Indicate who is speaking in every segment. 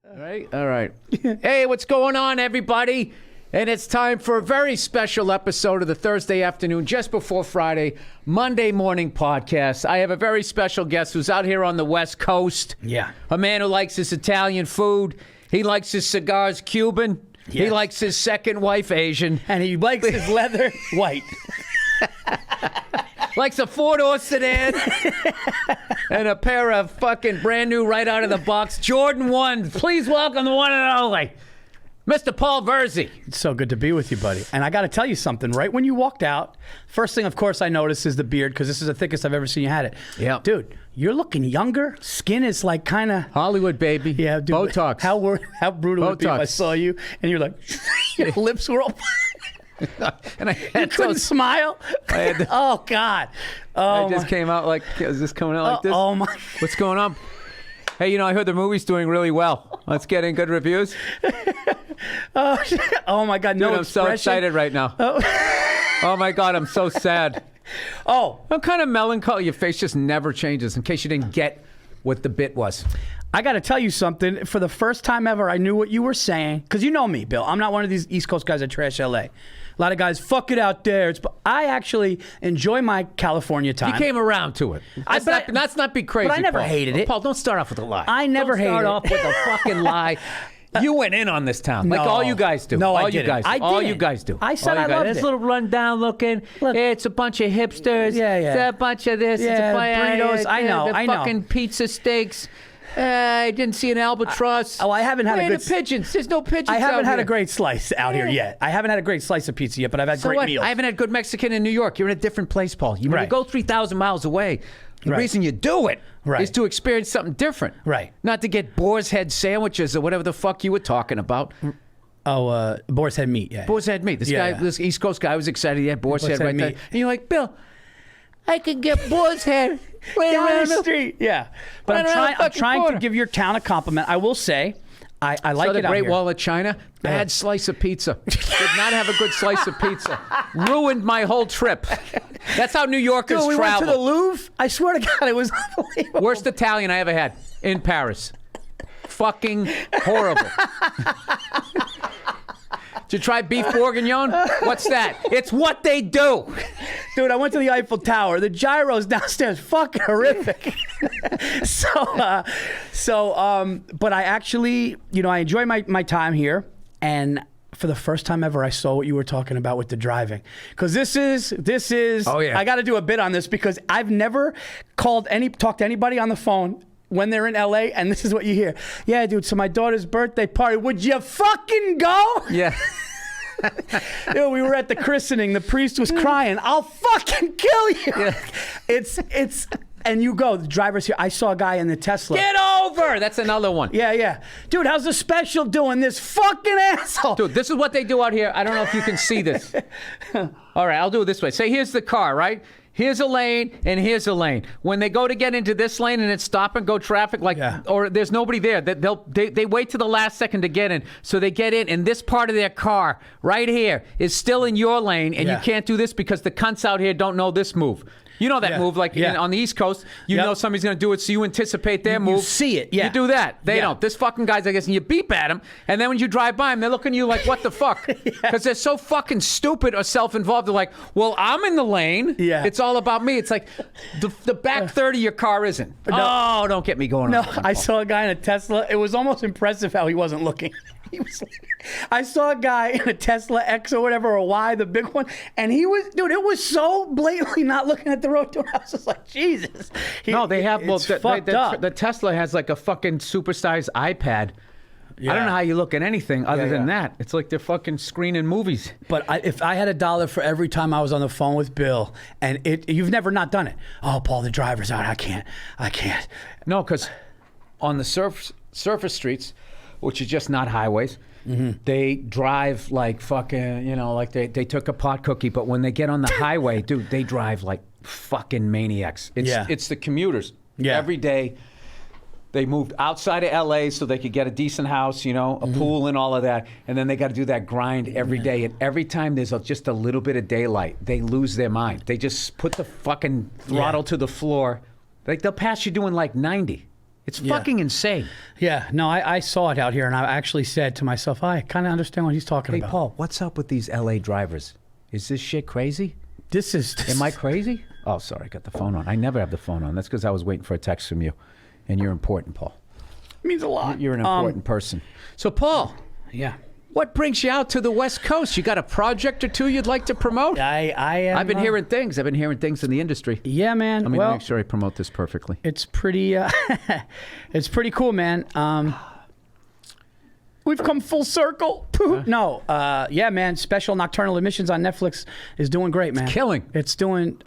Speaker 1: All right. Hey, what's going on, everybody? And it's time for a very special episode of the Thursday afternoon, just before Friday, Monday morning podcast. I have a very special guest who's out here on the West Coast.
Speaker 2: Yeah.
Speaker 1: A man who likes his Italian food. He likes his cigars Cuban.
Speaker 2: Yes.
Speaker 1: He likes his second wife Asian.
Speaker 2: And he likes his leather white.
Speaker 1: Likes a four-door sedan and a pair of fucking brand new right out of the box Jordan 1. Please welcome the one and only Mr. Paul Virzi.
Speaker 2: It's so good to be with you, buddy. And I got to tell you something. Right when you walked out, first thing, of course, I noticed is the beard, because this is the thickest I've ever seen you had it.
Speaker 1: Yeah.
Speaker 2: Dude, you're looking younger. Skin is like kind of...
Speaker 1: Hollywood, baby.
Speaker 2: Yeah, dude.
Speaker 1: Botox.
Speaker 2: How brutal would it be if I saw you and you're like, your lips were all...
Speaker 1: And I had
Speaker 2: couldn't smile. Oh God! Oh,
Speaker 1: I just came out like, is this coming out like this?
Speaker 2: Oh my!
Speaker 1: What's going on? Hey, I heard the movie's doing really well. Let's get in good reviews.
Speaker 2: Oh my God! No,
Speaker 1: dude, I'm so excited right now. Oh my God, I'm so sad.
Speaker 2: Oh,
Speaker 1: I'm kind of melancholy. Your face just never changes. In case you didn't get what the bit was.
Speaker 2: I got to tell you something. For the first time ever, I knew what you were saying. Because you know me, Bill. I'm not one of these East Coast guys that trash LA. A lot of guys, fuck it out there. I actually enjoy my California time.
Speaker 1: You came around to it. Let's not be crazy,
Speaker 2: but I never
Speaker 1: Paul.
Speaker 2: hated it.
Speaker 1: Paul, don't start off with a lie.
Speaker 2: I never hated it.
Speaker 1: Don't start off with a fucking lie. You went in on this town, like all you guys do.
Speaker 2: No,
Speaker 1: all
Speaker 2: I didn't.
Speaker 1: You guys do.
Speaker 2: I
Speaker 1: all
Speaker 2: didn't.
Speaker 1: you guys do.
Speaker 2: I said I loved it.
Speaker 1: It's a little rundown looking.
Speaker 2: Look,
Speaker 1: it's a bunch of hipsters.
Speaker 2: Yeah.
Speaker 1: It's a bunch of this.
Speaker 2: Yeah,
Speaker 1: it's a bunch
Speaker 2: burritos. I know.
Speaker 1: The fucking pizza steaks. I didn't see an albatross.
Speaker 2: I haven't had a good...
Speaker 1: the pigeons. There's no pigeons.
Speaker 2: I haven't had
Speaker 1: here.
Speaker 2: a great slice out here yet. I haven't had a great slice of pizza yet, but I've had great meals.
Speaker 1: I haven't had good Mexican in New York. You're in a different place, Paul. You go 3,000 miles away. The reason you do it is to experience something different.
Speaker 2: Right.
Speaker 1: Not to get boar's head sandwiches or whatever the fuck you were talking about.
Speaker 2: Oh, boar's head meat, yeah.
Speaker 1: Boar's head meat. This East Coast guy was excited. He had boar's head right there. And you're like, Bill, I can get boar's head right
Speaker 2: down
Speaker 1: around
Speaker 2: the street. Yeah. But I'm trying to give your town a compliment. I will say, I like it out here.
Speaker 1: The Great Wall of China, bad slice of pizza. Did not have a good slice of pizza. Ruined my whole trip. That's how New Yorkers travel.
Speaker 2: We went to the Louvre. I swear to God, it was unbelievable.
Speaker 1: Worst Italian I ever had in Paris. Fucking horrible. Did you try beef bourguignon? What's that? It's what they do.
Speaker 2: Dude, I went to the Eiffel Tower. The gyros downstairs, fucking horrific. But I actually, I enjoy my time here. And for the first time ever, I saw what you were talking about with the driving. Because this is. Oh, yeah. I got to do a bit on this because I've never talked to anybody on the phone when they're in LA, and this is what you hear. Yeah, dude, so my daughter's birthday party. Would you fucking go?
Speaker 1: Yeah.
Speaker 2: Dude, we were at the christening. The priest was crying. I'll fucking kill you. Yeah. And you go. The driver's here. I saw a guy in the Tesla.
Speaker 1: Get over. That's another one.
Speaker 2: Yeah. Dude, how's the special doing? This fucking asshole.
Speaker 1: Dude, this is what they do out here. I don't know if you can see this. All right, I'll do it this way. Say, here's the car, right? Here's a lane, and here's a lane. When they go to get into this lane and it's stop and go traffic, or there's nobody there, they wait to the last second to get in. So they get in, and this part of their car right here is still in your lane, and you can't do this because the cunts out here don't know this move. You know that move, on the East Coast, you know somebody's going to do it, so you anticipate their move.
Speaker 2: You see it, yeah.
Speaker 1: You do that. They don't. This fucking guy's, I guess, and you beep at him, and then when you drive by them, they're looking at you like, what the fuck? Because they're so fucking stupid or self-involved. They're like, well, I'm in the lane. Yeah. It's all about me. It's like, the back third of your car isn't. No. Oh, don't get me going on.
Speaker 2: No, I saw a guy in a Tesla. It was almost impressive how he wasn't looking. I saw a guy in a Tesla X or whatever, or Y, the big one, and he was, dude, it was so blatantly not looking at the road. Dude, I was just like, Jesus.
Speaker 1: No, they have,
Speaker 2: the
Speaker 1: Tesla has like a fucking supersized iPad. Yeah. I don't know how you look at anything other than that. It's like they're fucking screening movies.
Speaker 2: But if I had $1 for every time I was on the phone with Bill, and you've never not done it. Oh, Paul, the driver's out. I can't.
Speaker 1: No, because on the surface streets, which is just not highways, they drive like fucking, like they took a pot cookie. But when they get on the highway, dude, they drive like fucking maniacs. It's the commuters. Yeah. Every day they moved outside of LA so they could get a decent house, a pool and all of that. And then they got to do that grind every day. And every time there's just a little bit of daylight, they lose their mind. They just put the fucking throttle to the floor. Like they'll pass you doing like 90. It's fucking insane.
Speaker 2: Yeah, no, I saw it out here, and I actually said to myself, I kind of understand what he's talking about.
Speaker 1: Hey, Paul, what's up with these L.A. drivers? Is this shit crazy? Am I crazy? Oh, sorry, I got the phone on. I never have the phone on. That's because I was waiting for a text from you, and you're important, Paul.
Speaker 2: It means a lot.
Speaker 1: You're an important person. So, Paul.
Speaker 2: Yeah.
Speaker 1: What brings you out to the West Coast? You got a project or two you'd like to promote?
Speaker 2: I've
Speaker 1: been hearing things. I've been hearing things in the industry.
Speaker 2: Yeah, man.
Speaker 1: Let me make sure I promote this perfectly.
Speaker 2: It's pretty. It's pretty cool, man. We've come full circle. No, yeah, man. Special Nocturnal Admissions on Netflix is doing great, man.
Speaker 1: It's killing.
Speaker 2: It's doing.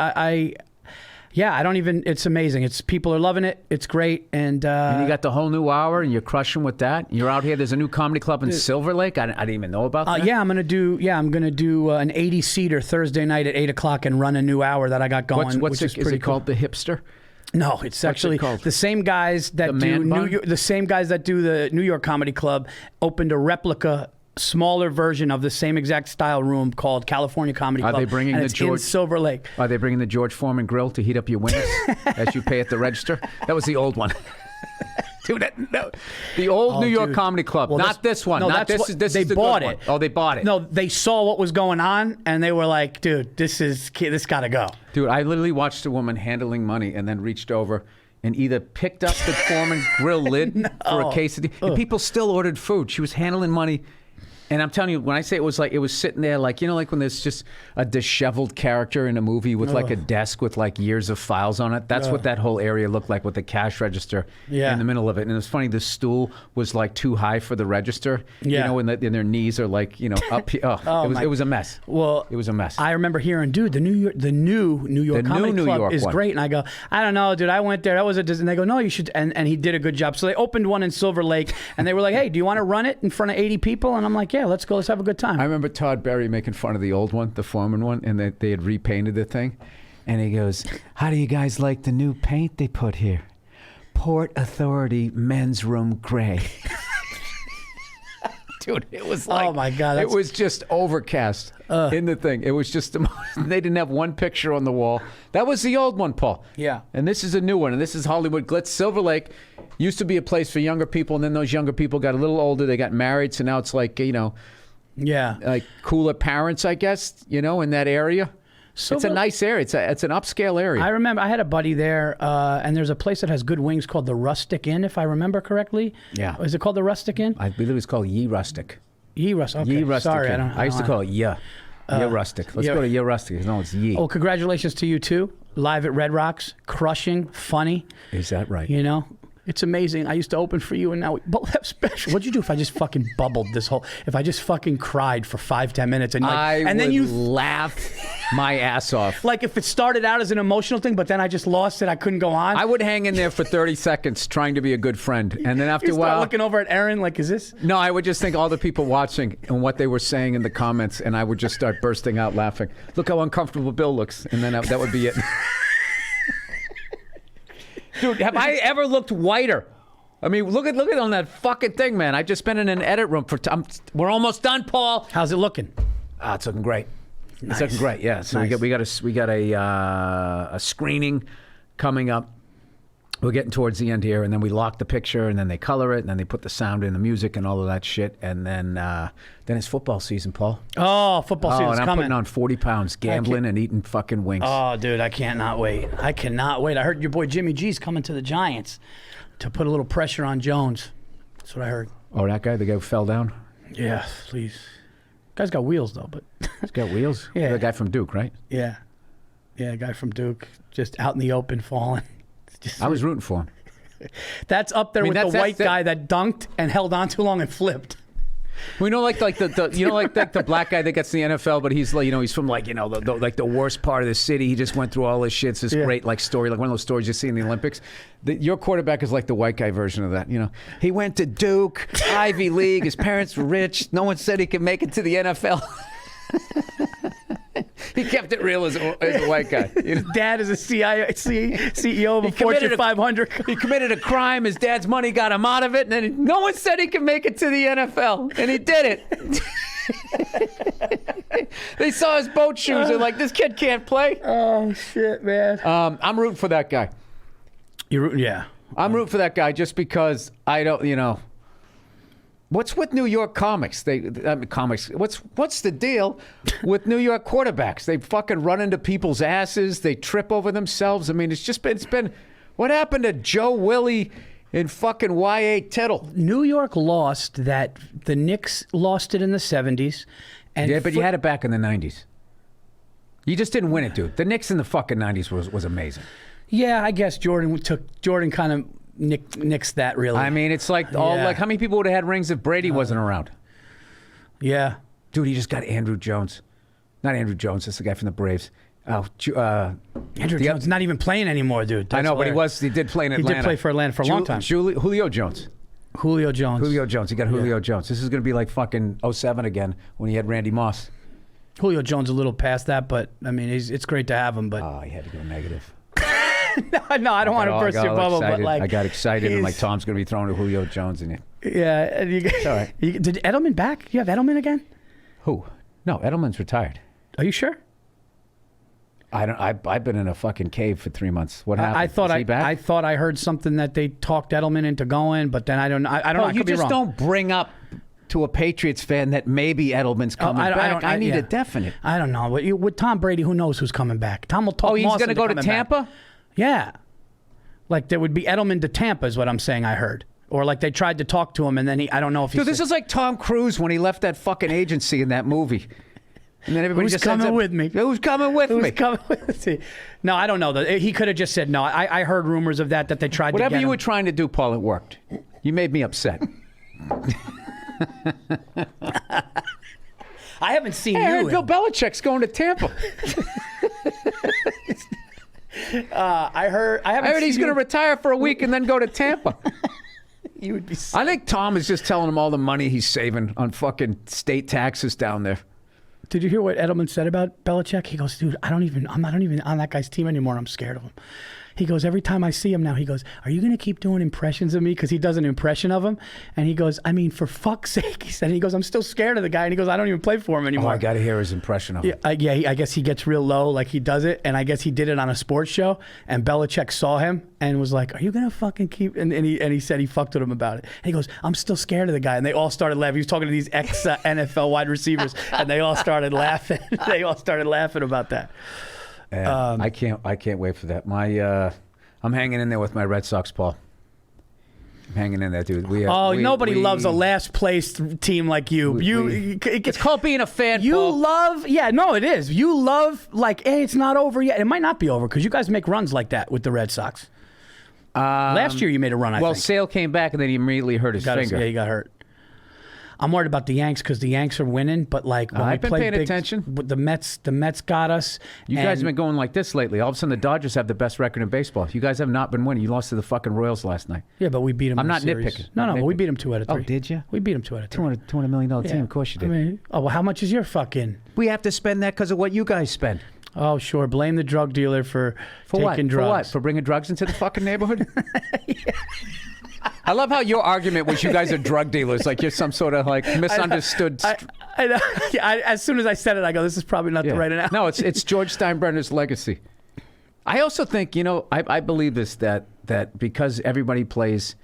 Speaker 2: Yeah, I don't even. It's amazing. It's people are loving it. It's great, and
Speaker 1: you got the whole new hour, and you're crushing with that. You're out here. There's a new comedy club in Silver Lake. I didn't even know about that.
Speaker 2: Yeah, I'm gonna do an 80-seater Thursday night at 8:00 and run a new hour that I got going.
Speaker 1: Is it called The Hipster?
Speaker 2: No, it's actually the same guys that the same guys that do the New York Comedy Club opened a replica, smaller version of the same exact style room called California Comedy Club.
Speaker 1: Are they bringing
Speaker 2: in Silver Lake?
Speaker 1: Are they bringing the George Foreman grill to heat up your wings as you pay at the register? That was the old one. Dude, no. The old New York Comedy Club, not this one.
Speaker 2: No,
Speaker 1: not this. This
Speaker 2: they
Speaker 1: is the
Speaker 2: bought
Speaker 1: good
Speaker 2: it.
Speaker 1: One. Oh, they bought it.
Speaker 2: No, they saw what was going on, and they were like, "Dude, this got to go."
Speaker 1: Dude, I literally watched a woman handling money and then reached over and either picked up the Foreman grill lid for a quesadilla. And people still ordered food. She was handling money. And I'm telling you, when I say it was sitting there like, you know, like when there's just a disheveled character in a movie with like a desk with like years of files on it. That's what that whole area looked like with the cash register in the middle of it. And it was funny, the stool was like too high for the register. You know, and their knees are like, you know, up here. It was a mess.
Speaker 2: Well,
Speaker 1: it was a mess.
Speaker 2: I remember hearing, dude, the new New York Comedy Club is great. And I go, I don't know, dude, I went there. That was and they go, no, you should. And he did a good job. So they opened one in Silver Lake, and they were like, hey, do you want to run it in front of 80 people? And I'm like, yeah, let's go. Let's have a good time.
Speaker 1: I remember Todd Berry making fun of the old one, the Foreman one, and they had repainted the thing. And he goes, how do you guys like the new paint they put here? Port Authority Men's Room Gray. Dude, it was like,
Speaker 2: oh my God,
Speaker 1: it was just overcast in the thing. It was just, they didn't have one picture on the wall. That was the old one, Paul.
Speaker 2: Yeah.
Speaker 1: And this is a new one, and this is Hollywood Glitz. Silver Lake used to be a place for younger people, and then those younger people got a little older. They got married, so now it's like, you know, like cooler parents, I guess, you know, in that area. It's a nice area. It's an upscale area.
Speaker 2: I remember I had a buddy there, and there's a place that has good wings called the Rustic Inn, if I remember correctly.
Speaker 1: Yeah.
Speaker 2: Is it called the Rustic Inn?
Speaker 1: I believe it's called Ye Rustic.
Speaker 2: Ye Rustic. Okay.
Speaker 1: Ye Rustic.
Speaker 2: Sorry,
Speaker 1: Inn. I used to call it Ye Rustic. Let's go to Ye Rustic. No, it's Ye.
Speaker 2: Oh, congratulations to you too. Live at Red Rocks, crushing, funny.
Speaker 1: Is that right?
Speaker 2: You know. It's amazing. I used to open for you, and now we both have special. What'd you do if I just fucking bubbled this whole? If I just fucking cried for 5-10 minutes, and then you
Speaker 1: laugh my ass off.
Speaker 2: Like if it started out as an emotional thing, but then I just lost it, I couldn't go on.
Speaker 1: I would hang in there for 30 seconds trying to be a good friend, and then after a while,
Speaker 2: looking over at Aaron, like, is this?
Speaker 1: No, I would just think all the people watching and what they were saying in the comments, and I would just start bursting out laughing. Look how uncomfortable Bill looks, and then that would be it. Dude, have I ever looked whiter? I mean, look at on that fucking thing, man. I just been in an edit room for we're almost done, Paul.
Speaker 2: How's it looking?
Speaker 1: It's looking great.
Speaker 2: Nice.
Speaker 1: It's looking great. Yeah. So
Speaker 2: nice.
Speaker 1: we got a screening coming up. We're getting towards the end here, and then we lock the picture, and then they color it, and then they put the sound in, the music, and all of that shit, and then it's football season, Paul.
Speaker 2: Oh, football season's
Speaker 1: and I'm
Speaker 2: coming.
Speaker 1: putting on 40 pounds, gambling and eating fucking wings.
Speaker 2: Oh, dude, I cannot wait. I cannot wait. I heard your boy Jimmy G's coming to the Giants to put a little pressure on Jones. That's what I heard.
Speaker 1: Oh, that guy, the guy who fell down?
Speaker 2: Yeah, please. Guy's got wheels, though, but...
Speaker 1: He's got wheels?
Speaker 2: Yeah.
Speaker 1: The guy from Duke, right?
Speaker 2: Yeah. Yeah, guy from Duke, just out in the open, falling.
Speaker 1: I was rooting for him.
Speaker 2: That's up there with the white guy that dunked and held on too long and flipped.
Speaker 1: We know like the black guy that gets in the NFL, but he's like, you know, he's from like, you know, the worst part of the city. He just went through all this shit. It's this great like story, like one of those stories you see in the Olympics. Your quarterback is like the white guy version of that. You know, he went to Duke, Ivy League. His parents were rich. No one said he could make it to the NFL. He kept it real as a white guy. You know?
Speaker 2: His dad is a CEO of a Fortune 500.
Speaker 1: He committed a crime. His dad's money got him out of it. And then no one said he could make it to the NFL. And he did it. They saw his boat shoes. They're like, this kid can't play.
Speaker 2: Oh, shit, man.
Speaker 1: I'm rooting for that guy.
Speaker 2: You're rooting? Yeah.
Speaker 1: I'm rooting for that guy just because I don't, What's with New York comics? What's the deal with New York quarterbacks? They fucking run into people's asses. They trip over themselves. I mean, it's been. What happened to Joe Willie and fucking Y.A. Tittle?
Speaker 2: New York lost that. The Knicks lost it in the 70s. And
Speaker 1: yeah, but you had it back in the 90s. You just didn't win it, dude. The Knicks in the fucking 90s was amazing.
Speaker 2: Yeah, I guess Jordan kind of nixed that, really.
Speaker 1: I mean, it's like how many people would have had rings if Brady wasn't around?
Speaker 2: Yeah.
Speaker 1: Dude, he just got Andrew Jones. Not Andrew Jones, that's the guy from the Braves.
Speaker 2: Andrew Jones not even playing anymore, dude.
Speaker 1: That's hilarious. But he did play in Atlanta.
Speaker 2: He did play for Atlanta for a long time.
Speaker 1: Julio Jones.
Speaker 2: Julio Jones.
Speaker 1: He got Julio Jones. This is going to be like fucking 07 again when he had Randy Moss.
Speaker 2: Julio Jones a little past that, but I mean, it's great to have him. But
Speaker 1: he had to go negative.
Speaker 2: No, I don't want to burst your bubble,
Speaker 1: excited.
Speaker 2: but like
Speaker 1: I got excited and like Tom's going to be throwing to Julio Jones in you.
Speaker 2: Yeah, and
Speaker 1: it's all right.
Speaker 2: Did Edelman back? You have Edelman again?
Speaker 1: Who? No, Edelman's retired.
Speaker 2: Are you sure?
Speaker 1: I've been in a fucking cave for 3 months. What happened?
Speaker 2: I thought I heard something that they talked Edelman into going, but then I don't know. I don't know.
Speaker 1: You just don't bring up to a Patriots fan that maybe Edelman's coming back. I need a definite.
Speaker 2: I don't know. With Tom Brady, who knows who's coming back? Tom will talk.
Speaker 1: Oh, he's going to go to Tampa?
Speaker 2: Back. Yeah. Like there would be Edelman to Tampa is what I'm saying I heard. Or like they tried to talk to him and then I don't know if he
Speaker 1: Dude, this is like Tom Cruise when he left that fucking agency in that movie. And then everybody
Speaker 2: Who's coming with me?
Speaker 1: Who's coming with me?
Speaker 2: Who's coming with me? No, I don't know. He could have just said no. I heard rumors of that they tried to get
Speaker 1: Whatever you
Speaker 2: him.
Speaker 1: were trying to do, Paul, it worked. You made me upset.
Speaker 2: I haven't seen
Speaker 1: I
Speaker 2: you.
Speaker 1: heard Bill Belichick's going to Tampa.
Speaker 2: I heard
Speaker 1: he's going to retire for a week and then go to Tampa.
Speaker 2: You would be.
Speaker 1: I think Tom is just telling him all the money he's saving on fucking state taxes down there.
Speaker 2: Did you hear what Edelman said about Belichick? He goes, dude, I'm not even on that guy's team anymore. I'm scared of him. He goes, every time I see him now, he goes, are you going to keep doing impressions of me? Because he does an impression of him. And he goes, I mean, for fuck's sake, he said. He goes, I'm still scared of the guy. And he goes, I don't even play for him anymore.
Speaker 1: Oh, I got to hear his impression of him.
Speaker 2: Yeah, I guess he gets real low, like he does it. And I guess he did it on a sports show. And Belichick saw him and was like, are you going to fucking keep... And he said he fucked with him about it. And he goes, I'm still scared of the guy. And they all started laughing. He was talking to these ex-NFL wide receivers. And they all started laughing. They all started laughing about that.
Speaker 1: I can't wait for that. I'm hanging in there with my Red Sox, Paul. I'm hanging in there, dude.
Speaker 2: Nobody loves a last place team like you.
Speaker 1: It's called being a fan, Paul.
Speaker 2: It is. You love, like, hey, it's not over yet. It might not be over because you guys make runs like that with the Red Sox. Last year you made a run, I think.
Speaker 1: Well, Sale came back and then he immediately hurt his finger.
Speaker 2: Yeah, he got hurt. I'm worried about the Yanks because the Yanks are winning, but like when
Speaker 1: I've been paying attention.
Speaker 2: The Mets got us.
Speaker 1: You guys have been going like this lately. All of a sudden, the Dodgers have the best record in baseball. You guys have not been winning. You lost to the fucking Royals last night.
Speaker 2: Yeah, but we beat them.
Speaker 1: I'm not nitpicking.
Speaker 2: No, but we beat them 2 out of 3.
Speaker 1: Oh, did you?
Speaker 2: We beat them 2 out of 3.
Speaker 1: $200 million team. Of course you did.
Speaker 2: I mean, how much is your fucking?
Speaker 1: We have to spend that because of what you guys spend.
Speaker 2: Oh, sure. Blame the drug dealer for taking drugs.
Speaker 1: For what? For bringing drugs into the fucking neighborhood? Yeah. I love how your argument was you guys are drug dealers, like you're some sort of like misunderstood.
Speaker 2: I know. As soon as I said it, I go, this is probably not the right analogy.
Speaker 1: No, it's George Steinbrenner's legacy. I also think, I believe this, that because everybody plays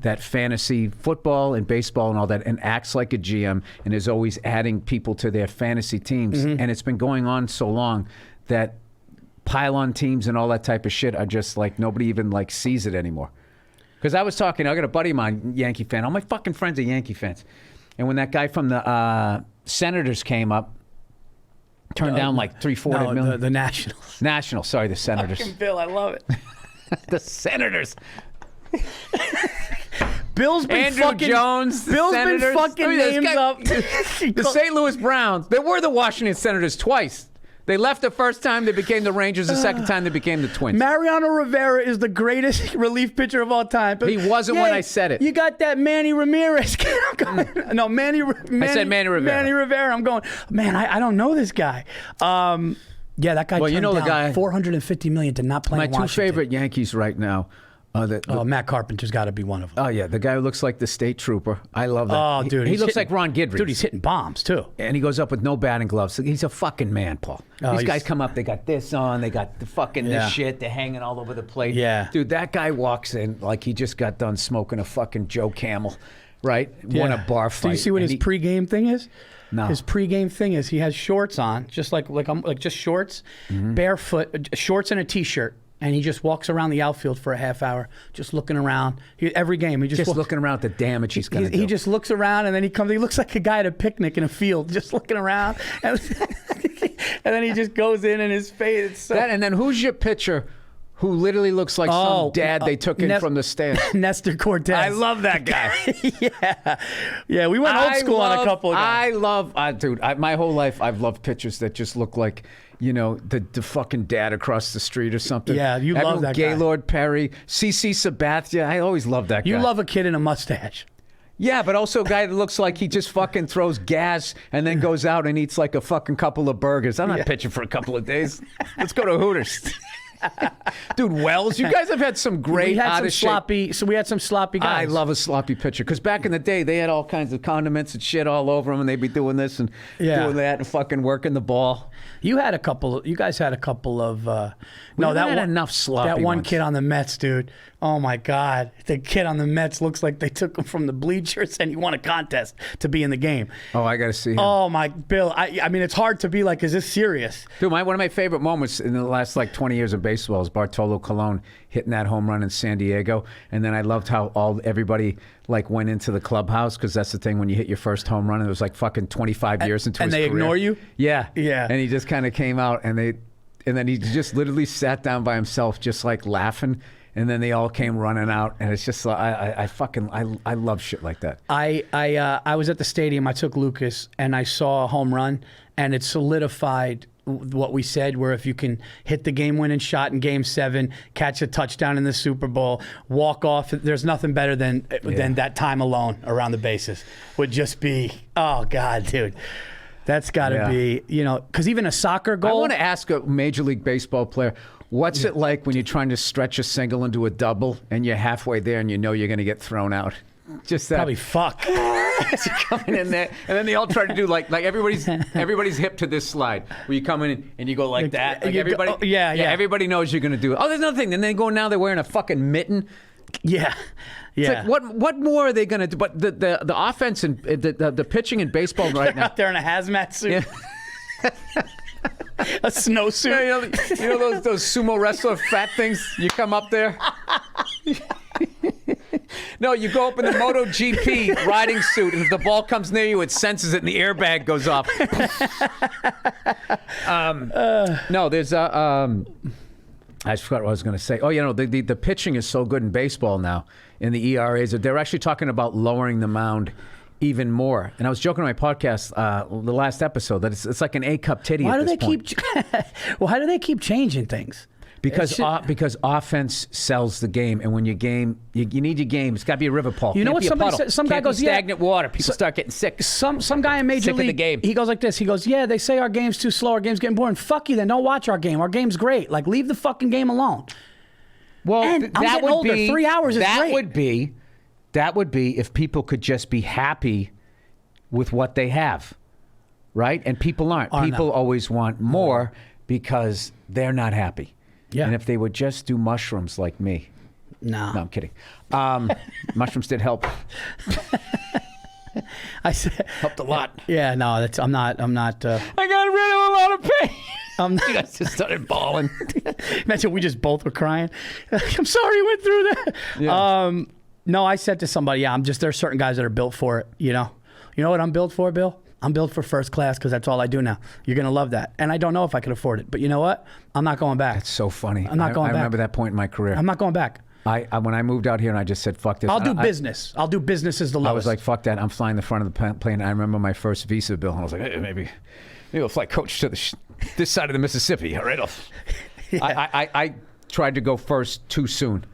Speaker 1: that fantasy football and baseball and all that and acts like a GM and is always adding people to their fantasy teams, and it's been going on so long that pile-on teams and all that type of shit are just like nobody even like sees it anymore. Because I got a buddy of mine, Yankee fan. All my fucking friends are Yankee fans. And when that guy from the Senators came up, turned down like $340 million.
Speaker 2: The Nationals.
Speaker 1: Nationals, sorry, the Senators.
Speaker 2: Fucking Bill, I love it.
Speaker 1: The Senators.
Speaker 2: Bill's been
Speaker 1: Andrew
Speaker 2: fucking
Speaker 1: Jones.
Speaker 2: Bill's
Speaker 1: Senators.
Speaker 2: been fucking names up.
Speaker 1: The St. Louis Browns. They were the Washington Senators twice. They left the first time, they became the Rangers. The second time, they became the Twins.
Speaker 2: Mariano Rivera is the greatest relief pitcher of all time.
Speaker 1: He wasn't when I said it.
Speaker 2: You got that Manny Ramirez. No, Manny.
Speaker 1: I said Manny Rivera.
Speaker 2: Manny Rivera. I'm going, man, I don't know this guy. Yeah, that guy turned down $450 million to not play in Washington.
Speaker 1: My two favorite Yankees right now
Speaker 2: Matt Carpenter's got to be one of them.
Speaker 1: Oh, yeah. The guy who looks like the state trooper. I love that.
Speaker 2: Oh, dude.
Speaker 1: He looks like Ron Gidry.
Speaker 2: Dude, he's hitting bombs, too.
Speaker 1: And he goes up with no batting gloves. He's a fucking man, Paul. These guys come up, they got this on, they got the fucking this shit, they're hanging all over the plate.
Speaker 2: Yeah.
Speaker 1: Dude, that guy walks in like he just got done smoking a fucking Joe Camel, right? Won a bar fight.
Speaker 2: Do you see what his pregame thing is?
Speaker 1: No.
Speaker 2: His pregame thing is he has shorts on, just like just shorts, barefoot, shorts and a t-shirt. And he just walks around the outfield for a half hour, just looking around. Every game, he just
Speaker 1: looking around at the damage he's going to do.
Speaker 2: He just looks around, and then he comes. He looks like a guy at a picnic in a field, just looking around. And then he just goes in, and his face.
Speaker 1: And then who's your pitcher who literally looks like some dad they took in from the stands?
Speaker 2: Nestor Cortez.
Speaker 1: I love that guy.
Speaker 2: Yeah. We went old school on a couple of guys.
Speaker 1: I love, dude. My whole life, I've loved pitchers that just look like, the fucking dad across the street or something.
Speaker 2: Yeah, you love that guy.
Speaker 1: Gaylord Perry, CC Sabathia. I always love that guy.
Speaker 2: You love a kid in a mustache.
Speaker 1: Yeah, but also a guy that looks like he just fucking throws gas and then goes out and eats like a fucking couple of burgers. I'm not pitching for a couple of days. Let's go to Hooters. Dude, Wells, you guys have had some great
Speaker 2: we had some sloppy guys.
Speaker 1: I love a sloppy pitcher because back in the day they had all kinds of condiments and shit all over them, and they'd be doing this and doing that and fucking working the ball.
Speaker 2: You guys had a couple of
Speaker 1: enough sloppy
Speaker 2: that one
Speaker 1: ones.
Speaker 2: kid on the Mets, dude. Oh my God, the kid on the Mets looks like they took him from the bleachers and he won a contest to be in the game.
Speaker 1: Oh, I got to see him.
Speaker 2: Oh my Bill, I mean it's hard to be like, is this serious?
Speaker 1: Dude, one of my favorite moments in the last 20 years of baseball is Bartolo Colon hitting that home run in San Diego, and then I loved how everybody went into the clubhouse because that's the thing when you hit your first home run and it was fucking 25 years into his career.
Speaker 2: And they ignore you?
Speaker 1: Yeah.
Speaker 2: Yeah.
Speaker 1: And he just kind of came out and then he just literally sat down by himself just laughing, and then they all came running out, and it's just I love shit like that.
Speaker 2: I was at the stadium, I took Lucas, and I saw a home run, and it solidified what we said, where if you can hit the game-winning shot in Game 7, catch a touchdown in the Super Bowl, walk off, there's nothing better than that time alone around the bases. Would just be, oh God, dude. That's got to be, because even a soccer goal.
Speaker 1: I want to ask a Major League Baseball player, what's it like when you're trying to stretch a single into a double and you're halfway there and you know you're going to get thrown out? Just that.
Speaker 2: Probably fuck.
Speaker 1: Coming in there, and then they all try to do like everybody's hip to this slide where you come in and you go like that. Everybody, everybody knows you're going to do it. Oh, there's another thing. And then now they're wearing a fucking mitten.
Speaker 2: Yeah. Yeah.
Speaker 1: It's what more are they going to do? But the offense and the pitching in baseball right now.
Speaker 2: Out there in a hazmat suit.
Speaker 1: Yeah.
Speaker 2: A snowsuit.
Speaker 1: You know those sumo wrestler fat things? You come up there. No, you go up in the MotoGP riding suit, and if the ball comes near you, it senses it, and the airbag goes off. No, there's I forgot what I was going to say. Oh, the pitching is so good in baseball now, in the ERAs. They're actually talking about lowering the mound even more. And I was joking on my podcast, the last episode, that it's like an A-cup titty at this point.
Speaker 2: Why do they keep changing things?
Speaker 1: Because offense sells the game, and when you game, you need your game. It's got to be a river, Paul.
Speaker 2: You know what somebody
Speaker 1: said?
Speaker 2: Some guy goes,
Speaker 1: stagnant water. People start getting sick.
Speaker 2: Some guy in Major League,
Speaker 1: of the game.
Speaker 2: He goes like this. He goes, yeah, they say our game's too slow. Our game's getting boring. Fuck you then. Don't watch our game. Our game's great. Leave the fucking game alone.
Speaker 1: Well,
Speaker 2: I'm getting older. 3 hours is great.
Speaker 1: That would be if people could just be happy with what they have, right? And people aren't. People always want more because they're not happy.
Speaker 2: Yeah.
Speaker 1: And if they would just do mushrooms like me. No, I'm kidding. Mushrooms did help.
Speaker 2: I said
Speaker 1: helped a lot.
Speaker 2: Yeah, no, I'm not.
Speaker 1: I got rid of a lot of pain. You guys just started bawling.
Speaker 2: Imagine we just both were crying. I'm sorry you went through that. Yeah. No, I said to somebody, there's certain guys that are built for it. You know what I'm built for, Bill? I'm built for first class because that's all I do now. You're going to love that. And I don't know if I can afford it. But you know what? I'm not going back.
Speaker 1: That's so funny.
Speaker 2: I'm not going back.
Speaker 1: I remember that point in my career.
Speaker 2: I'm not going back.
Speaker 1: When I moved out here and I just said, fuck this.
Speaker 2: I'll do business. I'll do business as the lowest.
Speaker 1: I was like, fuck that. I'm flying the front of the plane. I remember my first visa bill. And I was like, hey, maybe I'll fly coach to this side of the Mississippi. All right. I tried to go first too soon.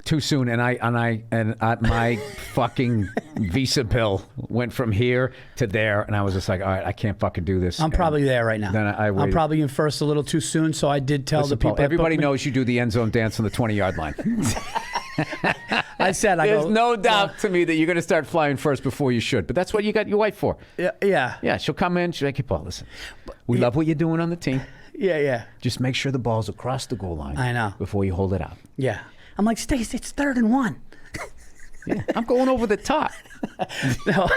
Speaker 1: Too soon, and my fucking visa bill went from here to there, and I was just like, all right, I can't fucking do this.
Speaker 2: I'm probably there right now.
Speaker 1: Then I'm
Speaker 2: probably in first a little too soon, so I did tell the people.
Speaker 1: Everybody knows you do the end zone dance on the 20-yard line.
Speaker 2: I said,
Speaker 1: there's no doubt to me that you're going to start flying first before you should, but that's what you got your wife for.
Speaker 2: Yeah.
Speaker 1: She'll come in. She'll like, hey, Paul, listen, we love what you're doing on the team.
Speaker 2: Yeah.
Speaker 1: Just make sure the ball's across the goal line.
Speaker 2: I know.
Speaker 1: Before you hold it out.
Speaker 2: Yeah. I'm like, Stace, it's 3rd and 1.
Speaker 1: Yeah, I'm going over the top.
Speaker 2: No,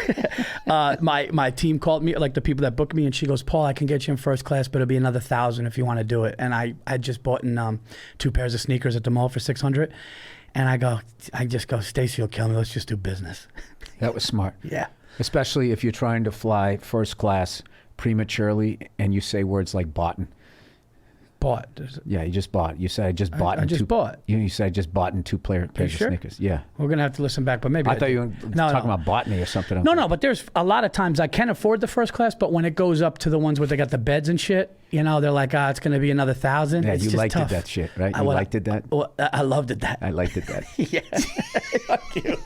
Speaker 2: my team called me, like the people that booked me, and she goes, Paul, I can get you in first class, but it'll be another $1,000 if you want to do it. And I just bought in 2 pairs of sneakers at the mall for $600. And I just go, Stacy will kill me. Let's just do business.
Speaker 1: That was smart.
Speaker 2: Yeah.
Speaker 1: Especially if you're trying to fly first class prematurely and you say words like boughten.
Speaker 2: Bought.
Speaker 1: Yeah, you just bought. You said I just bought.
Speaker 2: I just bought.
Speaker 1: You said I just bought in 2 pairs of sneakers. Yeah.
Speaker 2: We're gonna have to listen back, but maybe
Speaker 1: I thought you were talking about botany or something.
Speaker 2: No, but there's a lot of times I can afford the first class, but when it goes up to the ones where they got the beds and shit, they're like, it's gonna be another $1,000.
Speaker 1: Yeah,
Speaker 2: it's
Speaker 1: you
Speaker 2: just
Speaker 1: liked
Speaker 2: tough.
Speaker 1: that shit, right? You liked it that.
Speaker 2: Well, I loved it that.
Speaker 1: I liked it that.
Speaker 2: Yeah. Fuck you.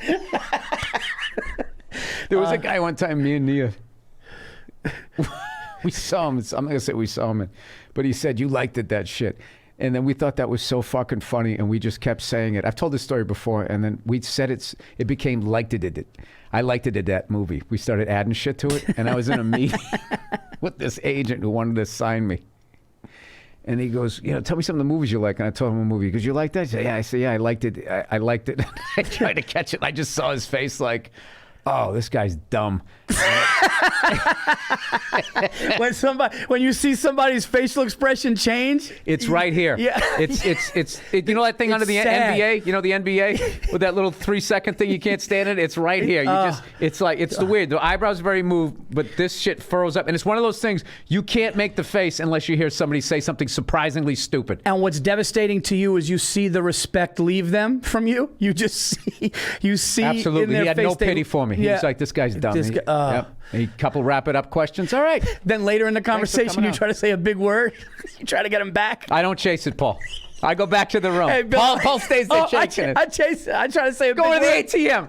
Speaker 1: There was a guy one time, me and Nia. We saw him. I'm not gonna say we saw him, but he said you liked it that shit. And then we thought that was so fucking funny, and we just kept saying it. I've told this story before, and then we said it became liked it. I liked it at that movie. We started adding shit to it, and I was in a meeting with this agent who wanted to sign me. And he goes, tell me some of the movies you like. And I told him a movie. He goes, you like that? I said, yeah, I liked it. I liked it. I tried to catch it. I just saw his face like, oh, this guy's dumb.
Speaker 2: When you see somebody's facial expression change,
Speaker 1: it's right here.
Speaker 2: Yeah.
Speaker 1: It's you know that thing under the NBA? You know the NBA with that little 3-second thing you can't stand it? It's right here. It's the weird. The eyebrows are very moved, but this shit furrows up. And it's one of those things you can't make the face unless you hear somebody say something surprisingly stupid.
Speaker 2: And what's devastating to you is you see the respect leave them from you. You just see
Speaker 1: Absolutely.
Speaker 2: in their
Speaker 1: He had
Speaker 2: face
Speaker 1: no pity for me. He was like, this guy's dumb. A couple wrap it up questions. All right.
Speaker 2: Then later in the conversation, you try to say a big word. You try to get him back.
Speaker 1: I don't chase it, Paul. I go back to the room.
Speaker 2: Hey, Bill,
Speaker 1: Paul stays there chasing it.
Speaker 2: I chase it. I try to say a
Speaker 1: go
Speaker 2: big
Speaker 1: to
Speaker 2: word.
Speaker 1: the ATM.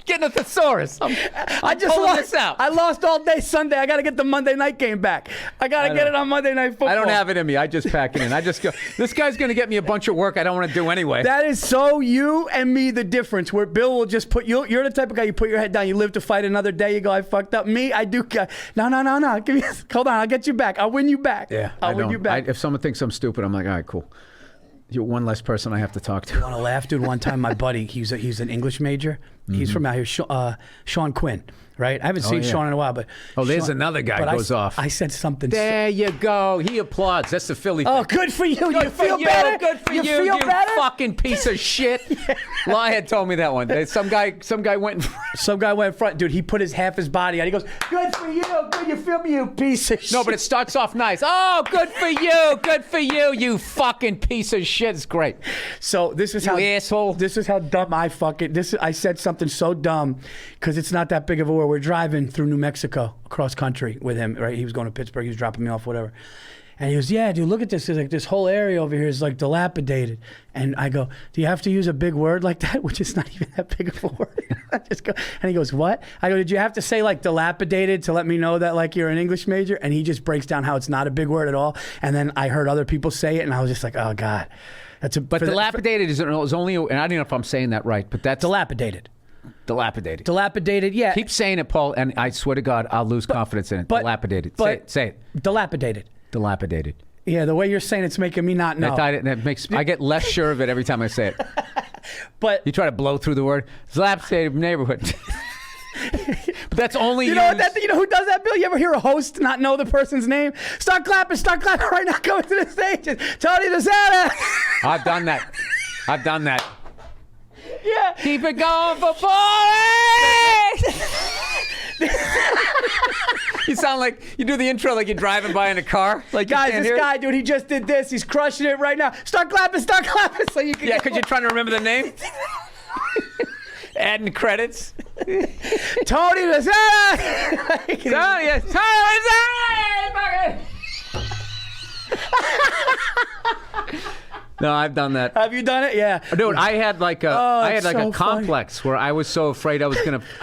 Speaker 1: Getting a thesaurus.
Speaker 2: I just lost
Speaker 1: this out.
Speaker 2: I lost all day Sunday. I got to get the Monday night game back. I got to get it on Monday Night Football.
Speaker 1: I don't have it in me. I just pack it in. I just go, this guy's going to get me a bunch of work I don't want to do anyway.
Speaker 2: That is so you and me the difference, where Bill will just put you. You're the type of guy, you put your head down, you live to fight another day, you go, I fucked up. Me, I do. No. Give me, hold on, I'll get you back. I'll win you back.
Speaker 1: Yeah,
Speaker 2: I'll win you back.
Speaker 1: If someone thinks I'm stupid, I'm like, all right, cool. You're one less person I have to talk to.
Speaker 2: I want to laugh, dude. One time, my buddy, he's an English major. He's from out here, Sean Quinn, right? I haven't seen Sean in a while, but
Speaker 1: there's another guy goes off.
Speaker 2: I said something.
Speaker 1: There you go. He applauds. That's the Philly thing.
Speaker 2: Oh, good for you. You feel better?
Speaker 1: Good for you.
Speaker 2: Feel better?
Speaker 1: Fucking piece of shit. Lie had told me that one. Some guy went in front.
Speaker 2: Some guy went in front, dude. He put half his body out. He goes, good for you. Good, you feel me, you piece of shit.
Speaker 1: No, but it starts off nice. Oh, good for you. Good for you. You fucking piece of shit. It's great.
Speaker 2: So this is how
Speaker 1: asshole.
Speaker 2: This is how dumb I I said something so dumb because it's not that big of a war. We're driving through New Mexico across country with him, right? He was going to Pittsburgh. He was dropping me off, whatever. And he goes, yeah, dude, look at this. It's like this whole area over here is like dilapidated. And I go, do you have to use a big word like that, which is not even that big of a word? I just go, and he goes, what? I go, did you have to say like dilapidated to let me know that like you're an English major? And he just breaks down how it's not a big word at all. And then I heard other people say it, and I was just like, oh God,
Speaker 1: But dilapidated is only, and I don't know if I'm saying that right, but that's
Speaker 2: dilapidated.
Speaker 1: Dilapidated,
Speaker 2: yeah.
Speaker 1: Keep saying it, Paul, and I swear to God, I'll lose confidence in it. Dilapidated. Say it.
Speaker 2: Dilapidated.
Speaker 1: Dilapidated.
Speaker 2: Yeah, the way you're saying it's making me not know.
Speaker 1: I get less sure of it every time I say it.
Speaker 2: But
Speaker 1: you try to blow through the word. Dilapidated neighborhood. But that's only
Speaker 2: you know who does that, Bill? You ever hear a host not know the person's name? Start clapping right now. Coming to the stage. Tony DeSanta.
Speaker 1: I've done that.
Speaker 2: Yeah.
Speaker 1: Keep it going for Paulie! You sound like you do the intro like you're driving by in a car. Like,
Speaker 2: guys, this guy, dude, he just did this. He's crushing it right now. Start clapping so you can.
Speaker 1: Yeah, because you're trying to remember the name. Adding credits.
Speaker 2: Tony DeSanta.
Speaker 1: Tony DeSanta. No, I've done that.
Speaker 2: Have you done it? Yeah.
Speaker 1: Dude, I had like a
Speaker 2: so
Speaker 1: complex where I was so afraid I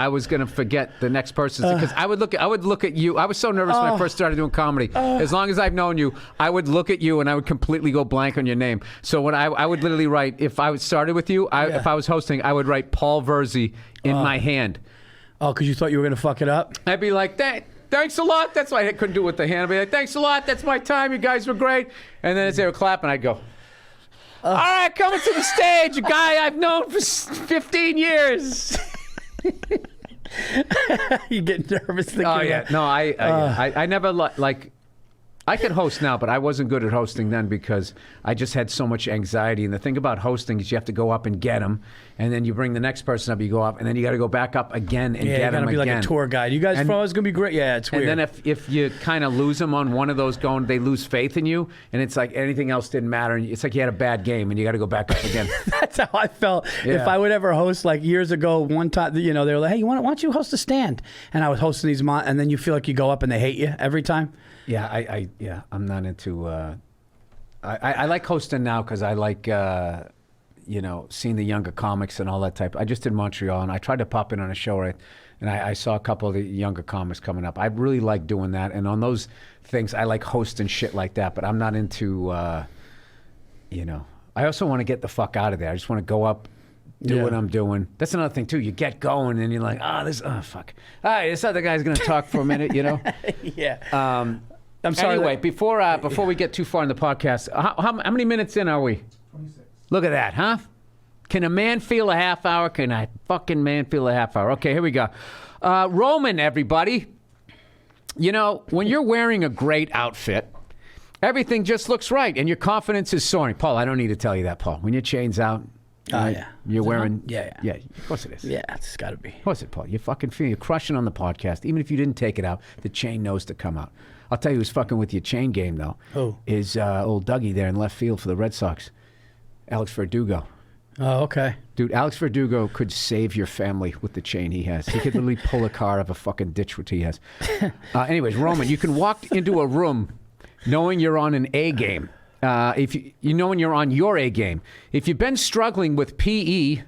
Speaker 1: was gonna forget the next person's because I would look at you. I was so nervous when I first started doing comedy. As long as I've known you, I would look at you and I would completely go blank on your name. So when I would literally write, if I started with you, if I was hosting, I would write Paul Virzi in my hand.
Speaker 2: Oh, because you thought you were gonna fuck it up?
Speaker 1: I'd be like, thanks a lot. That's why I couldn't do it with the hand. I'd be like, thanks a lot. That's my time. You guys were great. And then as they were clapping, I'd go, all right, coming to the stage, a guy I've known for 15 years.
Speaker 2: You get nervous thinking
Speaker 1: yeah. No, I never like. I could host now, but I wasn't good at hosting then because I just had so much anxiety. And the thing about hosting is you have to go up and get them, and then you bring the next person up, you go up, and then you got to go back up again and get them again.
Speaker 2: Yeah, be like a tour guide. You guys thought it was going to be great. Yeah, it's weird.
Speaker 1: And then if you kind of lose them on one of those going, they lose faith in you, and it's like anything else didn't matter. And it's like you had a bad game, and you got to go back up again.
Speaker 2: That's how I felt. Yeah. If I would ever host, like years ago, one time, they were like, hey, why don't you host a stand? And I was hosting these, and then you feel like you go up and they hate you every time.
Speaker 1: Yeah, I'm not into. I like hosting now because I like, seeing the younger comics and all that type. I just did Montreal and I tried to pop in on a show, right? And I saw a couple of the younger comics coming up. I really like doing that, and on those things, I like hosting shit like that. But I'm not into, I also want to get the fuck out of there. I just want to go up. Do what I'm doing. That's another thing too. You get going and you're like, fuck. All right, this other guy's gonna talk for a minute,
Speaker 2: Yeah. I'm sorry.
Speaker 1: Anyway, before we get too far in the podcast, how many minutes in are we?
Speaker 3: 26.
Speaker 1: Look at that, huh? Can a man feel a half hour? Can a fucking man feel a half hour? Okay, here we go. Roman, everybody. When you're wearing a great outfit, everything just looks right, and your confidence is soaring. Paul, I don't need to tell you that, Paul. When your chain's out.
Speaker 2: Yeah.
Speaker 1: You're wearing...
Speaker 2: Yeah.
Speaker 1: Of course it is.
Speaker 2: Yeah, it's got to be.
Speaker 1: Of course it, Paul. You're fucking feeling... You're crushing on the podcast. Even if you didn't take it out, the chain knows to come out. I'll tell you who's fucking with your chain game, though.
Speaker 2: Who?
Speaker 1: Is old Dougie there in left field for the Red Sox. Alex Verdugo.
Speaker 2: Oh, okay.
Speaker 1: Dude, Alex Verdugo could save your family with the chain he has. He could literally pull a car out of a fucking ditch, what he has. Anyways, Roman, you can walk into a room knowing you're on an A game. If you know when you're on your A game. If you've been struggling with PE,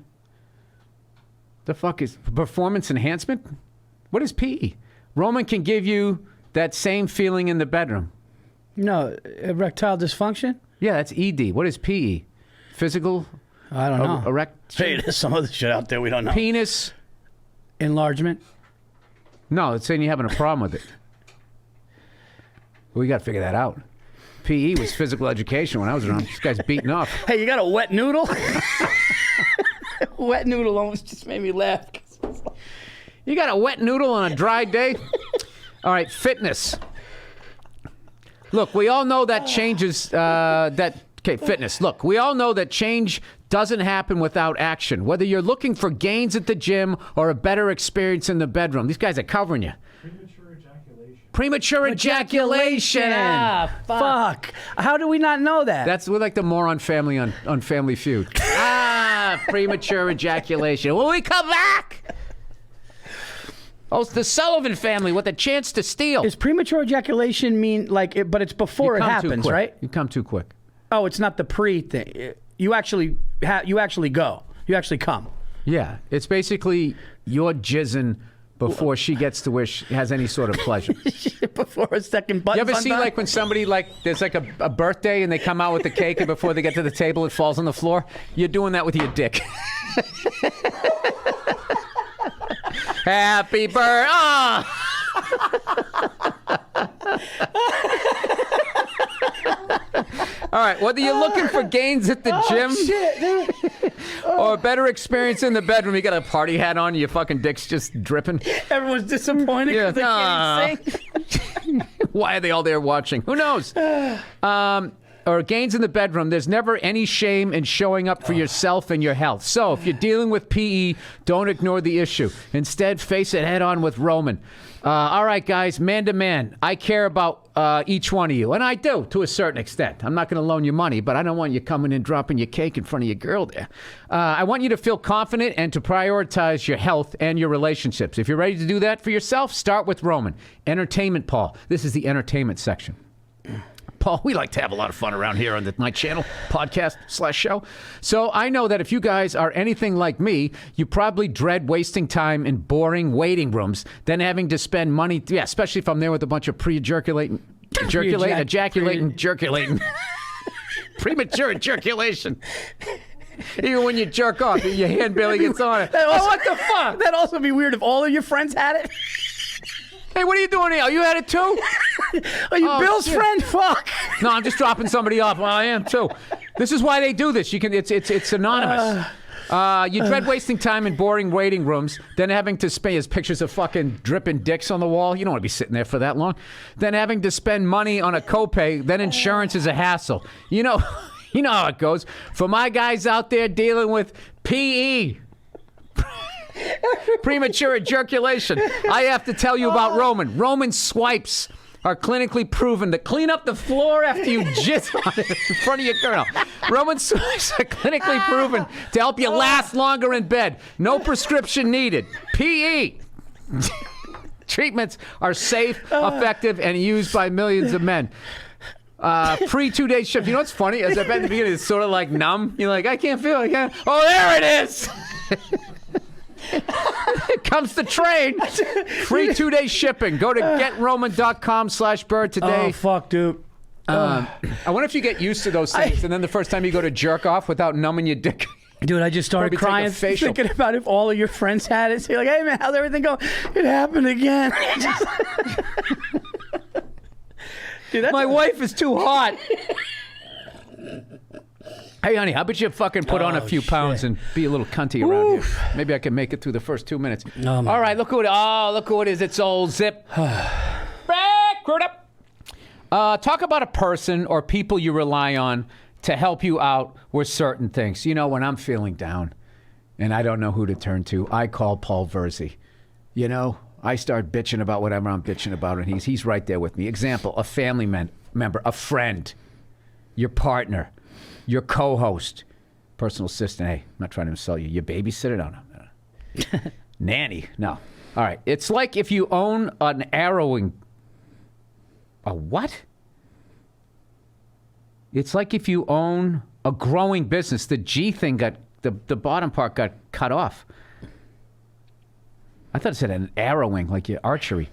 Speaker 1: the fuck is performance enhancement? What is PE? Roman can give you that same feeling in the bedroom.
Speaker 2: No, erectile dysfunction?
Speaker 1: Yeah, that's ED. What is PE? Physical?
Speaker 2: I don't know.
Speaker 1: Erection?
Speaker 2: Hey, there's some other shit out there we don't know.
Speaker 1: Penis?
Speaker 2: Enlargement?
Speaker 1: No, it's saying you're having a problem with it. We got to figure that out. PE was physical education when I was around. This guy's beating off.
Speaker 2: Hey, you got a wet noodle? Wet noodle almost just made me laugh.
Speaker 1: You got a wet noodle on a dry day? All right, fitness. Look, we all know that changes, fitness. Look, we all know that change doesn't happen without action. Whether you're looking for gains at the gym or a better experience in the bedroom. These guys are covering you. Premature ejaculation.
Speaker 2: Ah, fuck. How do we not know that?
Speaker 1: We're like the moron family on Family Feud. Premature ejaculation. When we come back. Oh, it's the Sullivan family with a chance to steal.
Speaker 2: Does premature ejaculation mean but it's before it happens, right?
Speaker 1: You come too quick.
Speaker 2: Oh, it's not the pre thing. You actually go. You actually come.
Speaker 1: Yeah, it's basically you're jizzing before she gets to where she has any sort of pleasure.
Speaker 2: Before a second button.
Speaker 1: You ever see like when somebody there's like a birthday and they come out with the cake and before they get to the table it falls on the floor? You're doing that with your dick. Happy birthday. Oh. All right, whether you're looking for gains at the gym or a better experience in the bedroom, you got a party hat on, your fucking dick's just dripping.
Speaker 2: Everyone's disappointed because they can't sing.
Speaker 1: Why are they all there watching? Who knows? Or gains in the bedroom, there's never any shame in showing up for yourself and your health. So if you're dealing with PE, don't ignore the issue. Instead, face it head on with Roman. All right, guys, man to man, I care about each one of you. And I do, to a certain extent. I'm not going to loan you money, but I don't want you coming in dropping your cake in front of your girl there. I want you to feel confident and to prioritize your health and your relationships. If you're ready to do that for yourself, start with Roman. Entertainment, Paul. This is the entertainment section. Paul. We like to have a lot of fun around here on my channel, podcast/show. So I know that if you guys are anything like me, you probably dread wasting time in boring waiting rooms, then having to spend money, especially if I'm there with a bunch of ejaculating, premature ejaculation. Even when you jerk off, your hand barely gets on it.
Speaker 2: What the fuck? That'd also be weird if all of your friends had it.
Speaker 1: Hey, what are you doing here? Oh, you had it too?
Speaker 2: Are you Bill's friend? Fuck.
Speaker 1: No, I'm just dropping somebody off. Well, I am too. This is why they do this. You can. It's anonymous. You dread wasting time in boring waiting rooms, then having to spend his pictures of fucking dripping dicks on the wall. You don't want to be sitting there for that long. Then having to spend money on a copay. Then insurance is a hassle. You know how it goes. For my guys out there dealing with PE. Premature ejaculation. I have to tell you about Roman. Roman swipes are clinically proven to clean up the floor after you jizz on it in front of your girl. Roman swipes are clinically proven to help you last longer in bed. No prescription needed. PE. Treatments are safe, effective, and used by millions of men. Free 2-day shift. You know what's funny? As I bet in the beginning, it's sort of like numb. You're like, I can't feel it. Oh, there it is. Comes the train. Free 2-day shipping. Go to getroman.com/Burr today.
Speaker 2: Oh, fuck, dude.
Speaker 1: I wonder if you get used to those things, and then the first time you go to jerk off without numbing your dick.
Speaker 2: Dude, I just started crying thinking about if all of your friends had it. So you're like, hey, man, how's everything going? It happened again. Dude, my wife is too hot. Hey, honey, how about you fucking put on a few pounds and be a little cunty around here? Maybe I can make it through the first 2 minutes. All right, look who it is. It's old Zip. Talk about a person or people you rely on to help you out with certain things. You know, when I'm feeling down and I don't know who to turn to, I call Paul Virzi. You know, I start bitching about whatever I'm bitching about, and he's right there with me. Example, a family member, a friend, your partner, your co-host, personal assistant. Hey, I'm not trying to insult you. Your babysitter? No. Nanny? No. All right. It's like if you own an arrowing... A what? It's like if you own a growing business. The G thing got... The bottom part got cut off. I thought it said an arrowing, like your archery.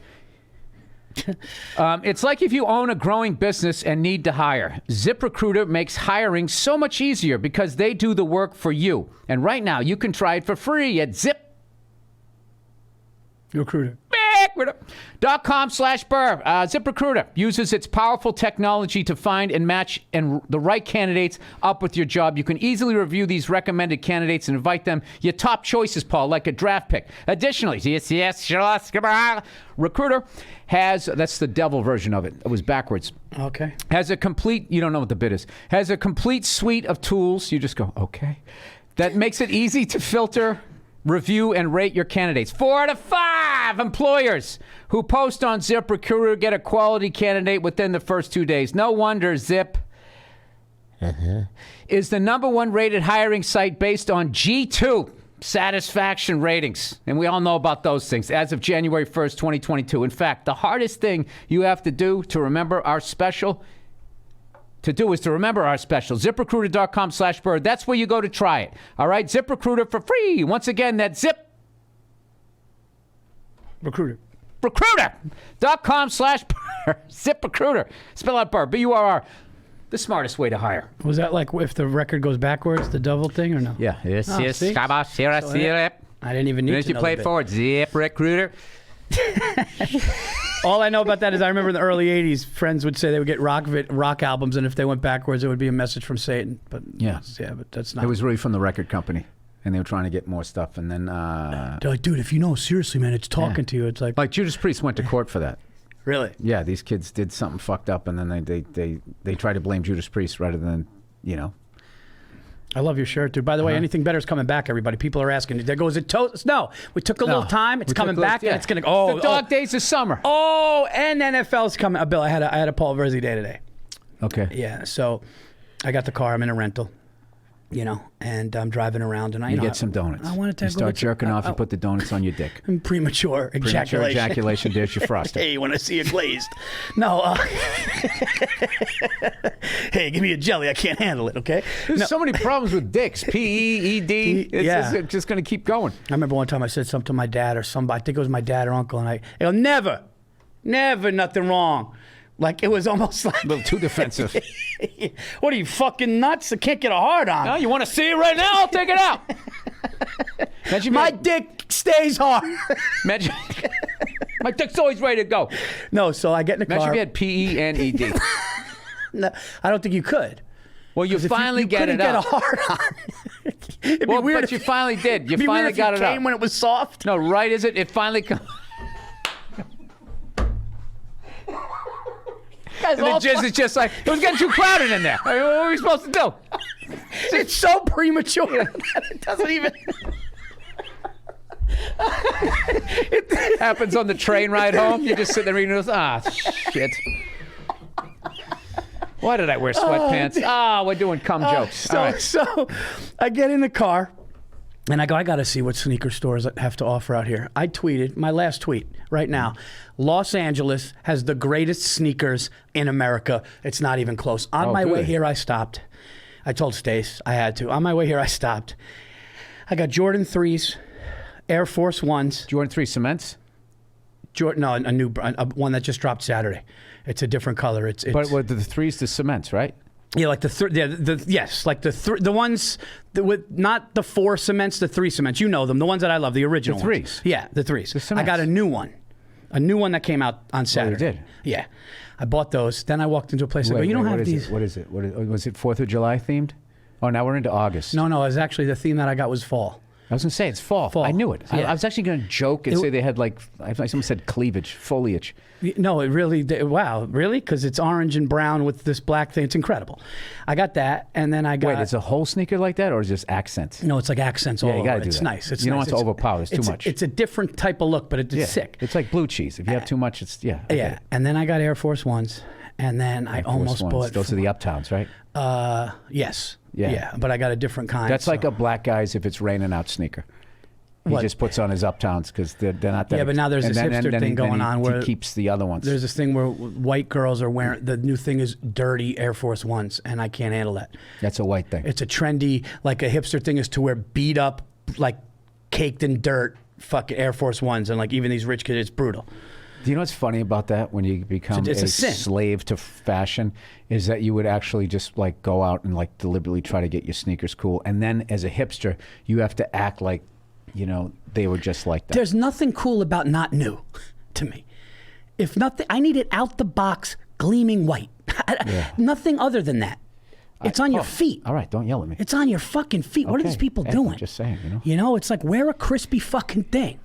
Speaker 2: It's like if you own a growing business and need to hire. ZipRecruiter makes hiring so much easier because they do the work for you. And right now, you can try it for free at ZipRecruiter.com/Burr. ZipRecruiter uses its powerful technology to find and match the right candidates up with your job. You can easily review these recommended candidates and invite them your top choices, Paul, like a draft pick. Additionally, Recruiter has, that's the devil version of it. It was backwards. Okay.
Speaker 1: Has a complete, you don't know what the bit is, has a complete suite of tools. You just go, okay. That makes it easy to filter, review, and rate your candidates. 4 out of 5 employers who post on ZipRecruiter get a quality candidate within the first 2 days. No wonder Zip is the #1 rated hiring site based on G2 satisfaction ratings. And we all know about those things as of January 1st, 2022. In fact, the hardest thing you have to do to remember our special ZipRecruiter.com/Burr. That's where you go to try it. All right? ZipRecruiter for free. Once again, that's Recruiter.com/Burr. ZipRecruiter. Spell out Burr. B-U-R-R. The smartest way to hire.
Speaker 2: Was that like if the record goes backwards, the double thing, or no?
Speaker 1: Yeah. Yes.
Speaker 2: See?
Speaker 1: I
Speaker 2: didn't even need to
Speaker 1: you
Speaker 2: know
Speaker 1: play
Speaker 2: the
Speaker 1: it forward. ZipRecruiter.
Speaker 2: All I know about that is I remember in the early 80s, friends would say they would get rock albums, and if they went backwards, it would be a message from Satan. But but that's not.
Speaker 1: It was really from the record company, and they were trying to get more stuff. And then
Speaker 2: they're like, dude, if you know, seriously, man, it's talking to you. It's like
Speaker 1: Judas Priest went to court for that.
Speaker 2: Really?
Speaker 1: Yeah, these kids did something fucked up, and then they tried to blame Judas Priest rather than, you know.
Speaker 2: I love your shirt, dude. By the way, anything better is coming back, everybody. People are asking. There goes it. No, we took a little time. It's coming back, and it's going to go.
Speaker 1: The dog days of summer.
Speaker 2: Oh, and NFL's coming. Bill, I had a Paul Virzi day today.
Speaker 1: Okay.
Speaker 2: Yeah, so I got the car. I'm in a rental. You know, and I'm driving around, and
Speaker 1: you get some donuts.
Speaker 2: I wanted to
Speaker 1: you start jerking off. You put the donuts on your dick.
Speaker 2: Premature ejaculation.
Speaker 1: Premature ejaculation. There's your frosting.
Speaker 2: Hey, when I see it glazed. No. Hey, give me a jelly. I can't handle it. Okay.
Speaker 1: There's so many problems with dicks. P-E-E-D. It's just going to keep going.
Speaker 2: I remember one time I said something to my dad or somebody. I think it was my dad or uncle, and I go, never, nothing wrong. Like, it was almost like...
Speaker 1: A little too defensive.
Speaker 2: What are you, fucking nuts? I can't get a hard on.
Speaker 1: No, you want to see it right now? I'll take it out.
Speaker 2: My dick stays hard.
Speaker 1: Imagine... My dick's always ready to go.
Speaker 2: No, so I get in the car.
Speaker 1: Imagine if you had P-E-N-E-D.
Speaker 2: No, I don't think you could.
Speaker 1: Well, you finally get it
Speaker 2: out.
Speaker 1: out.
Speaker 2: Get a hard on. It'd be weird
Speaker 1: but you finally did. You
Speaker 2: it'd be
Speaker 1: finally
Speaker 2: weird if
Speaker 1: got
Speaker 2: you
Speaker 1: it out.
Speaker 2: came when it was soft.
Speaker 1: No, right is it? It finally comes... And the jizz is just like, it was getting too crowded in there. I mean, what were we supposed to do?
Speaker 2: It's so premature that it doesn't even...
Speaker 1: It happens on the train ride home. You just sit there reading those. Shit. Why did I wear sweatpants? We're doing cum jokes.
Speaker 2: So I get in the car. And I go, I got to see what sneaker stores have to offer out here. I tweeted, my last tweet right now, Los Angeles has the greatest sneakers in America. It's not even close. On my way here, I stopped. I told Stace I had to. On my way here, I stopped. I got Jordan 3s, Air Force 1s.
Speaker 1: Jordan 3 cements?
Speaker 2: No, a new one that just dropped Saturday. It's a different color.
Speaker 1: But with the 3s, the cements, right?
Speaker 2: Yeah, like the ones with not the 4 cements, the 3 cements. You know them, the ones that I love, the original
Speaker 1: the 3s.
Speaker 2: Ones. Yeah, the 3s.
Speaker 1: The
Speaker 2: I got a new one that came out on Saturday.
Speaker 1: Oh, you did?
Speaker 2: Yeah, I bought those. Then I walked into a place. I go, you don't have these.
Speaker 1: What is it? Was it 4th of July themed? Oh, now we're into August.
Speaker 2: No, it was actually the theme that I got was fall.
Speaker 1: I was going to say, it's fall. I knew it.
Speaker 2: Yeah.
Speaker 1: I was actually going to joke and say they had someone said cleavage, foliage.
Speaker 2: No, it really, wow, really? Because it's orange and brown with this black thing. It's incredible. I got that, and then I got...
Speaker 1: Wait, it's a whole sneaker like that, or is it just accents?
Speaker 2: No, it's like accents all over.
Speaker 1: You got to do
Speaker 2: it's
Speaker 1: that.
Speaker 2: Nice. It's
Speaker 1: you don't
Speaker 2: nice.
Speaker 1: want to overpower. It's too much.
Speaker 2: It's a different type of look, but it's sick.
Speaker 1: It's like blue cheese. If you have too much, it's,
Speaker 2: Yeah, and then I got Air Force 1s, and then I almost bought...
Speaker 1: Those are the Uptowns, right?
Speaker 2: Yes. Yeah, but I got a different kind.
Speaker 1: That's like a black guy's if it's raining out sneaker. He just puts on his Uptowns because they're not that.
Speaker 2: Yeah, but now there's this hipster thing going on where
Speaker 1: he keeps the other ones.
Speaker 2: There's this thing where white girls are wearing, the new thing is dirty Air Force 1s, and I can't handle that.
Speaker 1: That's a white thing.
Speaker 2: It's a trendy, like a hipster thing is to wear beat up, like caked in dirt, fucking Air Force 1s, and like even these rich kids, it's brutal.
Speaker 1: Do you know what's funny about that when you become a slave to fashion is that you would actually just like go out and like deliberately try to get your sneakers cool. And then as a hipster, you have to act like, you know, they were just like that.
Speaker 2: There's nothing cool about not new to me. If nothing, I need it out the box, gleaming white. Nothing other than that. It's on your feet.
Speaker 1: All right, don't yell at me.
Speaker 2: It's on your fucking feet. What are these people doing?
Speaker 1: I'm just saying, you know.
Speaker 2: You know, it's like wear a crispy fucking thing.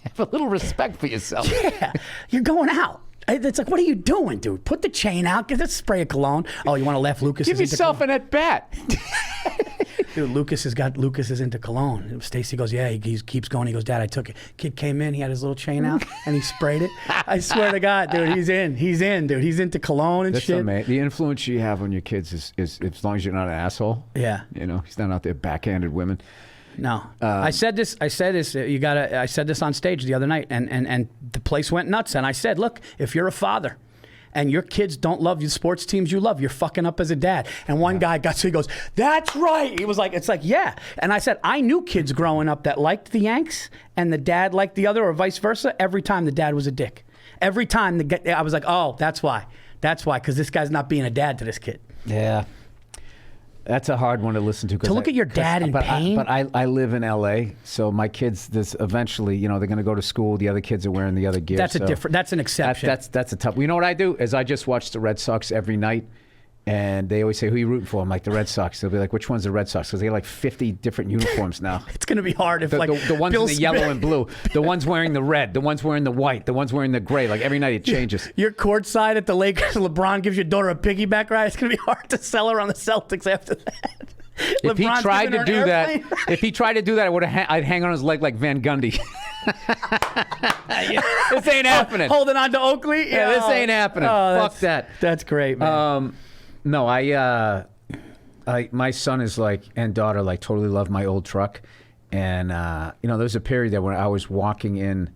Speaker 1: Have a little respect for yourself.
Speaker 2: Yeah, you're going out. It's like, what are you doing, dude? Put the chain out. Get that spray of cologne. Oh, you want to laugh? Lucas
Speaker 1: Give
Speaker 2: is
Speaker 1: yourself an at bat.
Speaker 2: Dude, Lucas is into cologne. Stacy goes, yeah, he keeps going. He goes, Dad, I took it. Kid came in, he had his little chain out, and he sprayed it. I swear to God, dude, he's in, dude. He's into cologne and shit.
Speaker 1: Amazing. The influence you have on your kids is as long as you're not an asshole.
Speaker 2: Yeah.
Speaker 1: You know, he's not out there backhanded women.
Speaker 2: No, I said this. I said this on stage the other night, and the place went nuts. And I said, look, if you're a father, and your kids don't love the sports teams you love, you're fucking up as a dad. And one guy he goes, that's right. He was like, it's like, yeah. And I said, I knew kids growing up that liked the Yanks, and the dad liked the other, or vice versa. Every time the dad was a dick. Every time I was like, oh, that's why, because this guy's not being a dad to this kid.
Speaker 1: Yeah. That's a hard one to listen to.
Speaker 2: To look at your dad in pain?
Speaker 1: But I live in L.A., so my kids, eventually, you know, they're going to go to school. The other kids are wearing the other gear.
Speaker 2: That's an exception.
Speaker 1: That's a tough. You know what I do? Is I just watch the Red Sox every night, and they always say, who are you rooting for? I'm like, the Red Sox. They'll be like, which one's the Red Sox? Because they have like 50 different uniforms now.
Speaker 2: It's going to be hard if
Speaker 1: the ones in the yellow and blue, the ones wearing the red, the ones wearing the white, the ones wearing the gray. Like every night it changes.
Speaker 2: You're courtside at the Lakers. LeBron gives your daughter a piggyback ride. It's going to be hard to sell her on the Celtics after that.
Speaker 1: If he tried to do that, I'd hang on his leg like Van Gundy. This ain't happening.
Speaker 2: Holding on to Oakley?
Speaker 1: Yeah, this ain't happening. Fuck that.
Speaker 2: That's great, man.
Speaker 1: No, I my son is like, and daughter like totally love my old truck. And, there was a period there when I was walking in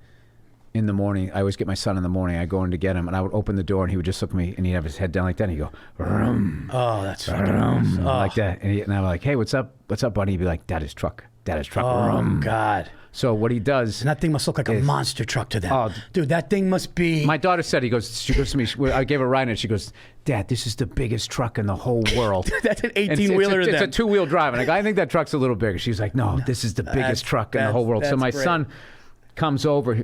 Speaker 1: the morning. I always get my son in the morning. I go in to get him, and I would open the door, and he would just look at me, and he'd have his head down like that, and he'd go, vroom,
Speaker 2: oh, that's fucking awesome.
Speaker 1: like that. And I'm like, hey, what's up, buddy? He'd be like, Daddy's truck.
Speaker 2: Oh, God.
Speaker 1: So what he does...
Speaker 2: And that thing must look like a monster truck to them. Oh, dude, that thing must be...
Speaker 1: My daughter said, she goes to me, I gave her a ride, and she goes, Dad, this is the biggest truck in the whole world.
Speaker 2: That's an 18-wheeler to them.
Speaker 1: It's a two-wheel drive. And I go, I think that truck's a little bigger. She's like, no, this is the biggest truck in the whole world. So my son comes over,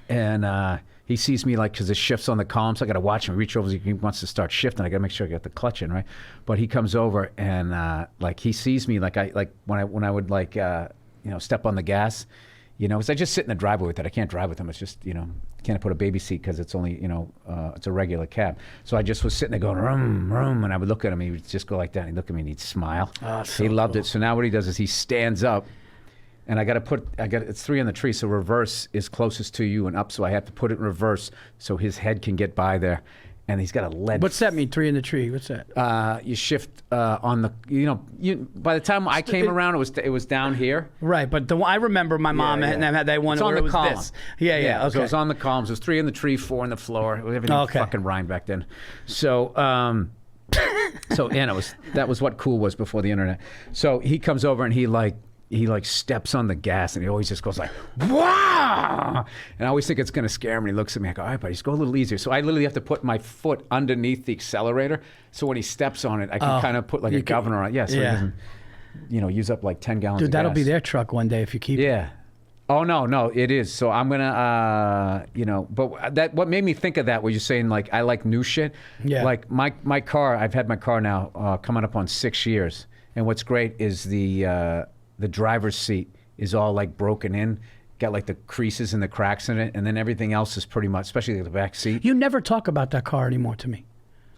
Speaker 1: and he sees me like, because it shifts on the column, so I got to watch him. Reach over, he wants to start shifting. I got to make sure I got the clutch in, right? But he comes over, and like he sees me, like when I would like step on the gas, because I just sit in the driveway with it. I can't drive with him. It's just can't put a baby seat because it's only it's a regular cab. So I just was sitting there going rum rum, and I would look at him. He would just go like that. And he'd look at me and he'd smile. Oh, he loved it. So now what he does is he stands up. And it's 3 on the tree, so reverse is closest to you and up, so I have to put it in reverse so his head can get by there. And he's got a lead.
Speaker 2: What's that mean, 3 in the tree? What's that?
Speaker 1: You shift on the, by the time I came around, it was down here.
Speaker 2: Right, but I remember my mom had that one where it was
Speaker 1: column.
Speaker 2: this. Yeah, okay.
Speaker 1: So it was on the columns. It was 3 in the tree, 4 on the floor. Everything fucking rhymed back then. So, that was what cool was before the internet. So he comes over and he steps on the gas, and he always just goes like, wow! And I always think it's going to scare him, and he looks at me. I go, all right, buddy, just go a little easier. So I literally have to put my foot underneath the accelerator, so when he steps on it, I can kind of put like a governor on it. Yeah, so he doesn't, use up like 10 gallons of gas.
Speaker 2: Dude, that'll be their truck one day if you keep it.
Speaker 1: Yeah. Oh, no, it is. So I'm going to, but what made me think of that was you're saying, like, I like new shit.
Speaker 2: Yeah.
Speaker 1: Like, my car, I've had my car now coming up on 6 years, and what's great is the driver's seat is all like broken in, got like the creases and the cracks in it, and then everything else is pretty much, especially the back seat.
Speaker 2: You never talk about that car anymore to me.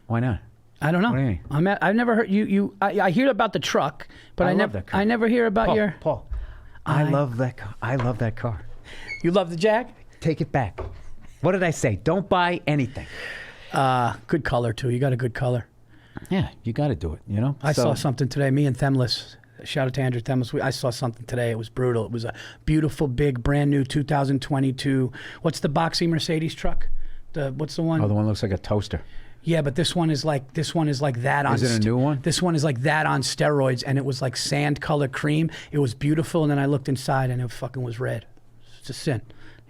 Speaker 1: Why not?
Speaker 2: I don't know.
Speaker 1: What do you mean?
Speaker 2: I've never heard you. I hear about the truck, but I never hear about
Speaker 1: Paul. I love that car. I love that car.
Speaker 2: You love the Jag?
Speaker 1: Take it back. What did I say? Don't buy anything.
Speaker 2: Good color too. You got a good color.
Speaker 1: Yeah, you got to do it.
Speaker 2: I saw something today. Me and Themlis. Shout out to Andrew Themlis. I saw something today. It was brutal. It was a beautiful, big, brand new 2022. What's the boxy Mercedes truck? What's the one?
Speaker 1: Oh, the one that looks like a toaster.
Speaker 2: Yeah, but this one is like that on.
Speaker 1: Is it a new one?
Speaker 2: This one is like that on steroids, and it was like sand color cream. It was beautiful, and then I looked inside, and it fucking was red. It's a sin.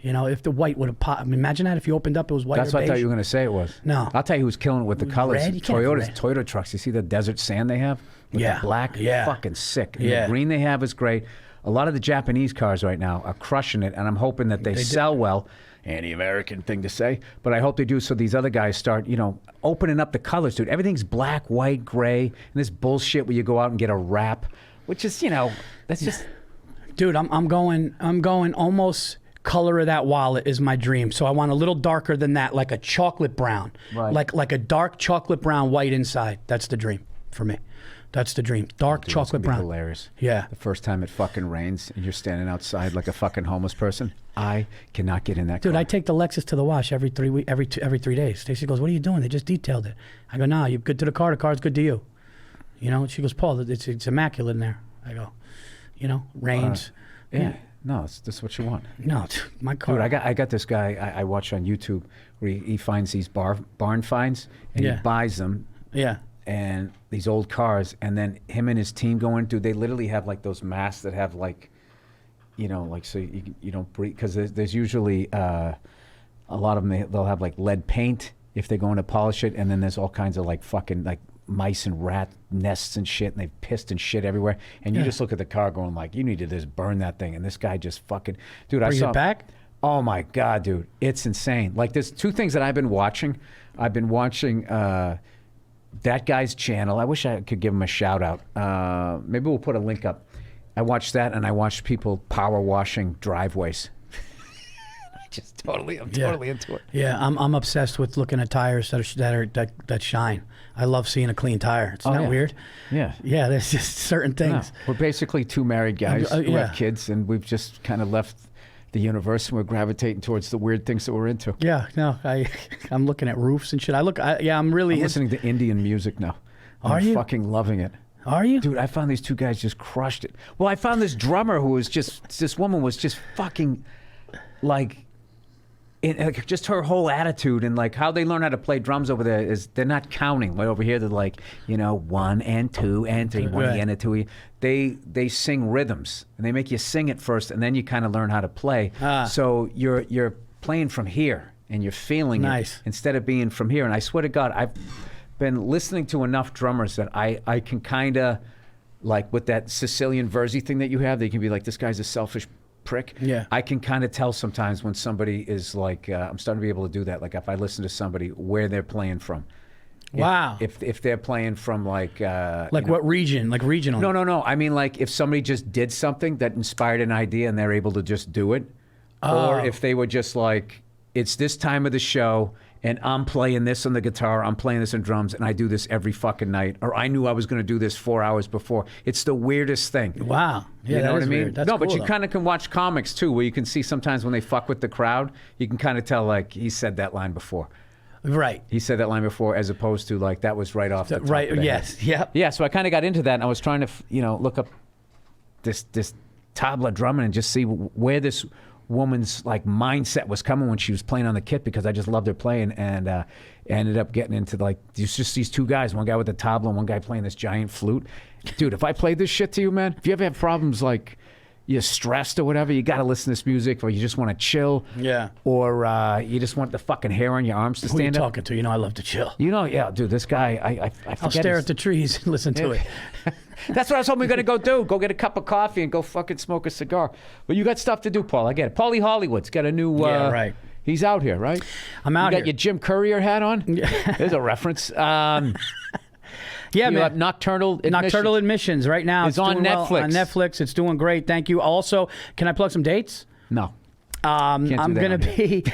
Speaker 2: If the white would have popped, imagine that if you opened up, it was white.
Speaker 1: That's what I thought you were going to say it was.
Speaker 2: No.
Speaker 1: I'll tell you who's killing it with the colors.
Speaker 2: Red? You can't have red.
Speaker 1: Toyota trucks. You see the desert sand they have? With the black?
Speaker 2: Yeah.
Speaker 1: Fucking sick. And the green they have is great. A lot of the Japanese cars right now are crushing it, and I'm hoping that they sell well. Anti-American thing to say, but I hope they do so these other guys start, opening up the colors, dude. Everything's black, white, gray, and this bullshit where you go out and get a wrap, which is, that's just...
Speaker 2: Dude, I'm going almost... Color of that wallet is my dream. So I want a little darker than that, like a chocolate brown.
Speaker 1: Right.
Speaker 2: Like a dark chocolate brown, white inside. That's the dream for me. That's the dream. Dark chocolate brown.
Speaker 1: Hilarious.
Speaker 2: Yeah.
Speaker 1: The first time it fucking rains and you're standing outside like a fucking homeless person, I cannot get in that car.
Speaker 2: Dude, I take the Lexus to the wash every 3 days. Stacy goes, "What are you doing? They just detailed it." I go, "Nah, you're good to the car. The car's good to you." She goes, "Paul, it's immaculate in there." I go, rains.
Speaker 1: Yeah. No, that's what you want.
Speaker 2: No, my car.
Speaker 1: Dude, I got this guy I watch on YouTube where he finds these barn finds and he buys them.
Speaker 2: Yeah.
Speaker 1: And these old cars, and then him and his team go into. They literally have like those masks that have like, so you don't breathe, because there's usually a lot of them. They'll have like lead paint if they're going to polish it, and then there's all kinds of like fucking like mice and rat nests and shit, and they've pissed and shit everywhere, and you just look at the car going like, you need to just burn that thing, and this guy just fucking, dude,
Speaker 2: Bring it back?
Speaker 1: Oh my God, dude, it's insane. Like, there's 2 things that I've been watching that guy's channel. I wish I could give him a shout out. Maybe we'll put a link up. I watched that, and I watched people power washing driveways. I'm totally into it.
Speaker 2: Yeah, I'm obsessed with looking at tires that shine. I love seeing a clean tire. Isn't that weird?
Speaker 1: Yeah.
Speaker 2: Yeah, there's just certain things.
Speaker 1: No, we're basically 2 married guys who have kids, and we've just kind of left the universe, and we're gravitating towards the weird things that we're into.
Speaker 2: Yeah, no, I'm looking at roofs and shit. I'm listening
Speaker 1: to Indian music now.
Speaker 2: Are you?
Speaker 1: Fucking loving it.
Speaker 2: Are you?
Speaker 1: Dude, I found these two guys just crushed it. Well, I found this drummer who was just, this woman was just fucking like, just her whole attitude and like how they learn how to play drums over there is they're not counting. Like over here, they're like, 1 and 2 and 3, 1 and a 2. They sing rhythms and they make you sing it first, and then you kind of learn how to play. So you're playing from here and you're feeling it instead of being from here. And I swear to God, I've been listening to enough drummers that I can kind of, like with that Sicilian Virzi thing that you have, they can be like, this guy's a selfish prick.
Speaker 2: Yeah.
Speaker 1: I can kind of tell sometimes when somebody is like, I'm starting to be able to do that. Like if I listen to somebody, where they're playing from.
Speaker 2: Wow.
Speaker 1: If they're playing from like
Speaker 2: what region? Like regional?
Speaker 1: No. I mean like if somebody just did something that inspired an idea and they're able to just do it. Or if they were just like, it's this time of the show and I'm playing this on the guitar, I'm playing this on drums, and I do this every fucking night. Or I knew I was going to do this 4 hours before. It's the weirdest thing.
Speaker 2: Wow. Yeah,
Speaker 1: you know what I mean?
Speaker 2: Weird. That's
Speaker 1: no,
Speaker 2: cool,
Speaker 1: but you
Speaker 2: though.
Speaker 1: kind of can watch comics too, where you can see sometimes when they fuck with the crowd, you can kind of tell like he said that line before.
Speaker 2: Right.
Speaker 1: He said that line before, as opposed to like that was right off the top
Speaker 2: right.
Speaker 1: of the
Speaker 2: Yes.
Speaker 1: head.
Speaker 2: Yep.
Speaker 1: Yeah. So I kind of got into that, and I was trying to look up this tabla drumming and just see where this woman's like mindset was coming when she was playing on the kit, because I just loved her playing, and ended up getting into like just these two guys, one guy with the tabla and one guy playing this giant flute. Dude, if I played this shit to you, man, if you ever have problems like you're stressed or whatever, you got to listen to this music, or you just want to chill, or you just want the fucking hair on your arms to stand up.
Speaker 2: Who are you talking to? You know I love to chill.
Speaker 1: Yeah, dude, this guy, I
Speaker 2: I'll stare at the trees and listen to it.
Speaker 1: That's what I was hoping we were going to go do. Go get a cup of coffee and go fucking smoke a cigar. But you got stuff to do, Paul. I get it. Paulie Hollywood's got a new...
Speaker 2: right.
Speaker 1: He's out here, right?
Speaker 2: I'm out
Speaker 1: here. You got
Speaker 2: here.
Speaker 1: your Jim Courier hat on? There's a reference.
Speaker 2: Yeah,
Speaker 1: you
Speaker 2: man.
Speaker 1: have Nocturnal Admissions.
Speaker 2: Nocturnal Admissions right now.
Speaker 1: It's on
Speaker 2: doing
Speaker 1: Netflix.
Speaker 2: Well on Netflix. It's doing great. Thank you. Also, can I plug some dates?
Speaker 1: No.
Speaker 2: I'm going to be,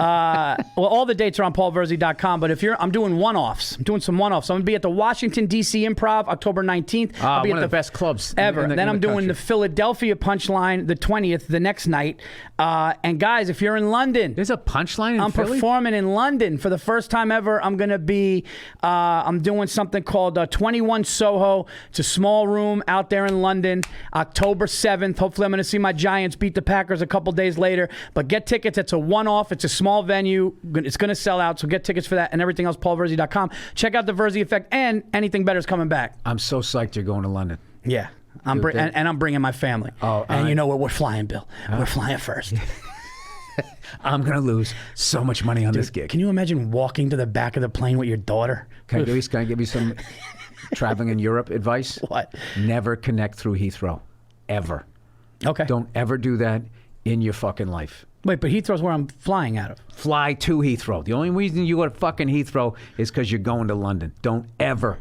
Speaker 2: well, all the dates are on paulvirzi.com, but I'm doing one-offs. I'm doing some one-offs. I'm going to be at the Washington, D.C. Improv, October 19th. I'll be
Speaker 1: one
Speaker 2: at
Speaker 1: of the best clubs
Speaker 2: ever.
Speaker 1: in
Speaker 2: Then I'm doing
Speaker 1: country.
Speaker 2: the Philadelphia Punchline, the 20th, the next night. And guys, if you're in London.
Speaker 1: There's a Punchline in
Speaker 2: I'm
Speaker 1: Philly?
Speaker 2: performing in London for the first time ever. I'm going to be, I'm doing something called 21 Soho. It's a small room out there in London, October 7th. Hopefully I'm going to see my Giants beat the Packers a couple days later. But get tickets. It's a one-off. It's a small venue. It's going to sell out, so get tickets for that and everything else, paulvirzi.com. Check out the Virzi Effect, and Anything Better is coming back.
Speaker 1: I'm so psyched you're going to London.
Speaker 2: Yeah. I'm bringing my family. And you know what? We're flying, Bill. We're flying first.
Speaker 1: I'm going to lose so much money on this gig.
Speaker 2: Can you imagine walking to the back of the plane with your daughter?
Speaker 1: Can I give you some traveling in Europe advice?
Speaker 2: What?
Speaker 1: Never connect through Heathrow. Ever.
Speaker 2: Okay.
Speaker 1: Don't ever do that in your fucking life.
Speaker 2: Wait, but Heathrow's where I'm flying out of.
Speaker 1: Fly to Heathrow. The only reason you go to fucking Heathrow is because you're going to London. Don't ever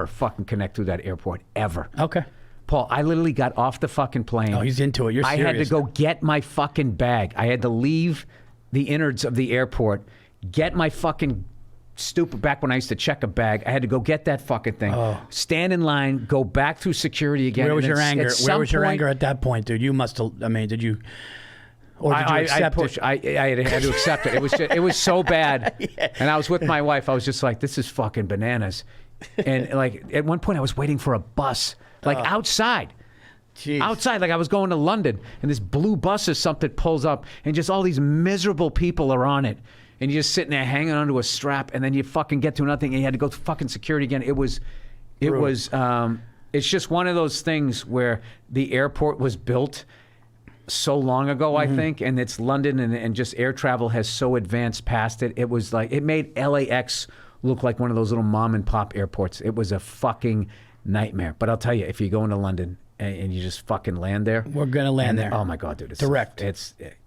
Speaker 1: fucking connect through that airport. Ever.
Speaker 2: Okay.
Speaker 1: Paul, I literally got off the fucking plane.
Speaker 2: Oh, he's into it. You're serious.
Speaker 1: I had to go get my fucking bag. I had to leave the innards of the airport, get my fucking stupid, back when I used to check a bag, I had to go get that fucking thing, stand in line, go back through security again.
Speaker 2: Where was your anger? Where was your anger at that point, dude? You must have, did you... Or did you accept it?
Speaker 1: I had to accept it. It was so bad. Yeah. And I was with my wife. I was just like, this is fucking bananas. And like at one point I was waiting for a bus, like outside.
Speaker 2: Jeez.
Speaker 1: Outside, like I was going to London, and this blue bus or something pulls up, and just all these miserable people are on it. And you're just sitting there hanging onto a strap, and then you fucking get to nothing, and you had to go to fucking security again. It's just one of those things where the airport was built so long ago, I think, and it's London, and just air travel has so advanced past it. It was like, it made LAX look like one of those little mom and pop airports. It was a fucking nightmare. But I'll tell you, if you go into London and you just fucking land there.
Speaker 2: We're going to land there.
Speaker 1: Oh my God, dude. It's
Speaker 2: direct.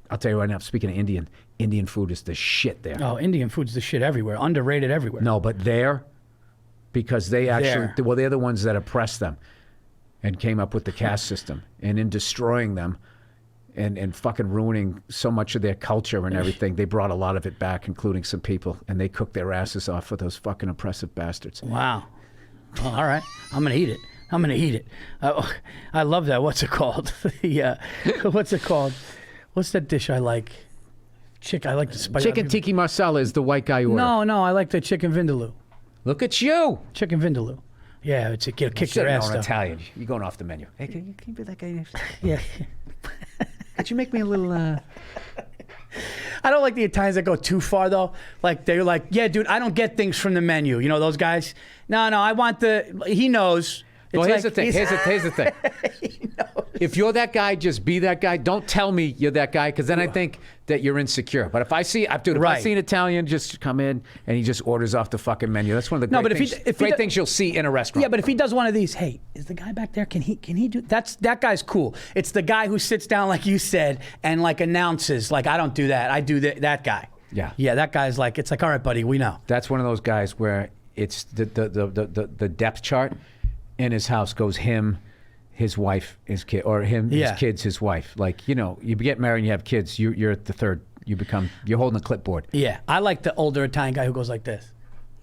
Speaker 1: I'll tell you right now, speaking of Indian food is the shit there.
Speaker 2: Oh, Indian food's the shit everywhere. Underrated everywhere.
Speaker 1: No, but there, because they actually, well, they're the ones that oppressed them and came up with the caste system. And in destroying them, and fucking ruining so much of their culture and everything, they brought a lot of it back, including some people, and they cooked their asses off for those fucking oppressive bastards.
Speaker 2: Wow. Well, all right. I'm going to eat it. I love that. What's it called? What's it called? What's that dish I like? I like the spicy.
Speaker 1: Chicken tikka masala is the white guy order.
Speaker 2: No, I like the chicken vindaloo.
Speaker 1: Look at you.
Speaker 2: Chicken vindaloo. Yeah, it's kick your ass.
Speaker 1: In
Speaker 2: Though.
Speaker 1: Italian, you're going off the menu. Hey, can you be that guy?
Speaker 2: Yeah.
Speaker 1: Could you make me a little?
Speaker 2: I don't like the Italians that go too far though. Like they're like, yeah, dude, I don't get things from the menu. You know those guys? No, I want the. He knows.
Speaker 1: Well, here's the thing. Here's the thing. If you're that guy, just be that guy. Don't tell me you're that guy, because then I think that you're insecure. But if I see an Italian just come in and he just orders off the fucking menu, that's one of the great things you'll see in a restaurant.
Speaker 2: Yeah, but if he does one of these, hey, is the guy back there? Can he do that? Guy's cool. It's the guy who sits down, like you said, and like announces, like I don't do that. I do that guy.
Speaker 1: Yeah,
Speaker 2: that guy's like, it's like, all right, buddy, we know.
Speaker 1: That's one of those guys where it's the depth chart in his house goes him, his wife, his kid, or him, his kids, his wife. Like, you know, you get married and you have kids, you're at the third. You're holding a clipboard.
Speaker 2: Yeah, I like the older Italian guy who goes like this.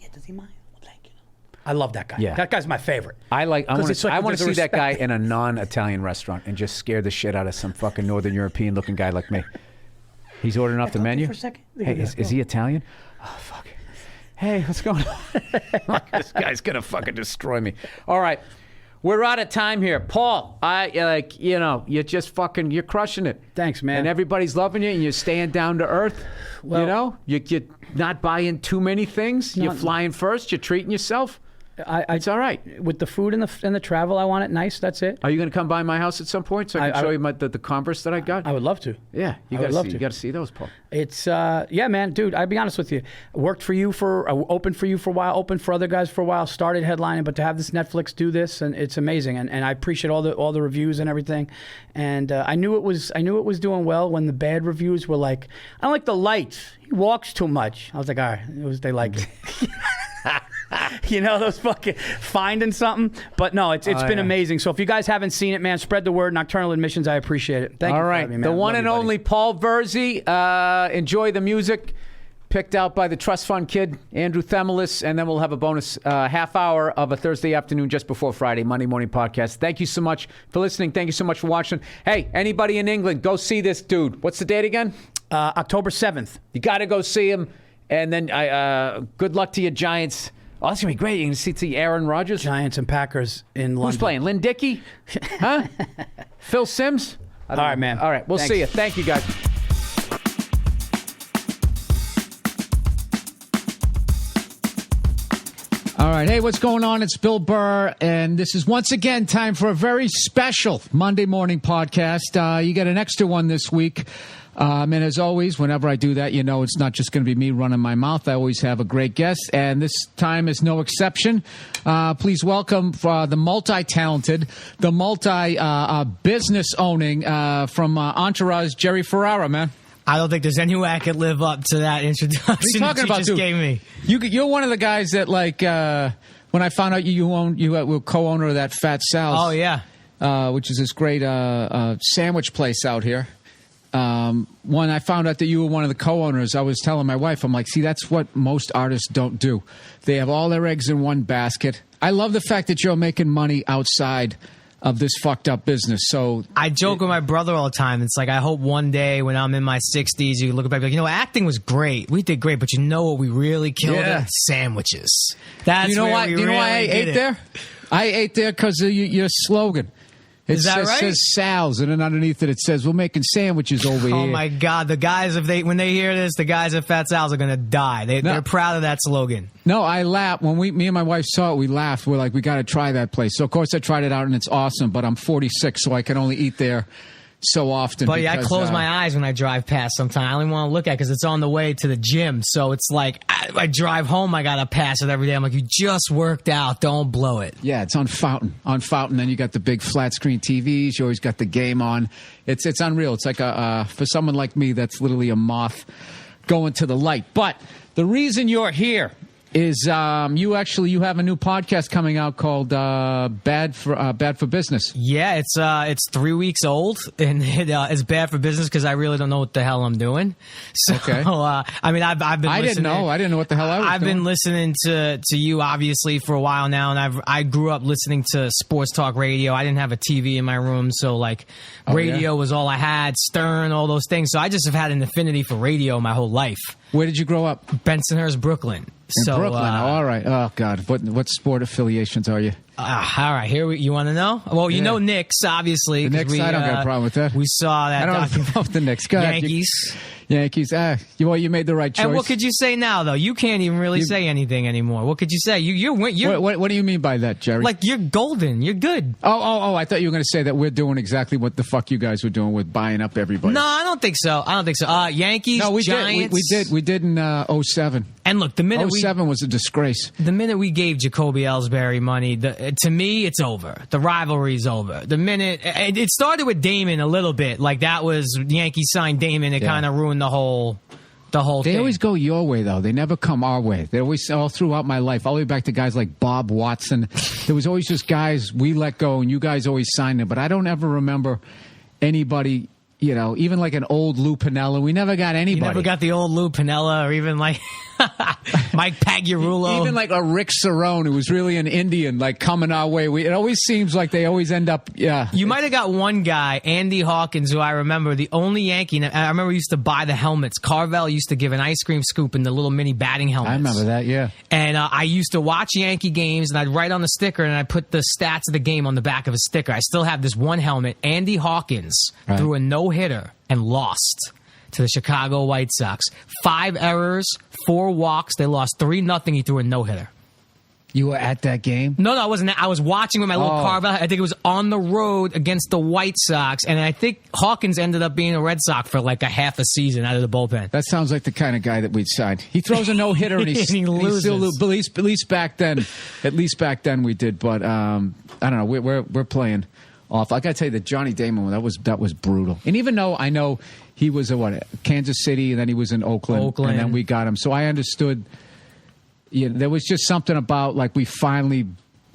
Speaker 2: Yeah, does he mind? Well, thank you. I love that guy.
Speaker 1: Yeah.
Speaker 2: That guy's my favorite.
Speaker 1: I want to see that guy in a non-Italian restaurant and just scare the shit out of some fucking Northern European looking guy like me. He's ordering off the menu.
Speaker 2: For a second.
Speaker 1: Hey, is he Italian? Oh, fuck. Hey, what's going on? This guy's gonna fucking destroy me. All right, we're out of time here, Paul. You're just fucking, you're crushing it.
Speaker 2: Thanks, man.
Speaker 1: And everybody's loving you, and you're staying down to earth. Well, you know, you're not buying too many things. You're flying first. You're treating yourself. It's all right.
Speaker 2: With the food and the travel, I want it nice. That's it.
Speaker 1: Are you going to come by my house at some point so I can show you the Converse that I got?
Speaker 2: I would love to.
Speaker 1: Yeah, you got to see those, Paul.
Speaker 2: It's yeah, man, dude. I'll be honest with you. Worked for you opened for you for a while, opened for other guys for a while, started headlining, but to have this Netflix do this, and it's amazing. And I appreciate all the reviews and everything. And I knew it was doing well when the bad reviews were like, I don't like the lights. He walks too much. I was like, all right, they like it. You know, those fucking finding something. But no, it's been amazing. So if you guys haven't seen it, man, spread the word. Nocturnal Admissions, I appreciate it. Thank you for having me, man.
Speaker 1: The one and only Paul Virzi. Enjoy the music. Picked out by the Trust Fund kid, Andrew Themelis. And then we'll have a bonus half hour of a Thursday afternoon just before Friday, Monday morning podcast. Thank you so much for listening. Thank you so much for watching. Hey, anybody in England, go see this dude. What's the date again?
Speaker 2: October 7th.
Speaker 1: You got to go see him. And then good luck to you, Giants. Oh, that's going to be great. You can see Aaron Rodgers.
Speaker 2: Giants and Packers in London.
Speaker 1: Who's playing? Lynn Dickey? Huh? Phil Simms?
Speaker 2: All right, man.
Speaker 1: All right, we'll see you. Thank you, guys. All right, hey, what's going on? It's Bill Burr, and this is once again time for a very special Monday morning podcast. You get an extra one this week. And as always, whenever I do that, you know it's not just going to be me running my mouth. I always have a great guest, and this time is no exception. Please welcome the multi-talented, the multi-business owning from Entourage, Jerry Ferrara, man.
Speaker 3: I don't think there's any way I could live up to that introduction
Speaker 1: what are you talking
Speaker 3: that you
Speaker 1: about,
Speaker 3: just
Speaker 1: dude?
Speaker 3: gave me.
Speaker 1: You're one of the guys that, like, when I found out you were co-owner of that Fat Sal's.
Speaker 3: Oh, yeah.
Speaker 1: Which is this great sandwich place out here. When I found out that you were one of the co-owners, I was telling my wife, I'm like, see, that's what most artists don't do. They have all their eggs in one basket. I love the fact that you're making money outside of this fucked up business. So
Speaker 3: I joke with my brother all the time. It's like, I hope one day when I'm in my 60s, you look back like, you know, acting was great. We did great, but you know what we really killed? It? Sandwiches. That's
Speaker 1: you know why? You know why I ate there? I ate there because of your slogan. It says Sal's, and then underneath it says, we're making sandwiches over here.
Speaker 3: Oh, my God. The guys, when they hear this, the guys at Fat Sal's are going to die. They're proud of that slogan.
Speaker 1: No, I laughed. When me and my wife saw it, we laughed. We're like, we got to try that place. So, of course, I tried it out, and it's awesome, but I'm 46, so I can only eat there so often.
Speaker 3: But I close my eyes when I drive past sometimes. I only want to look at it because it's on the way to the gym. So it's like I drive home, I got to pass it every day. I'm like, you just worked out. Don't blow it.
Speaker 1: Yeah, it's on Fountain. On Fountain, then you got the big flat screen TVs. You always got the game on. It's unreal. It's like for someone like me, that's literally a moth going to the light. But the reason you're here is you have a new podcast coming out called Bad for Business.
Speaker 3: Yeah, it's 3 weeks old, and it's bad for business because I really don't know what the hell I'm doing. So, okay. I mean, I've been. I didn't know what the hell I was doing. I've been listening to you obviously for a while now, and I grew up listening to sports talk radio. I didn't have a TV in my room, so like radio was all I had. Stern, all those things. So I just have had an affinity for radio my whole life.
Speaker 1: Where did you grow up?
Speaker 3: Bensonhurst, Brooklyn.
Speaker 1: In Brooklyn. All right. Oh, God. What sport affiliations are you?
Speaker 3: All right. You want to know? Well, you know Knicks, obviously.
Speaker 1: The Knicks, I don't got a problem with that.
Speaker 3: We saw that.
Speaker 1: I don't have a problem with the Knicks. Go ahead. Yankees. You made the right choice.
Speaker 3: And what could you say now, though? You can't even really say anything anymore. What could you say?
Speaker 1: What do you mean by that, Jerry?
Speaker 3: Like, you're golden. You're good.
Speaker 1: Oh, I thought you were going to say that we're doing exactly what the fuck you guys were doing with buying up everybody.
Speaker 3: No, I don't think so. Yankees,
Speaker 1: no,
Speaker 3: Giants.
Speaker 1: We did in 07.
Speaker 3: And look, the minute
Speaker 1: 07 was a disgrace.
Speaker 3: The minute we gave Jacoby Ellsbury money, to me, it's over. The rivalry's over. The minute it started with Damon a little bit, like that was the Yankees signed Damon. It kind of ruined the whole thing.
Speaker 1: They always go your way, though. They never come our way. They always, all throughout my life, all the way back to guys like Bob Watson. There was always just guys we let go, and you guys always signed them. But I don't ever remember anybody. Even like an old Lou Piniella. We never got anybody.
Speaker 3: You never got the old Lou Piniella, or even like Mike Pagliarulo.
Speaker 1: Even like a Rick Cerrone, who was really an Indian, like coming our way. It always seems like they always end up,
Speaker 3: You might have got one guy, Andy Hawkins, who I remember, the only Yankee. I remember he used to buy the helmets. Carvel used to give an ice cream scoop in the little mini batting helmets.
Speaker 1: I remember that, yeah.
Speaker 3: And I used to watch Yankee games, and I'd write on the sticker, and I'd put the stats of the game on the back of a sticker. I still have this one helmet. Andy Hawkins threw a no-hitter and lost to the Chicago White Sox. 5 errors, 4 walks. They lost 3-0. He threw a no-hitter.
Speaker 1: You were at that game?
Speaker 3: No, I wasn't. I was watching with my little Carvel. I think it was on the road against the White Sox, and I think Hawkins ended up being a Red Sox for like a half a season out of the bullpen.
Speaker 1: That sounds like the kind of guy that we'd sign. He throws a no-hitter and he loses. At least back then we did. But I don't know. We're playing off. I got to tell you, the Johnny Damon one, that was brutal. And even though I know he was Kansas City, and then he was in Oakland, and then we got him. So I understood. There was just something about like we finally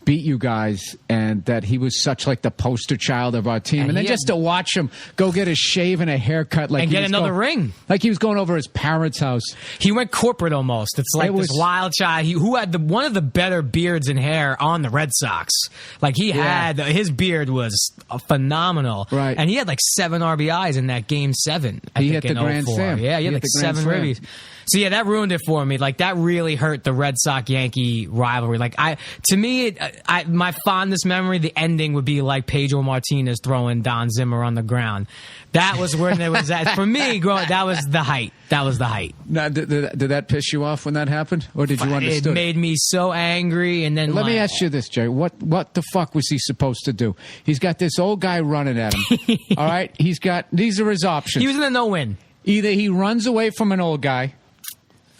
Speaker 1: beat you guys, and that he was such like the poster child of our team. And then just to watch him go get a shave and a haircut, like
Speaker 3: and get another ring,
Speaker 1: like he was going over his parents' house.
Speaker 3: He went corporate almost. It's like this wild child who had one of the better beards and hair on the Red Sox. Like he had his beard was phenomenal,
Speaker 1: right?
Speaker 3: And he had like 7 RBIs in that game 7.
Speaker 1: He hit the Grand Slam.
Speaker 3: Yeah, he had like 7 ribbies. So yeah, that ruined it for me. Like that really hurt the Red Sox-Yankee rivalry. Like my fondest memory, the ending would be like Pedro Martinez throwing Don Zimmer on the ground. That was where it was at. For me, that was the height. That was the height.
Speaker 1: Now, did that piss you off when that happened, or did you understand?
Speaker 3: It made me so angry. And then
Speaker 1: let me ask you this, Jerry: what the fuck was he supposed to do? He's got this old guy running at him. All right, these are his options.
Speaker 3: He was in a no-win.
Speaker 1: Either he runs away from an old guy.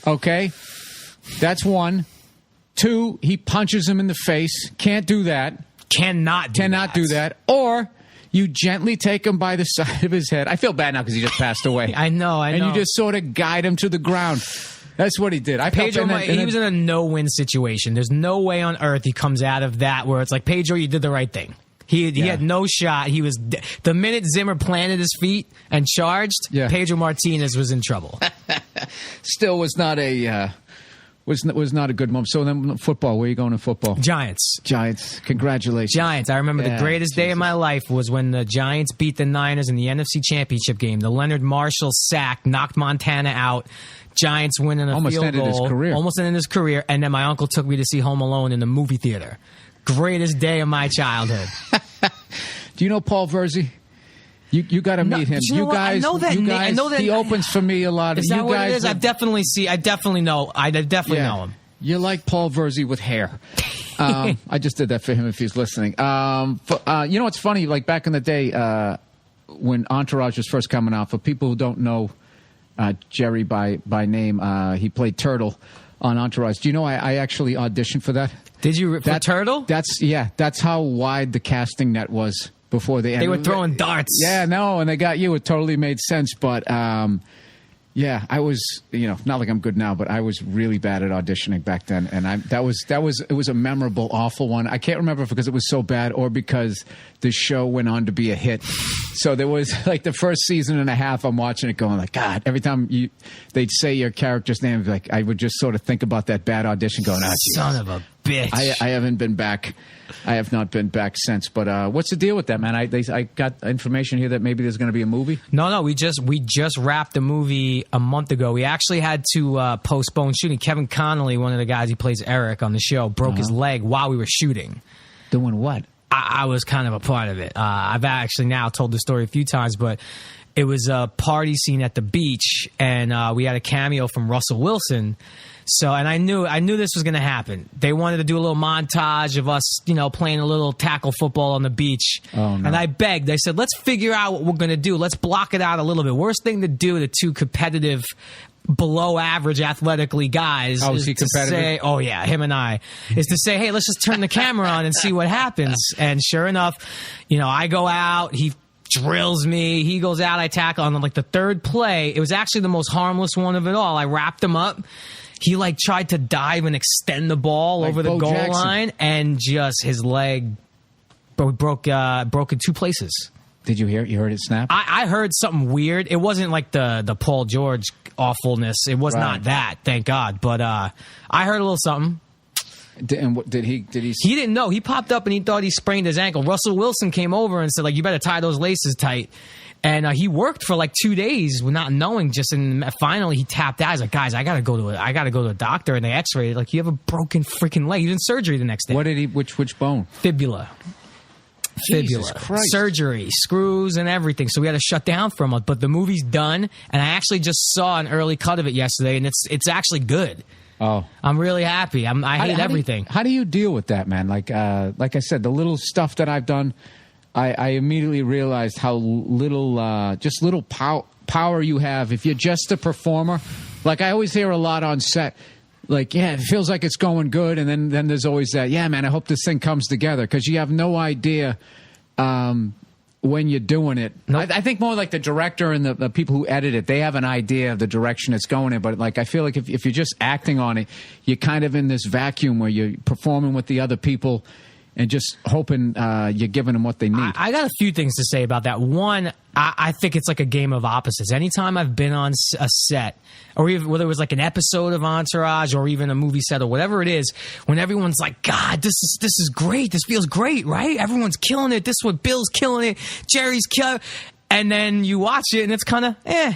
Speaker 1: Okay, that's 1. 2, he punches him in the face. Can't do that.
Speaker 3: Cannot do that.
Speaker 1: Or you gently take him by the side of his head. I feel bad now because he just passed away.
Speaker 3: I know.
Speaker 1: And you just sort of guide him to the ground. That's what he did.
Speaker 3: Pedro, he was in a no-win situation. There's no way on earth he comes out of that where it's like, Pedro, you did the right thing. He had no shot. He was the minute Zimmer planted his feet and charged, Pedro Martinez was in trouble.
Speaker 1: Still was not a good moment. So then football, where are you going in football?
Speaker 3: Giants.
Speaker 1: Congratulations.
Speaker 3: Giants. I remember the greatest day of my life was when the Giants beat the Niners in the NFC Championship game. The Leonard Marshall sack knocked Montana out. Giants winning a
Speaker 1: almost
Speaker 3: field
Speaker 1: ended
Speaker 3: goal.
Speaker 1: His career.
Speaker 3: Almost ended his career. And then my uncle took me to see Home Alone in the movie theater. Greatest day of my childhood.
Speaker 1: Do you know Paul Virzi? You got to meet him.
Speaker 3: You guys, I know that
Speaker 1: he opens for me a lot.
Speaker 3: Is that what it is? I definitely know him.
Speaker 1: You're like Paul Virzi with hair. I just did that for him if he's listening. You know what's funny? Like back in the day when Entourage was first coming out, for people who don't know Jerry by name, he played Turtle on Entourage. Do you know I actually auditioned for that?
Speaker 3: Did you for Turtle?
Speaker 1: That's how wide the casting net was before they
Speaker 3: were throwing darts.
Speaker 1: Yeah, no, and they got you. It totally made sense, but yeah, I was, not like I'm good now, but I was really bad at auditioning back then, and it was a memorable, awful one. I can't remember if because it was so bad or because the show went on to be a hit. So there was like the first season and a half, I'm watching it going like, God, every time they'd say your character's name, like I would just sort of think about that bad audition going, oh,
Speaker 3: son of a bitch.
Speaker 1: I haven't been back. I have not been back since. But what's the deal with that, man? I got information here that maybe there's going to be a movie.
Speaker 3: No, we just wrapped the movie a month ago. We actually had to postpone shooting. Kevin Connolly, one of the guys who plays Eric on the show, broke his leg while we were shooting.
Speaker 1: Doing what?
Speaker 3: I was kind of a part of it. I've actually now told the story a few times, but it was a party scene at the beach, and we had a cameo from Russell Wilson. So, and I knew this was going to happen. They wanted to do a little montage of us, playing a little tackle football on the beach.
Speaker 1: Oh, no.
Speaker 3: And I begged. I said, let's figure out what we're going to do. Let's block it out a little bit. Worst thing to do to two competitive, below average athletically guys
Speaker 1: is he competitive?
Speaker 3: To say, oh yeah, him and I, is to say, hey, let's just turn the camera on and see what happens. And sure enough, I go out, he drills me, he goes out, I tackle on like the third play. It was actually the most harmless one of it all. I wrapped him up. He tried to dive and extend the ball over the goal line, and just his leg broke in two places.
Speaker 1: Did you hear? You heard it snap?
Speaker 3: I heard something weird. It wasn't like the Paul George awfulness. It was not that, thank God. But I heard a little something.
Speaker 1: Did he?
Speaker 3: He didn't know. He popped up and he thought he sprained his ankle. Russell Wilson came over and said, you better tie those laces tight. And he worked for 2 days not knowing. And finally he tapped out. He's like, guys, I gotta go to a doctor. And they X-rayed. You have a broken freaking leg. He's in surgery the next day.
Speaker 1: What did he? Which bone?
Speaker 3: Fibula.
Speaker 1: Jesus Christ.
Speaker 3: Surgery, screws, and everything. So we had to shut down for a month. But the movie's done, and I actually just saw an early cut of it yesterday, and it's actually good.
Speaker 1: Oh,
Speaker 3: I'm really happy. I hate everything.
Speaker 1: How do you deal with that, man? Like I said, the little stuff that I've done, I immediately realized how little power you have if you're just a performer. I always hear a lot on set. It feels like it's going good, and then there's always that, yeah, man, I hope this thing comes together, because you have no idea when you're doing it. Nope. I think more like the director and the people who edit it, they have an idea of the direction it's going in, but I feel like if you're just acting on it, you're kind of in this vacuum where you're performing with the other people and just hoping you're giving them what they need.
Speaker 3: I got a few things to say about that. One, I think it's like a game of opposites. Anytime I've been on a set, or even whether it was an episode of Entourage or even a movie set or whatever it is, when everyone's like, God, this is great. This feels great, right? Everyone's killing it. This is what Bill's killing it. Jerry's killing it. And then you watch it and it's kind of, eh.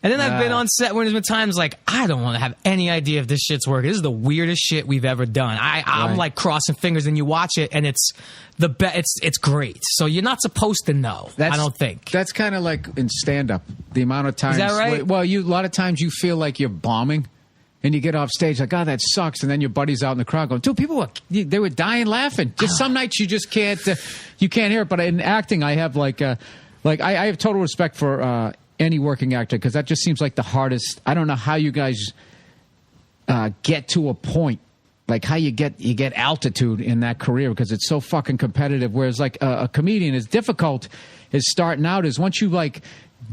Speaker 3: And then I've been on set when there's been times I don't want to have any idea if this shit's working. This is the weirdest shit we've ever done. I'm crossing fingers, and you watch it, and it's it's great. So you're not supposed to know. I don't think.
Speaker 1: That's kind of like in stand-up. The amount of times.
Speaker 3: Is that right?
Speaker 1: Well, a lot of times you feel like you're bombing, and you get off stage God, that sucks, and then your buddy's out in the crowd going, dude, people they were dying laughing. Just some nights you just can't you can't hear it. But in acting, I have I have total respect for any working actor, because that just seems like the hardest. I don't know how you guys get to a point, how you get altitude in that career, because it's so fucking competitive. Whereas a comedian, is difficult as starting out is once you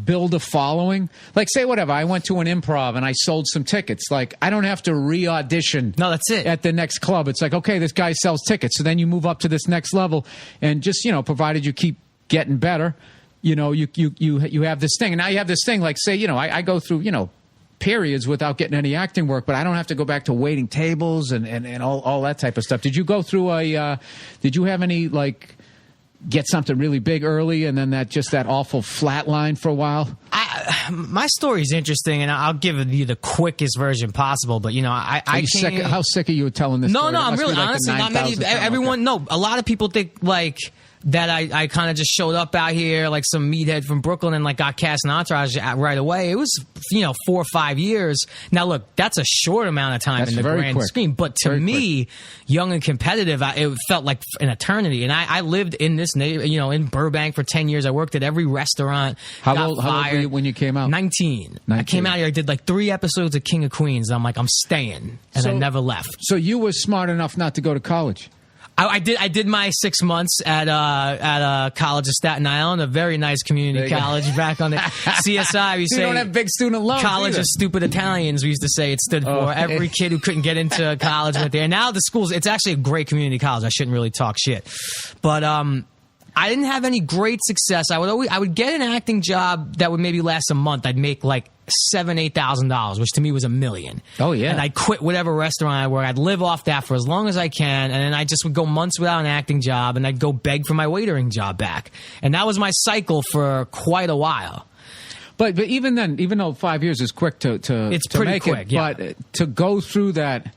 Speaker 1: build a following. Say whatever, I went to an improv and I sold some tickets. I don't have to re-audition.
Speaker 3: No, that's it.
Speaker 1: At the next club. It's okay, this guy sells tickets. So then you move up to this next level, and just provided you keep getting better. You have this thing, and now you have this thing. I go through periods without getting any acting work, but I don't have to go back to waiting tables and all that type of stuff. Did you go through did you have any get something really big early and then that awful flat line for a while?
Speaker 3: My story is interesting, and I'll give you the quickest version possible. But
Speaker 1: how sick are you telling this?
Speaker 3: No,
Speaker 1: story?
Speaker 3: I'm really honestly not many. Everyone, no, a lot of people think that I kind of just showed up out here like some meathead from Brooklyn and got cast in Entourage right away. It was 4 or 5 years. Now look, that's a short amount of time in the grand scheme, but to me, young and competitive, it felt like an eternity. And I lived in this in Burbank for 10 years. I worked at every restaurant.
Speaker 1: How old were you when you came out?
Speaker 3: 19. I came out here. I did 3 episodes of King of Queens. I'm I'm staying, and I never left.
Speaker 1: So you were smart enough not to go to college.
Speaker 3: I did my 6 months at College of Staten Island, a very nice community college back on the CSI. We say
Speaker 1: don't have big student loans.
Speaker 3: College
Speaker 1: either.
Speaker 3: of Stupid Italians, we used to say it stood for. Every kid who couldn't get into college went there. And now the schools, it's actually a great community college. I shouldn't really talk shit, but I didn't have any great success. I would get an acting job that would maybe last a month. I'd make like $7,000-8,000, which to me was $1 million.
Speaker 1: Oh yeah.
Speaker 3: And I'd quit whatever restaurant I work. I'd live off that for as long as I can, and then I just would go months without an acting job, and I'd go beg for my waitering job back. And that was my cycle for quite a while.
Speaker 1: But even then, even though 5 years is quick to
Speaker 3: it's pretty
Speaker 1: make
Speaker 3: quick,
Speaker 1: it,
Speaker 3: yeah.
Speaker 1: but to go through that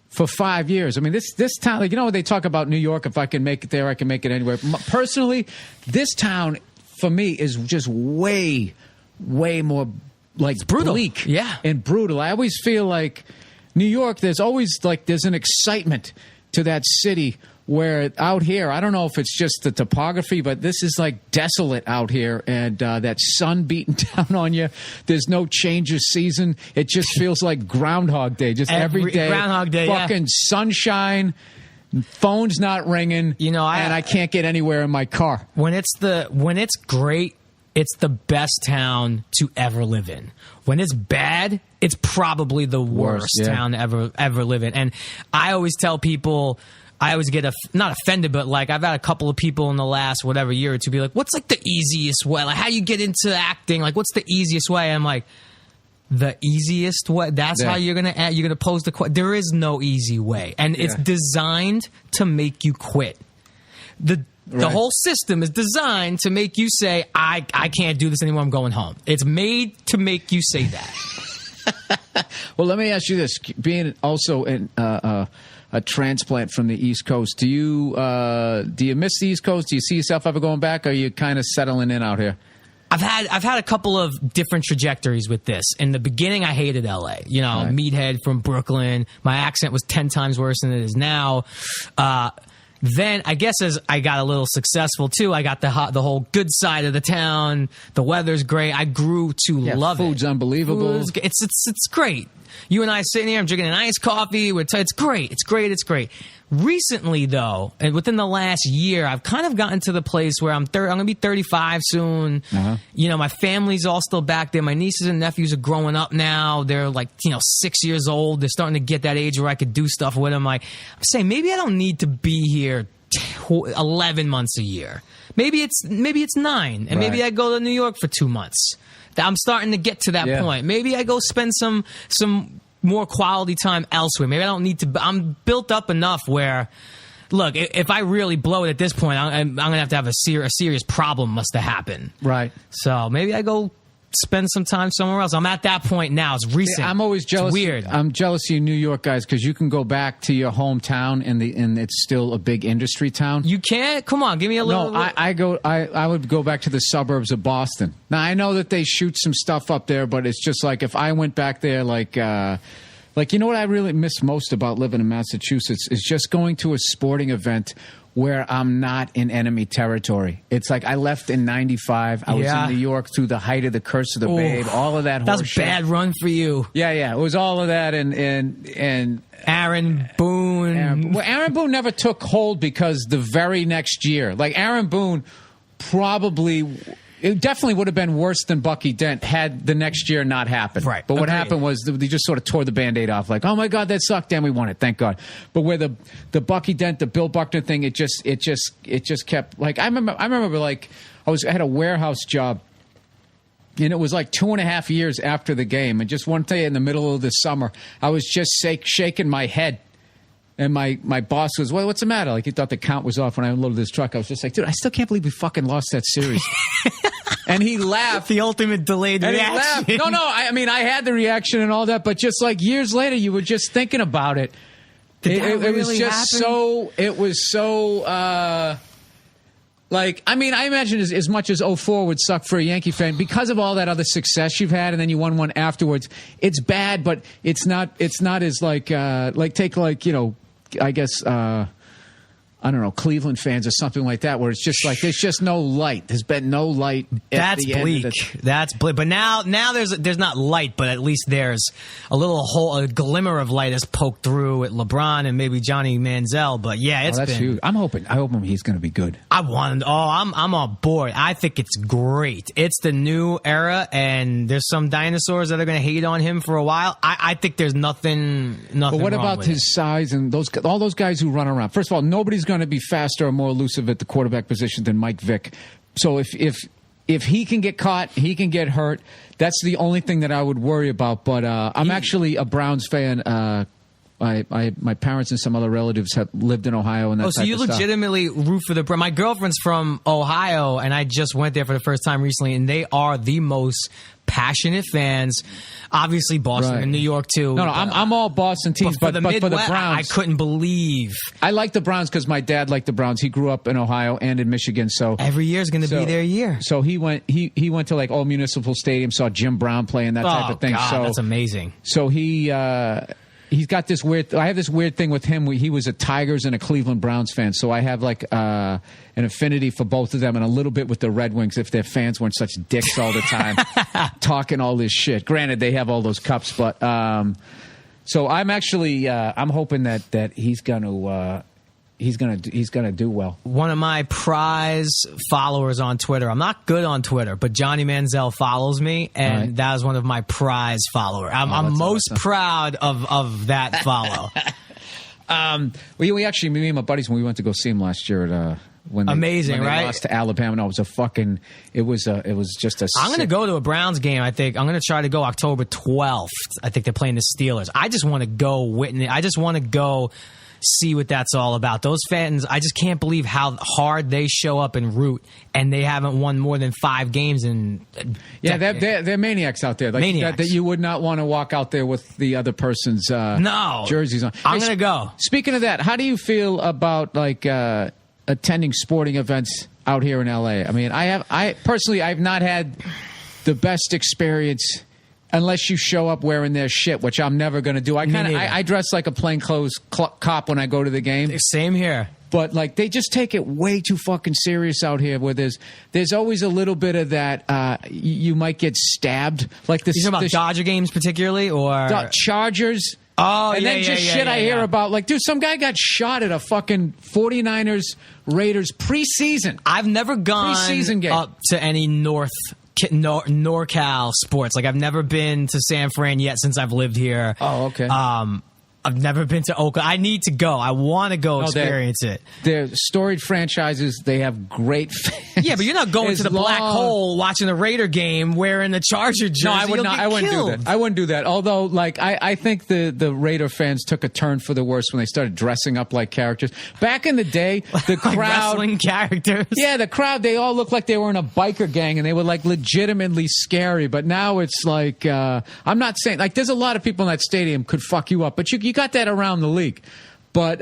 Speaker 1: for 5 years. I mean, this town, like, you know, they talk about New York. If I can make it there, I can make it anywhere. Personally, this town for me is just way more like
Speaker 3: it's brutal.
Speaker 1: Bleak,
Speaker 3: yeah,
Speaker 1: and brutal. I always feel like New York. There's an excitement to that city. Where out here, I don't know if it's just the topography, but this is like desolate out here, and that sun beating down on you. There's no change of season. It just feels like Groundhog Day, just every day.
Speaker 3: Groundhog Day,
Speaker 1: fucking sunshine, phone's not ringing, and I can't get anywhere in my car.
Speaker 3: When it's great, it's the best town to ever live in. When it's bad, it's probably the worst town to ever live in. And I always tell people. I always get not offended, but like I've had a couple of people in the last whatever year or two be like, "What's like the easiest way? Like how do you get into acting? Like what's the easiest way?" And I'm like, "The easiest way? That's how you're gonna pose the question. There is no easy way, and it's designed to make you quit. The whole system is designed to make you say, "I can't do this anymore. I'm going home." It's made to make you say that.
Speaker 1: Well, let me ask you this: being also in a transplant from the East Coast, do you miss the East Coast? Do you see yourself ever going back, or are you kind of settling in out here?
Speaker 3: I've had a couple of different trajectories with this. In the beginning, I hated LA. You know, meathead from Brooklyn. My accent was 10 times worse than it is now. Then I guess as I got a little successful too, I got the whole good side of the town. The weather's great. I grew to love it.
Speaker 1: Food's unbelievable.
Speaker 3: It's great. You and I sitting here, I'm drinking an iced coffee. It's great. It's great. It's great. Recently, though, and within the last year, I've kind of gotten to the place where I'm going to be 35 soon. You know, my family's all still back there. My nieces and nephews are growing up now. They're like, 6 years old. They're starting to get that age where I could do stuff with them. I'm saying maybe I don't need to be here 11 months a year. Maybe it's 9, and maybe I go to New York for 2 months. I'm starting to get to that point. Maybe I go spend some more quality time elsewhere. Maybe I don't need to. I'm built up enough where, look, if I really blow it at this point, I'm going to have a serious problem must have happened.
Speaker 1: Right.
Speaker 3: So maybe I go spend some time somewhere else. I'm at that point now. It's recent.
Speaker 1: See, I'm always jealous.
Speaker 3: It's weird.
Speaker 1: I'm jealous of you New York guys because you can go back to your hometown and it's still a big industry town.
Speaker 3: You can't? Come on, give me a little.
Speaker 1: No, I would go back to the suburbs of Boston. Now I know that they shoot some stuff up there, but it's just like if I went back there, like you know what I really miss most about living in Massachusetts is just going to a sporting event where I'm not in enemy territory. It's like I left in 95. I was in New York through the height of the Curse of the Babe, all of that.
Speaker 3: That was a bad run for you.
Speaker 1: Yeah. It was all of that and
Speaker 3: Aaron Boone.
Speaker 1: Aaron Boone never took hold because the very next year, like Aaron Boone it definitely would have been worse than Bucky Dent had the next year not happened.
Speaker 3: Right.
Speaker 1: But what happened was they just sort of tore the Band-Aid off. Like, oh my God, that sucked. Damn, we won it. Thank God. But where the Bucky Dent, the Bill Buckner thing, it just kept like I remember like I had a warehouse job. And it was like 2.5 years after the game. And just one day in the middle of the summer, I was just shaking my head. And my boss was, well, what's the matter? Like, he thought the count was off when I unloaded this truck. I was just like, dude, I still can't believe we fucking lost that series. And he laughed.
Speaker 3: The ultimate delayed reaction.
Speaker 1: He laughed. No, I had the reaction and all that, but just like years later, you were just thinking about it. It was just so, like, I mean, I imagine as much as 04 would suck for a Yankee fan, because of all that other success you've had, and then you won one afterwards, it's bad, but it's not as like take like, I guess, I don't know, Cleveland fans or something like that, where it's just like there's just no light. There's been no light.
Speaker 3: That's bleak. That's bleak. But now there's not light, but at least there's a glimmer of light has poked through at LeBron and maybe Johnny Manziel. But yeah,
Speaker 1: that's huge. I'm hoping he's going to be good.
Speaker 3: I'm on board. I think it's great. It's the new era, and there's some dinosaurs that are going to hate on him for a while. I think there's nothing.
Speaker 1: But what
Speaker 3: wrong
Speaker 1: about
Speaker 3: with
Speaker 1: his size and all those guys who run around? First of all, nobody's going
Speaker 4: going to be faster or more elusive at the quarterback position than Mike Vick. So if he can get caught, he can get hurt. That's the only thing that I would worry about. But I'm actually a Browns fan. My parents and some other relatives have lived in Ohio and that
Speaker 3: so you legitimately root for the Browns. My girlfriend's from Ohio, and I just went there for the first time recently, and they are the most passionate fans. Obviously, Boston and New York too.
Speaker 4: No, I'm all Boston teams, but for the Browns,
Speaker 3: I couldn't believe.
Speaker 4: I like the Browns because my dad liked the Browns. He grew up in Ohio and in Michigan, so
Speaker 3: every year is going to be their year.
Speaker 4: So he went to like Old Municipal Stadium, saw Jim Brown play and that type of thing.
Speaker 3: God,
Speaker 4: so
Speaker 3: that's amazing.
Speaker 4: So he's got this weird. I have this weird thing with him. He was a Tigers and a Cleveland Browns fan, so I have like an affinity for both of them, and a little bit with the Red Wings if their fans weren't such dicks all the time, talking all this shit. Granted, they have all those cups, but so I'm actually I'm hoping that he's gonna do well.
Speaker 3: One of my prize followers on Twitter. I'm not good on Twitter, but Johnny Manziel follows me, and that was one of my prize followers. I'm most proud of that follow.
Speaker 4: We actually, me and my buddies, when we went to go see him last year at when they lost to Alabama. No, it was just a.
Speaker 3: I'm going to go to a Browns game. I think I'm going to try to go October 12th. I think they're playing the Steelers. I just want to go witness. I just want to go see what that's all about. Those fans, I just can't believe how hard they show up and root, and they haven't won more than 5 games in.
Speaker 4: They're maniacs out there. Like
Speaker 3: maniacs.
Speaker 4: That you would not want to walk out there with the other person's jerseys on.
Speaker 3: I'm going to go.
Speaker 4: Speaking of that, how do you feel about like attending sporting events out here in LA? I mean, I personally, I've not had the best experience. Unless you show up wearing their shit, which I'm never going to do. I dress like a plainclothes cop when I go to the game.
Speaker 3: Same here.
Speaker 4: But like they just take it way too fucking serious out here. Where there's always a little bit of that. You might get stabbed. Like this.
Speaker 3: You talking about Dodger games particularly, or
Speaker 4: Chargers?
Speaker 3: Oh,
Speaker 4: and then shit I hear about. Like, dude, some guy got shot at a fucking 49ers Raiders preseason.
Speaker 3: I've never gone up to any NorCal sports. Like, I've never been to San Fran yet since I've lived here.
Speaker 4: Oh, okay.
Speaker 3: I've never been to Oakland. I need to go. I want to go experience it.
Speaker 4: They're storied franchises. They have great fans.
Speaker 3: Yeah, but you're not going to the black hole watching a Raider game wearing the Charger jersey.
Speaker 4: No, I would not. I wouldn't do that. I wouldn't do that. Although, like, I think the Raider fans took a turn for the worse when they started dressing up like characters. Back in the day, the crowd,
Speaker 3: wrestling characters.
Speaker 4: Yeah, the crowd. They all looked like they were in a biker gang, and they were like legitimately scary. But now it's like I'm not saying like there's a lot of people in that stadium could fuck you up, but you got that around the league. But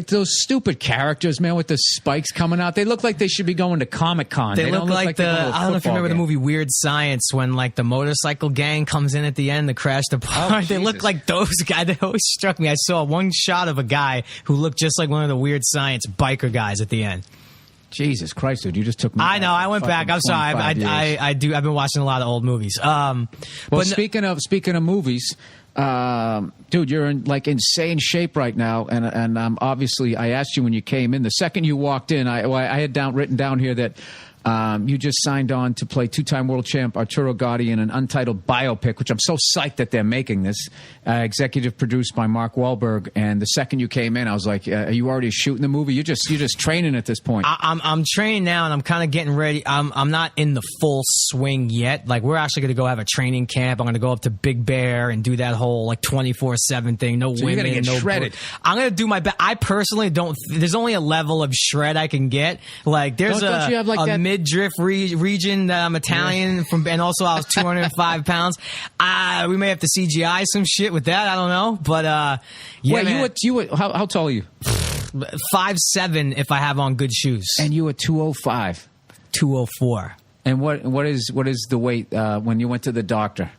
Speaker 4: those stupid characters, man, with the spikes coming out, they look like they should be going to Comic-Con.
Speaker 3: They look like I don't know if you remember the movie Weird Science when like the motorcycle gang comes in at the end to crash the park. They look like those guys. They always struck me. I saw one shot of a guy who looked just like one of the Weird Science biker guys at the end.
Speaker 4: Jesus Christ, dude! You just took me.
Speaker 3: I know. I went back. I'm sorry. I've been watching a lot of old movies. But
Speaker 4: speaking of movies. Dude, you're in like insane shape right now, and obviously I asked you when you came in. The second you walked in, I had written down here that you just signed on to play 2-time world champ Arturo Gatti in an untitled biopic, which I'm so psyched that they're making this. Executive produced by Mark Wahlberg. And the second you came in, I was like, "Are you already shooting the movie? You're just training at this point."
Speaker 3: I'm training now, and I'm kind of getting ready. I'm not in the full swing yet. Like we're actually going to go have a training camp. I'm going to go up to Big Bear and do that whole like 24/7 thing. No women,
Speaker 4: you're gonna get shredded.
Speaker 3: I'm going to do my best. I personally don't. There's only a level of shred I can get. Like there's
Speaker 4: don't you have like that
Speaker 3: midriff region that I'm Italian from, and also I was 205 pounds. We may have to CGI some shit with that. I don't know, but yeah.
Speaker 4: Wait, you were how tall are you?
Speaker 3: 5'7" if I have on good shoes.
Speaker 4: And you were 205.
Speaker 3: 204.
Speaker 4: And what is the weight when you went to the doctor?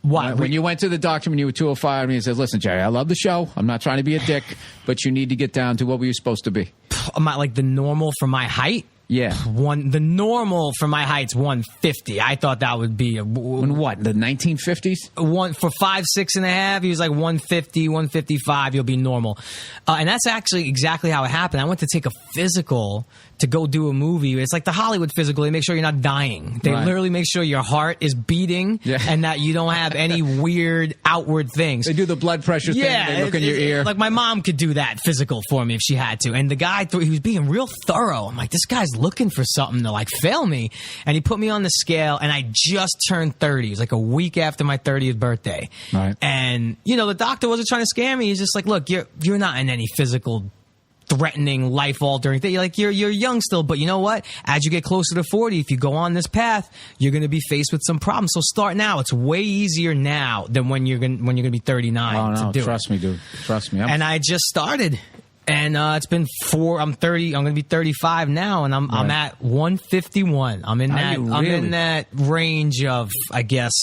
Speaker 3: What?
Speaker 4: When you went to the doctor when you were 205 and he said, "Listen, Jerry, I love the show. I'm not trying to be a dick, but you need to get down to what were you supposed to be?"
Speaker 3: Am I like the normal for my height?
Speaker 4: Yeah.
Speaker 3: The normal for my height's 150. I thought that would be
Speaker 4: in what, the 1950s?
Speaker 3: For 5'6 and a half, he was like 150, 155. You'll be normal, and that's actually exactly how it happened. I went to take a physical to go do a movie. It's like the Hollywood physical. They make sure you're not dying. They literally make sure your heart is beating and that you don't have any weird outward things.
Speaker 4: They do the blood pressure thing. They look in your ear.
Speaker 3: Like my mom could do that physical for me if she had to. And the guy, he was being real thorough. I'm like, this guy's looking for something to like fail me. And he put me on the scale, and I just turned 30. It was like a week after my 30th birthday.
Speaker 4: Right.
Speaker 3: And, the doctor wasn't trying to scare me. He's just like, look, you're not in any physical threatening, life-altering thing. You're young still, but you know what? As you get closer to 40, if you go on this path, you're going to be faced with some problems. So start now. It's way easier now than when you're going to be 39.
Speaker 4: Oh no,
Speaker 3: to do
Speaker 4: trust me, dude. Trust me.
Speaker 3: And I just started, and it's been 4. I'm 30. I'm going to be 35 now, and I'm at 151. I'm in that range of, I guess,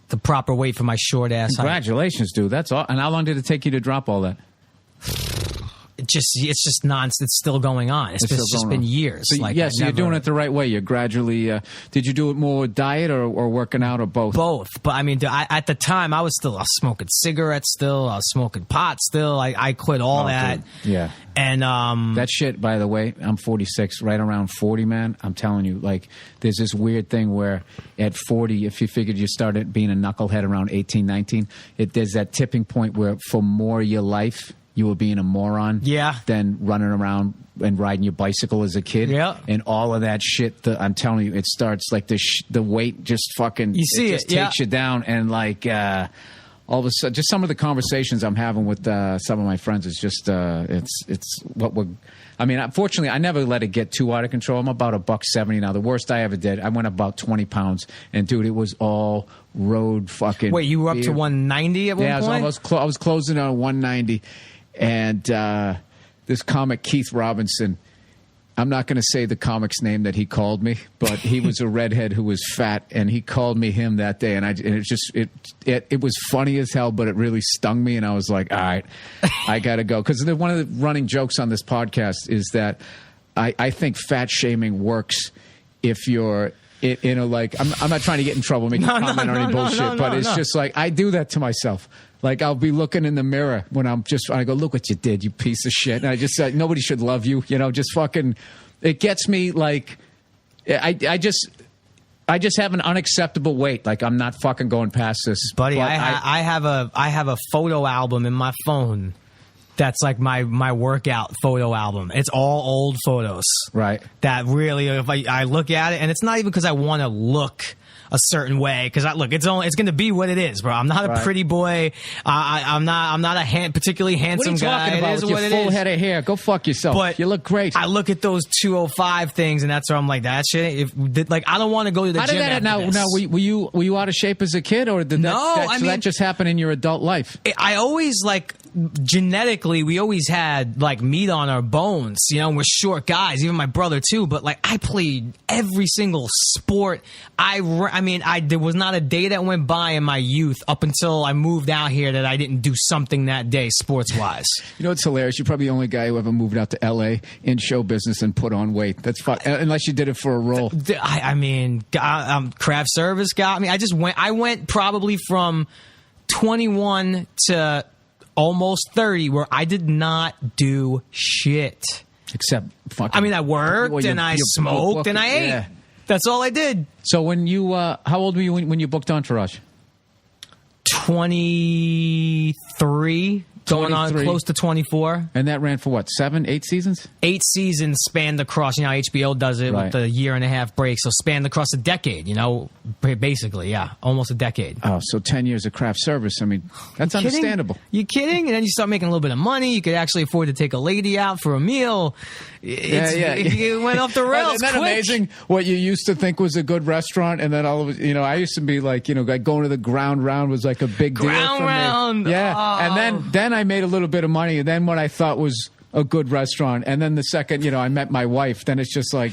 Speaker 3: the proper weight for my short ass.
Speaker 4: Congratulations, dude. That's all. And how long did it take you to drop all that?
Speaker 3: It's just nonsense. It's still going on. It's just been years.
Speaker 4: So, so you're doing it the right way. You're gradually. Did you do it more diet or working out or both?
Speaker 3: Both. But I mean, at the time, I was smoking cigarettes. Still, I was smoking pot. Still, I quit all that.
Speaker 4: Dude. Yeah.
Speaker 3: And
Speaker 4: that shit. By the way, I'm 46. Right around 40, man. I'm telling you, like, there's this weird thing where at 40, if you figured you started being a knucklehead around 18, 19, there's that tipping point where for more of your life, you were being a moron than running around and riding your bicycle as a kid. Yeah. And all of that shit, I'm telling you, it starts like the weight just fucking takes you down. And like all of a sudden, just some of the conversations I'm having with some of my friends is just, it's what we're... I mean, unfortunately, I never let it get too out of control. I'm about $170 now. The worst I ever did, I went about 20 pounds. And, dude, it was all road fucking...
Speaker 3: Wait, you were up to 190 at one point?
Speaker 4: Yeah, I was closing on 190. And this comic, Keith Robinson, I'm not going to say the comic's name that he called me, but he was a redhead who was fat, and he called me him that day. And it was funny as hell, but it really stung me. And I was like, all right, I got to go. Because one of the running jokes on this podcast is that I think fat shaming works if you're... I'm not trying to get in trouble making comment on any bullshit, but it's just like I do that to myself. Like I'll be looking in the mirror when I go, look what you did, you piece of shit. And I just said, nobody should love you, just fucking. It gets me like, I just have an unacceptable weight. Like I'm not fucking going past this,
Speaker 3: buddy. I have a photo album in my phone. That's like my workout photo album. It's all old photos.
Speaker 4: Right.
Speaker 3: That really, if I look at it, and it's not even because I want to look a certain way, because it's going to be what it is, bro. I'm not a pretty boy. I'm not a particularly handsome guy.
Speaker 4: What are you talking about?
Speaker 3: It is
Speaker 4: with
Speaker 3: what
Speaker 4: your
Speaker 3: it
Speaker 4: full
Speaker 3: is.
Speaker 4: head of hair. Go fuck yourself.
Speaker 3: But
Speaker 4: you look great.
Speaker 3: I look at those 205 things, and that's where I'm like, that shit. I don't want to go to the gym after this.
Speaker 4: Now, were you out of shape as a kid, or did that just happen in your adult life?
Speaker 3: I always genetically, we always had like meat on our bones, and we're short guys, even my brother too. But like I played every single sport. There was not a day that went by in my youth up until I moved out here that I didn't do something that day sports wise.
Speaker 4: You know what's hilarious? You're probably the only guy who ever moved out to L.A. in show business and put on weight. That's fun, unless you did it for a role.
Speaker 3: Craft service got me. I went probably from 21 to almost 30 where I did not do shit.
Speaker 4: Except fucking...
Speaker 3: I worked and I smoked and I ate. Yeah. That's all I did.
Speaker 4: So when you... how old were you when you booked Entourage?
Speaker 3: 23. Going on close to 24.
Speaker 4: And that ran for what, 7, 8 seasons?
Speaker 3: 8 seasons spanned across, HBO does it with the year and a half break, so spanned across a decade, basically, almost a decade.
Speaker 4: Oh, so 10 years of craft service. I mean, that's understandable.
Speaker 3: You kidding? And then you start making a little bit of money. You could actually afford to take a lady out for a meal. It went off the rails.
Speaker 4: Isn't that amazing? What you used to think was a good restaurant, and then all of it, I used to be like, going to the ground round was like a big deal.
Speaker 3: Ground round.
Speaker 4: Yeah.
Speaker 3: Oh.
Speaker 4: And then I made a little bit of money, and then what I thought was a good restaurant, and then the second, I met my wife, then it's just like,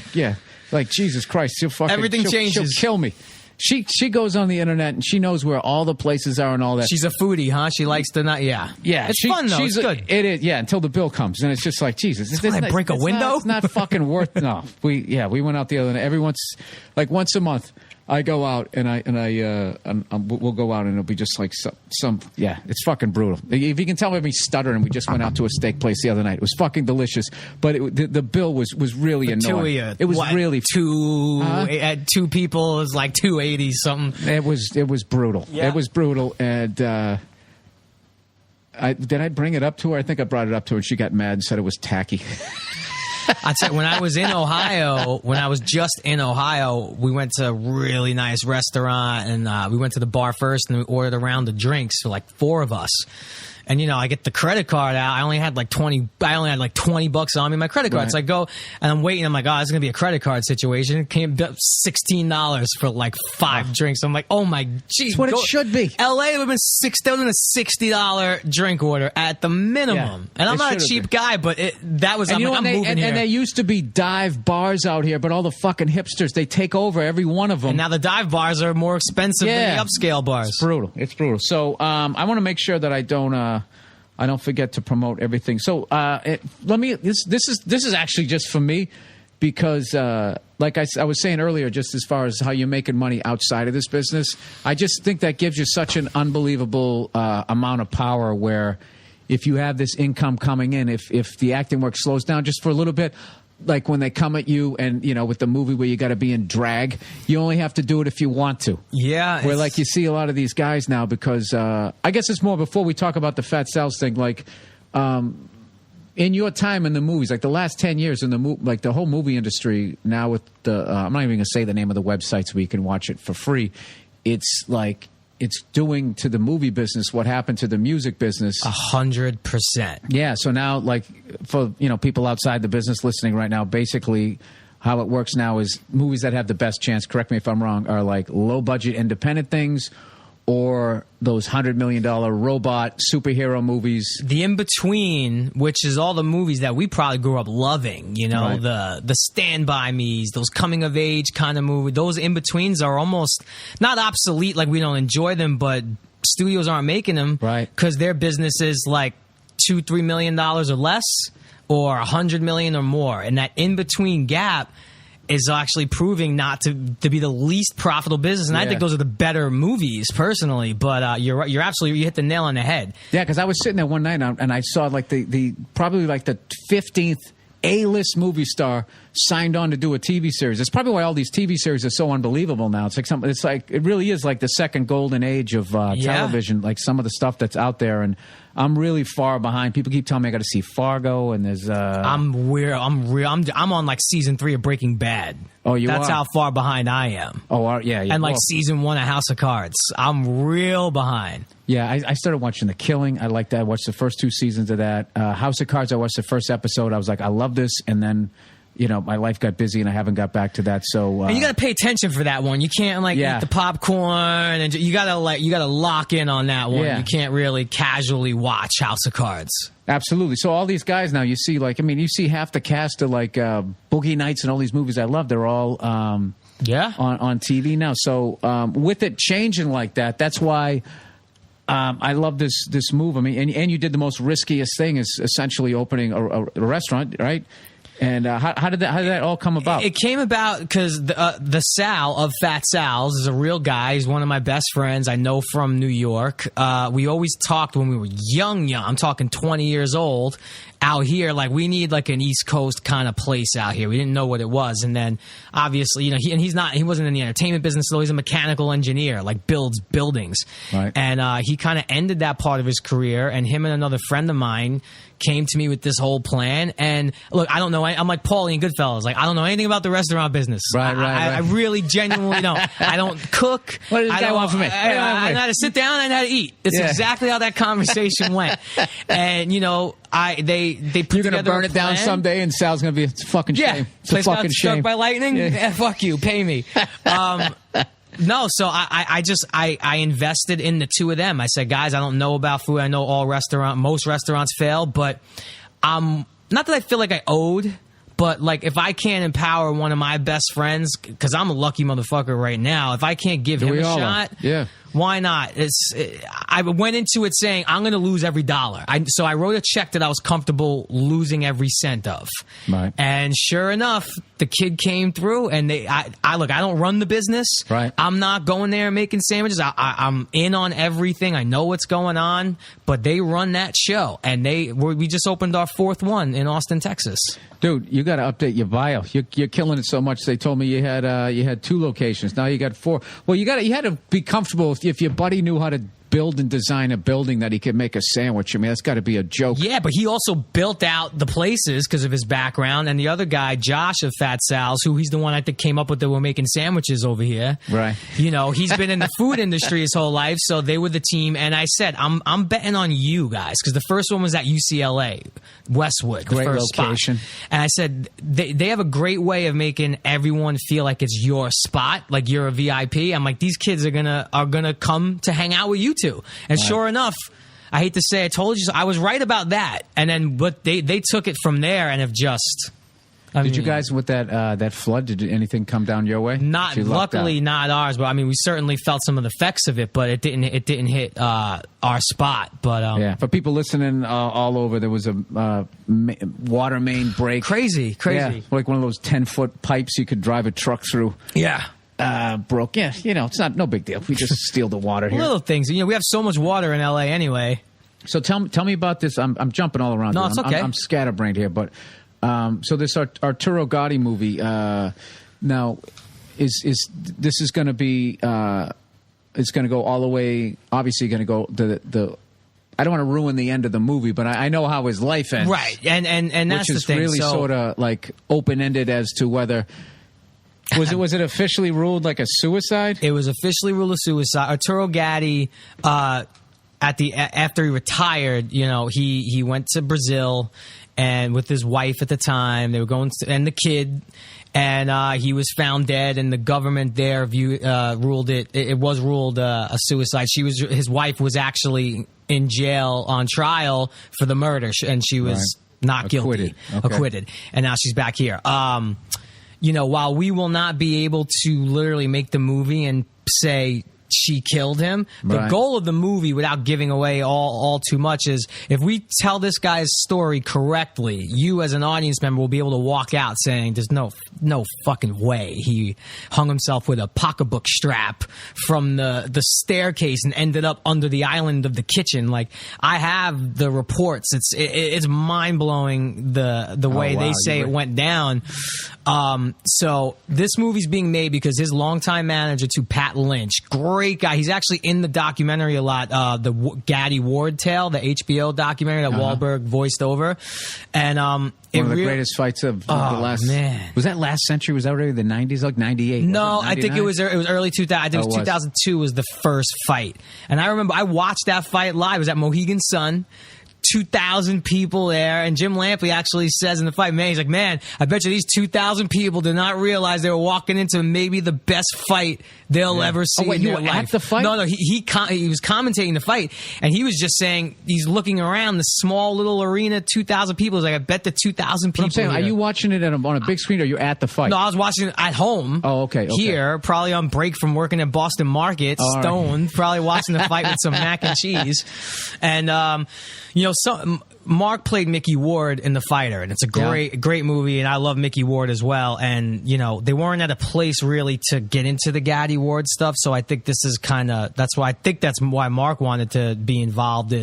Speaker 4: like Jesus Christ, she'll
Speaker 3: changes.
Speaker 4: She'll kill me. She goes on the internet and she knows where all the places are and all that.
Speaker 3: She's a foodie, huh? She likes to not. Yeah. It's fun though. It's good.
Speaker 4: It is. Yeah, until the bill comes, and it's just like Jesus.
Speaker 3: I break a window.
Speaker 4: It's not fucking worth. No, we went out the other night. Once a month. I go out and we'll go out and it'll be just like some it's fucking brutal. If you can tell me stuttering, we just went out to a steak place the other night. It was fucking delicious, but the bill was really annoying. It was really
Speaker 3: two people is like $280 something.
Speaker 4: It was brutal. Yeah. It was brutal, and did I bring it up to her? I think I brought it up to her, and she got mad and said it was tacky.
Speaker 3: I'd say when I was just in Ohio, we went to a really nice restaurant, and we went to the bar first, and we ordered a round of drinks for like 4 of us. And, I get the credit card out. I only had like $20 on me, my credit card. Right. So I go and I'm waiting. I'm like, this is going to be a credit card situation. It came up $16 for like 5 drinks. I'm like, oh my geez.
Speaker 4: That's what it should be.
Speaker 3: LA would have been a $60 drink order at the minimum. Yeah, and I'm not a cheap guy, but that was, I'm moving here.
Speaker 4: And there used to be dive bars out here, but all the fucking hipsters, they take over every one of them.
Speaker 3: And now the dive bars are more expensive than the upscale bars.
Speaker 4: It's brutal. So I want to make sure that I don't forget to promote everything. So this is actually just for me, because like I was saying earlier, just as far as how you're making money outside of this business, I just think that gives you such an unbelievable amount of power, where if you have this income coming in, if the acting work slows down just for a little bit, like when they come at you and, with the movie where you got to be in drag, you only have to do it if you want to.
Speaker 3: Yeah.
Speaker 4: Where like you see a lot of these guys now, because I guess it's more, before we talk about the Fat Sal's thing, like in your time in the movies, like the last 10 years in the whole movie industry now with I'm not even going to say the name of the websites where you can watch it for free. It's like, it's doing to the movie business what happened to the music business.
Speaker 3: 100%.
Speaker 4: Yeah. So now, like, for people outside the business listening right now, basically how it works now is movies that have the best chance, correct me if I'm wrong, are like low budget independent things, or those $100 million robot superhero movies.
Speaker 3: The in-between, which is all the movies that we probably grew up loving, right. the Stand By Me's, those coming-of-age kind of movies. Those in-betweens are almost not obsolete, like we don't enjoy them, but studios aren't making them.
Speaker 4: Right.
Speaker 3: Because their business is like $2-3 million or less, or $100 million or more. And that in-between gap is actually proving not to be the least profitable business, and I think those are the better movies personally. But you're absolutely, you hit the nail on the head.
Speaker 4: Yeah, because I was sitting there one night and I saw like the probably like the 15th A-list movie star signed on to do a TV series. That's probably why all these TV series are so unbelievable now. It's like it really is like the second golden age of television. Like some of the stuff that's out there, and I'm really far behind. People keep telling me I got to see Fargo, and there's
Speaker 3: I'm on like season 3 of Breaking Bad.
Speaker 4: Oh,
Speaker 3: That's how far behind I am.
Speaker 4: Oh, yeah.
Speaker 3: And like season 1 of House of Cards, I'm real behind.
Speaker 4: Yeah, I started watching The Killing. I liked that. I watched the first 2 seasons of that. House of Cards, I watched the first episode. I was like, I love this, and then my life got busy and I haven't got back to that. So
Speaker 3: and you got to pay attention for that one. You can't eat the popcorn, and you got to lock in on that one. Yeah. You can't really casually watch House of Cards.
Speaker 4: Absolutely. So all these guys now, you see you see half the cast of like Boogie Nights and all these movies I love. They're all on TV now. So with it changing like that, that's why I love this move. I mean, and you did the most riskiest thing, is essentially opening a restaurant, right? And how did that all come about?
Speaker 3: It came about because the Sal of Fat Sal's is a real guy. He's one of my best friends. I know from New York. We always talked when we were young. I'm talking 20 years old. Out here, like, we need like an East Coast kind of place out here. We didn't know what it was, and then obviously, he wasn't in the entertainment business, though. He's a mechanical engineer, like builds buildings.
Speaker 4: Right.
Speaker 3: And he kind of ended that part of his career, and him and another friend of mine came to me with this whole plan. And look, I don't know. I'm like Paulie in Goodfellas. Like, I don't know anything about the restaurant business.
Speaker 4: Right.
Speaker 3: I really genuinely don't. I don't cook.
Speaker 4: What does this guy want from me?
Speaker 3: I know how to sit down and how to eat. It's exactly how that conversation went. And they put
Speaker 4: You're gonna burn it down someday, and Sal's gonna be a fucking shame. It's a fucking shame.
Speaker 3: Struck by lightning. Yeah, fuck you. Pay me. No, so I invested in the 2 of them. I said, guys, I don't know about food. I know most restaurants fail, but not that I feel like I owed, But like, if I can't empower one of my best friends, because I'm a lucky motherfucker right now, if I can't give him a shot, why not? I went into it saying I'm going to lose every dollar. So I wrote a check that I was comfortable losing every cent of.
Speaker 4: Right.
Speaker 3: And sure enough, the kid came through, and I don't run the business.
Speaker 4: Right.
Speaker 3: I'm not going there and making sandwiches. I'm in on everything. I know what's going on, but they run that show, and we just opened our 4th one in Austin, Texas.
Speaker 4: Dude, you got to update your bio. You're killing it so much. They told me you had 2 locations. Now you got 4. Well, you had to be comfortable if your buddy knew how to build and design a building that he could make a sandwich. I mean, that's got to be a joke.
Speaker 3: Yeah, but he also built out the places because of his background. And the other guy, Josh of Fat Sal's, he's the one I think came up with that we're making sandwiches over here.
Speaker 4: Right.
Speaker 3: You know, he's been in the food industry his whole life, so they were the team. And I said, I'm betting on you guys, because the first one was at UCLA, Westwood, the
Speaker 4: great
Speaker 3: first
Speaker 4: location.
Speaker 3: Spot. And I said, they have a great way of making everyone feel like it's your spot, like you're a VIP. I'm like, these kids are gonna come to hang out with you two. And sure enough, I hate to say I told you so, I was right about that. And then but they took it from there and have just...
Speaker 4: Did you guys, with that flood, did anything come down your way?
Speaker 3: Luckily not ours, but I mean, we certainly felt some of the effects of it, but it didn't hit our spot. But
Speaker 4: yeah, for people listening all over, there was a water main break.
Speaker 3: Crazy.
Speaker 4: Yeah, like one of those 10-foot pipes you could drive a truck through.
Speaker 3: Yeah.
Speaker 4: Broke. Yeah, it's no big deal. We just steal the water here.
Speaker 3: Little things. We have so much water in LA anyway.
Speaker 4: So tell me about this. I'm jumping all around.
Speaker 3: No,
Speaker 4: here.
Speaker 3: it's okay.
Speaker 4: I'm scatterbrained here, but so this Arturo Gatti movie now is going to be it's going to go all the way. Obviously, going to go the. I don't want to ruin the end of the movie, but I know how his life ends.
Speaker 3: Right, and that's
Speaker 4: which
Speaker 3: the thing.
Speaker 4: Which is really sort of like open ended as to whether. Was it officially ruled like a suicide?
Speaker 3: It was officially ruled a suicide. Arturo Gatti, after he retired, he went to Brazil, and with his wife at the time, they were going and the kid, and he was found dead, and the government there ruled it. It was ruled a suicide. His wife was actually in jail on trial for the murder, and she was not guilty, acquitted, and now she's back here. While we will not be able to literally make the movie and say she killed him, the goal of the movie, without giving away all too much, is if we tell this guy's story correctly, you as an audience member will be able to walk out saying there's no fucking way he hung himself with a pocketbook strap from the staircase and ended up under the island of the kitchen. Like, I have the reports. It's mind-blowing the way they say it went down. So this movie's being made because his longtime manager, Pat Lynch, great guy. He's actually in the documentary a lot, the Gatti Ward tale, the HBO documentary that Wahlberg voiced over. And
Speaker 4: one of the greatest fights of the last.
Speaker 3: Man,
Speaker 4: was that last century? Was that already the 90s, like 98?
Speaker 3: No, I think it was early 2000. I think it was 2002 was the first fight. And I remember I watched that fight live. It was at Mohegan Sun. 2,000 people there, and Jim Lampley actually says in the fight, he's like, man, I bet you these 2,000 people did not realize they were walking into maybe the best fight they'll ever see in their life.
Speaker 4: You were at the fight?
Speaker 3: No, he was commentating the fight, and he was just saying, he's looking around the small little arena, 2,000 people. He's like, I bet the 2,000 people.
Speaker 4: I'm saying, are you watching it on a big screen, or are you at the fight?
Speaker 3: No, I was watching it at home.
Speaker 4: Oh, okay.
Speaker 3: Here, probably on break from working at Boston Market, stoned, probably watching the fight with some mac and cheese, and Mark played Mickey Ward in The Fighter, and it's a great movie, and I love Mickey Ward as well. And they weren't at a place really to get into the Gatti Ward stuff, so I think this is that's why Mark wanted to be involved.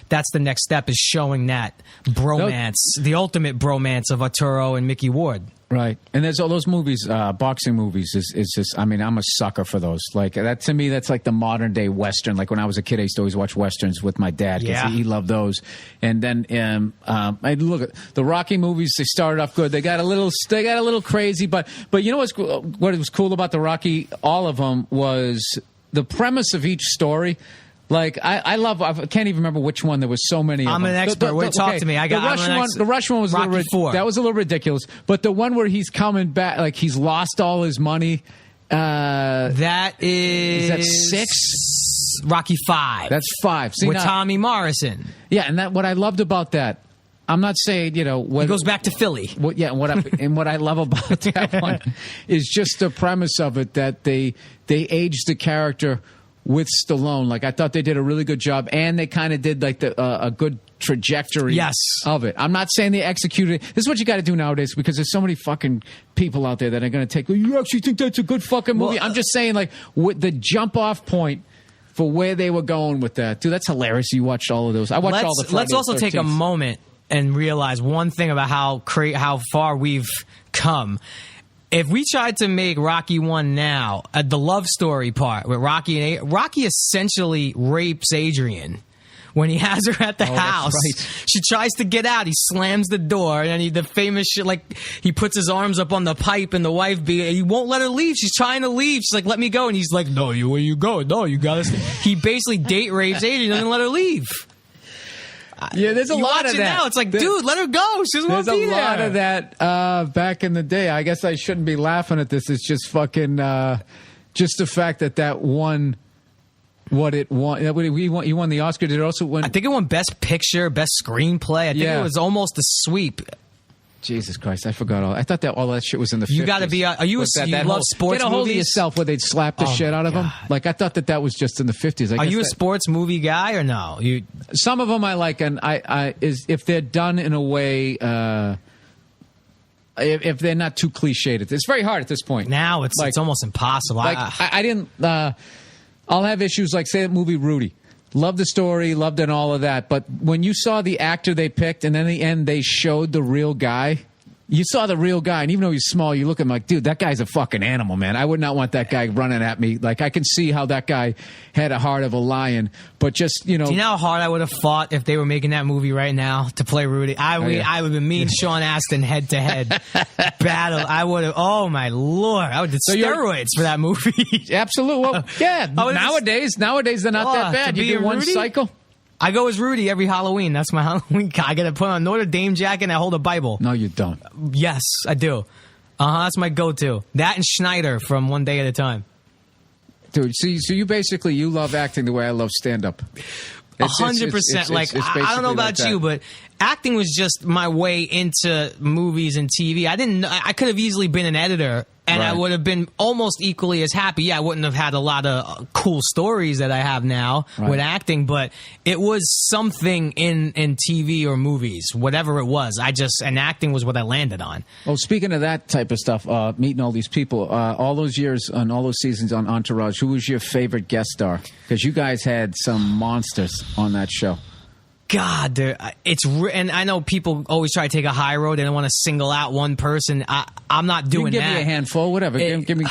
Speaker 3: That's the next step, is showing that bromance, the ultimate bromance of Arturo and Mickey Ward.
Speaker 4: Right. And there's all those movies, boxing movies is just, I'm a sucker for those. Like, that to me, that's like the modern day Western. Like, when I was a kid, I used to always watch Westerns with my dad because he loved those. And then, I look at the Rocky movies. They started off good. They got a little crazy, but you know what was cool about the Rocky, all of them, was the premise of each story. Like, I can't even remember which one. There was so many.
Speaker 3: I'm an expert. Talk to me.
Speaker 4: The Russian one was
Speaker 3: Rocky IV.
Speaker 4: That was a little ridiculous. But the one where he's coming back, like he's lost all his money.
Speaker 3: That is
Speaker 4: that 6?
Speaker 3: Rocky V.
Speaker 4: That's 5. See,
Speaker 3: with Tommy Morrison.
Speaker 4: Yeah, and what I loved about that I'm not saying, you know,
Speaker 3: he goes back to Philly.
Speaker 4: What I love about that one is just the premise of it, that they aged the character with Stallone. Like, I thought they did a really good job, and they kind of did like a good trajectory of it. I'm not saying they executed it. This is what you got to do nowadays, because there's so many fucking people out there that are going to take, you actually think that's a good fucking movie? Well, I'm just saying, like, with the jump off point for where they were going with that. Dude, that's hilarious. You watched all of those. I watched all the Friday
Speaker 3: Let's also
Speaker 4: 13th.
Speaker 3: take a moment and realize one thing about how far we've come. If we tried to make Rocky 1 now, the love story part with Rocky essentially rapes Adrian when he has her at the house. Right. She tries to get out. He slams the door, and then the famous shit, like, he puts his arms up on the pipe, and the wife he won't let her leave. She's trying to leave. She's like, let me go. And he's like, no, where you go? No, you gotta stay. He basically date rapes Adrian and doesn't let her leave.
Speaker 4: Yeah, there's a lot of that.
Speaker 3: Now, it's like, dude, let her go. She doesn't want to be there.
Speaker 4: There's a lot of that back in the day. I guess I shouldn't be laughing at this. It's just fucking, just the fact that won what it won. You won the Oscar. Did it also win?
Speaker 3: I think it won Best Picture, Best Screenplay. I think it was almost a sweep.
Speaker 4: Jesus Christ, I forgot all. I thought that all that shit was in the 50s.
Speaker 3: You got to be. Are you? You love sports movies?
Speaker 4: Get a hold of yourself where they'd slap the shit out of them. Like, I thought that was just in the 50s.
Speaker 3: Are you a sports movie guy or no?
Speaker 4: Some of them I like, and if they're done in a way. If they're not too cliched, it's very hard at this point.
Speaker 3: Now it's almost impossible.
Speaker 4: Like, I didn't. I'll have issues like, say, that movie Rudy. Loved the story, loved it, and all of that. But when you saw the actor they picked, and then in the end they showed the real guy, you saw the real guy, and even though he's small, you look at him like, dude, that guy's a fucking animal, man. I would not want that guy running at me. Like, I can see how that guy had a heart of a lion, but just, you know.
Speaker 3: Do you know how hard I would have fought if they were making that movie right now to play Rudy? I would have been me and Sean Astin head to head battle. I would have, oh my Lord, I would have steroids for that movie.
Speaker 4: Absolutely. Well, yeah, nowadays they're not that bad. You do one cycle.
Speaker 3: I go as Rudy every Halloween. That's my Halloween. I got to put on a Notre Dame jacket and I hold a Bible.
Speaker 4: No, you don't.
Speaker 3: Yes, I do. That's my go-to. That and Schneider from One Day at a Time.
Speaker 4: Dude, see, so you love acting the way I love stand-up.
Speaker 3: 100%. Like, I don't know about you, but acting was just my way into movies and TV. I could have easily been an editor, and I would have been almost equally as happy. Yeah, I wouldn't have had a lot of cool stories that I have now with acting, but it was something in TV or movies, whatever it was. And acting was what I landed on.
Speaker 4: Well, speaking of that type of stuff, meeting all these people, all those years and all those seasons on Entourage, who was your favorite guest star? Because you guys had some monsters on that show.
Speaker 3: God, and I know people always try to take a high road. They don't want to single out one person. I'm not doing that.
Speaker 4: Give me a handful, whatever. Give me.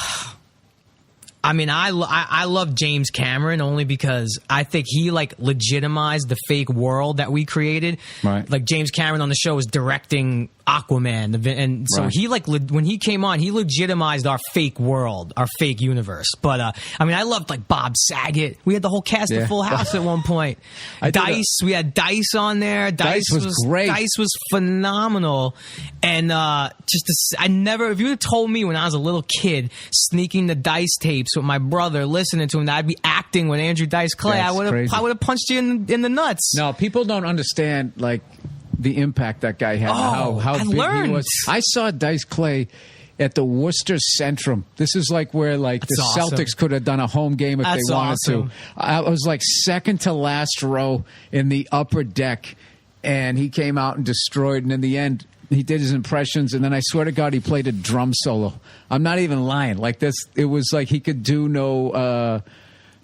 Speaker 3: I mean, I love James Cameron only because I think he like legitimized the fake world that we created.
Speaker 4: Right.
Speaker 3: Like James Cameron on the show was directing Aquaman, and so he when he came on, he legitimized our fake world, our fake universe. But I mean, I loved like Bob Saget. We had the whole cast of Full House at one point. Dice, we had Dice on there. Dice was great. Dice was phenomenal, and I never. If you had told me when I was a little kid sneaking the Dice tapes with my brother, listening to him, that I'd be acting with Andrew Dice Clay, I would have punched you in the nuts.
Speaker 4: No, people don't understand like the impact that guy had. How big he was. I saw Dice Clay at the Worcester Centrum. This is like where like the Celtics could have done a home game if they wanted to. I was like second to last row in the upper deck, and he came out and destroyed. And in the end, he did his impressions, and then I swear to God, he played a drum solo. I'm not even lying. Like this, it was like he could do no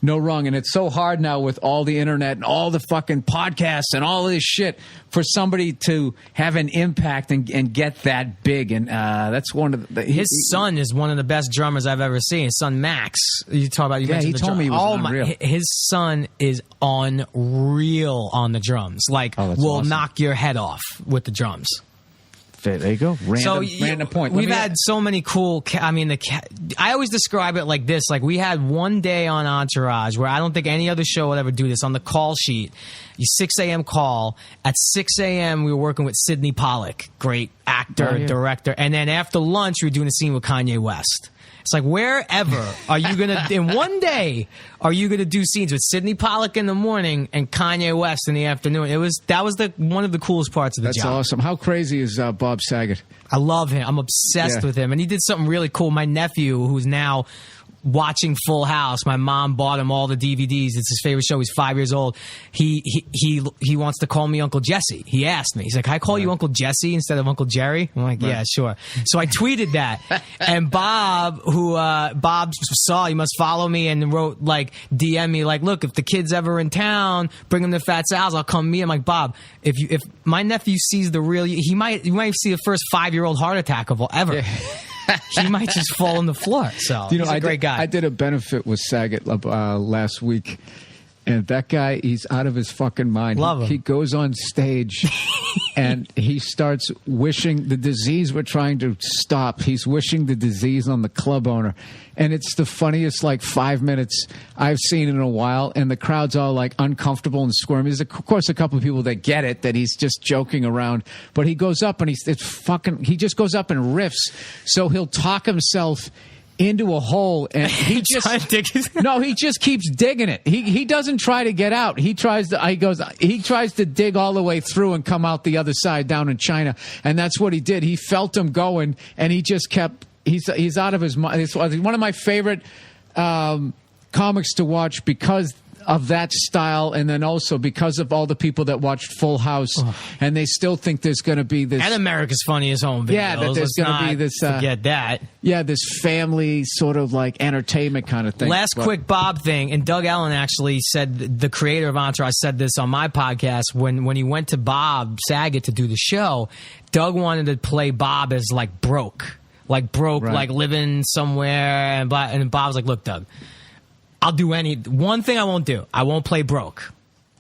Speaker 4: wrong. And it's so hard now with all the internet and all the fucking podcasts and all this shit for somebody to have an impact and get that big. And that's one of the...
Speaker 3: His son is one of the best drummers I've ever seen. His son, Max. You talk about...
Speaker 4: he told me he was unreal.
Speaker 3: His son is unreal on the drums. Like, will
Speaker 4: awesome.
Speaker 3: Knock your head off with the drums.
Speaker 4: There you go. Random point.
Speaker 3: We've had so many cool... I always describe it like this. Like, we had one day on Entourage where I don't think any other show would ever do this. On the call sheet, 6 a.m. call. At 6 a.m., we were working with Sidney Pollack, great actor, director. And then after lunch, we were doing a scene with Kanye West. It's like, wherever are you going to, in one day, are you going to do scenes with Sidney Pollack in the morning and Kanye West in the afternoon? That was one of the coolest parts of the job.
Speaker 4: That's awesome. How crazy is Bob Saget?
Speaker 3: I love him. I'm obsessed with him. And he did something really cool. My nephew, who's now watching Full House, my mom bought him all the DVDs. It's his favorite show. He's 5 years old. He wants to call me Uncle Jesse. He asked me. He's like, "Can I call you Uncle Jesse instead of Uncle Jerry?" I'm like, "Yeah, sure." So I tweeted that, and Bob, who Bob saw, he must follow me, and wrote like DM me like, "Look, if the kid's ever in town, bring him to Fat Sal's. I'll come meet him." Like, Bob, if my nephew sees the real, you might see the first 5-year-old heart attack of ever. Yeah. He might just fall on the floor. So he's a great guy.
Speaker 4: I did a benefit with Saget last week, and that guy, he's out of his fucking mind.
Speaker 3: Love him.
Speaker 4: He goes on stage and he starts wishing the disease we're trying to stop. He's wishing the disease on the club owner. And it's the funniest, 5 minutes I've seen in a while. And the crowd's all uncomfortable and squirmy. There's, of course, a couple of people that get it, that he's just joking around. But he goes up and he just goes up and riffs. So he'll talk himself into a hole, and he just keeps digging it. He doesn't try to get out. He tries to dig all the way through and come out the other side down in China. And that's what he did. He felt him going, and he just kept. He's out of his mind. It's one of my favorite comics to watch because of that style, and then also because of all the people that watched Full House, and they still think there's going to be this.
Speaker 3: And America's Funniest Home Videos.
Speaker 4: Yeah, that there's going to be this.
Speaker 3: Forget that.
Speaker 4: Yeah, this family sort of entertainment kind of thing.
Speaker 3: Last quick Bob thing, and Doug Ellen actually said, the creator of Entourage said this on my podcast, when he went to Bob Saget to do the show, Doug wanted to play Bob as broke, right. Living somewhere, and Bob was like, "Look, Doug, I'll do one thing I won't do. I won't play broke."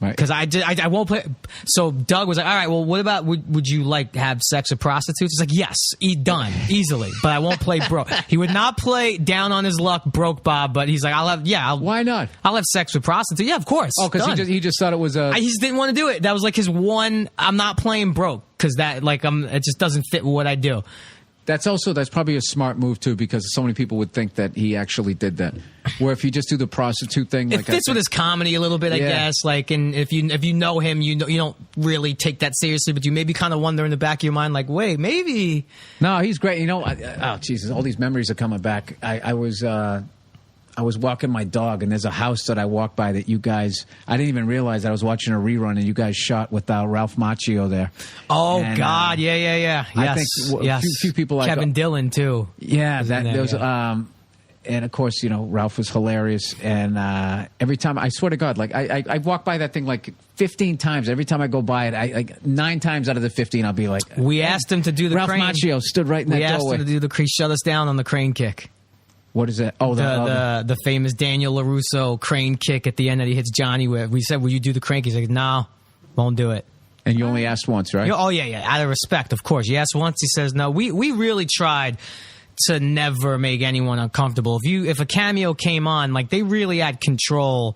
Speaker 3: Because I won't play. So Doug was like, "All right, well, what about would you have sex with prostitutes?" He's like, "Yes, done easily, but I won't play broke." He would not play down on his luck broke Bob, but he's like, "Why not? I'll have sex with prostitutes." Yeah, of course.
Speaker 4: Oh, because he just thought it was a.
Speaker 3: He just didn't want to do it. That was his one. I'm not playing broke because it just doesn't fit with what I do.
Speaker 4: That's probably a smart move too, because so many people would think that he actually did that. Where if you just do the prostitute thing,
Speaker 3: it fits with his comedy a little bit, I guess. And if you know him, you don't really take that seriously, but you maybe kind of wonder in the back of your mind, wait, maybe.
Speaker 4: No, he's great. Oh Jesus, all these memories are coming back. I was walking my dog, and there's a house that I walked by that you guys, I didn't even realize I was watching a rerun, and you guys shot with Ralph Macchio there.
Speaker 3: Oh, and, God. Yeah.
Speaker 4: I think a few people like
Speaker 3: Kevin Dillon, too.
Speaker 4: Yeah, and of course, Ralph was hilarious. And every time, I swear to God, I walk by that thing 15 times. Every time I go by it, 9 times out of the 15, I'll be like,
Speaker 3: we asked him to do the
Speaker 4: Ralph
Speaker 3: crane.
Speaker 4: Ralph Macchio stood right in that doorway.
Speaker 3: We asked him to do the crane, shut us down on the crane kick.
Speaker 4: What is that? Oh,
Speaker 3: the famous Daniel LaRusso crane kick at the end that he hits Johnny with. We said, "Will you do the crane kick?" He's like, "No, won't do it."
Speaker 4: And you only asked once, right?
Speaker 3: Oh, yeah. Out of respect, of course. You asked once, he says no. We really tried to never make anyone uncomfortable. If a cameo came on, they really had control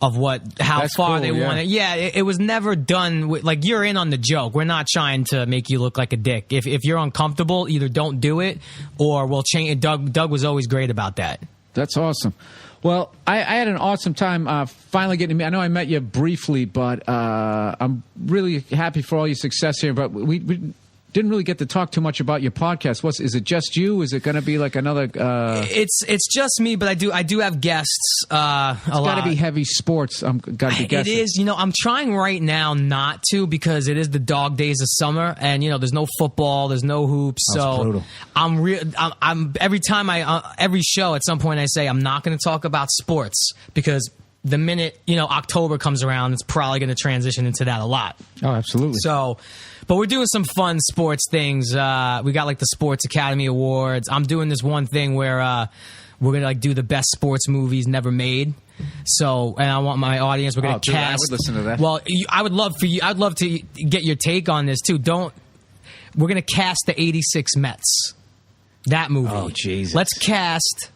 Speaker 3: of how far they wanted. Yeah, it was never done with, you're in on the joke. We're not trying to make you look like a dick. If you're uncomfortable, either don't do it or we'll change. Doug was always great about that.
Speaker 4: That's awesome. Well, I had an awesome time finally getting to meet. I know I met you briefly, but I'm really happy for all your success here. But we didn't really get to talk too much about your podcast. Is it just you? Is it going to be another?
Speaker 3: It's just me, but I do have guests. It's got
Speaker 4: to be heavy sports. I'm got to be guessing.
Speaker 3: It is. I'm trying right now not to, because it is the dog days of summer, and there's no football, there's no hoops. So
Speaker 4: brutal.
Speaker 3: I'm every time every show at some point I say I'm not going to talk about sports, because the minute October comes around, it's probably going to transition into that a lot.
Speaker 4: Oh, absolutely.
Speaker 3: So. But we're doing some fun sports things. We got the Sports Academy Awards. I'm doing this one thing where we're gonna do the best sports movies never made. So, and I want my audience. We're gonna cast.
Speaker 4: I would listen to that.
Speaker 3: Well, I would love for you. I'd love to get your take on this too. We're gonna cast the '86 Mets. That movie.
Speaker 1: Oh Jesus.
Speaker 3: Let's cast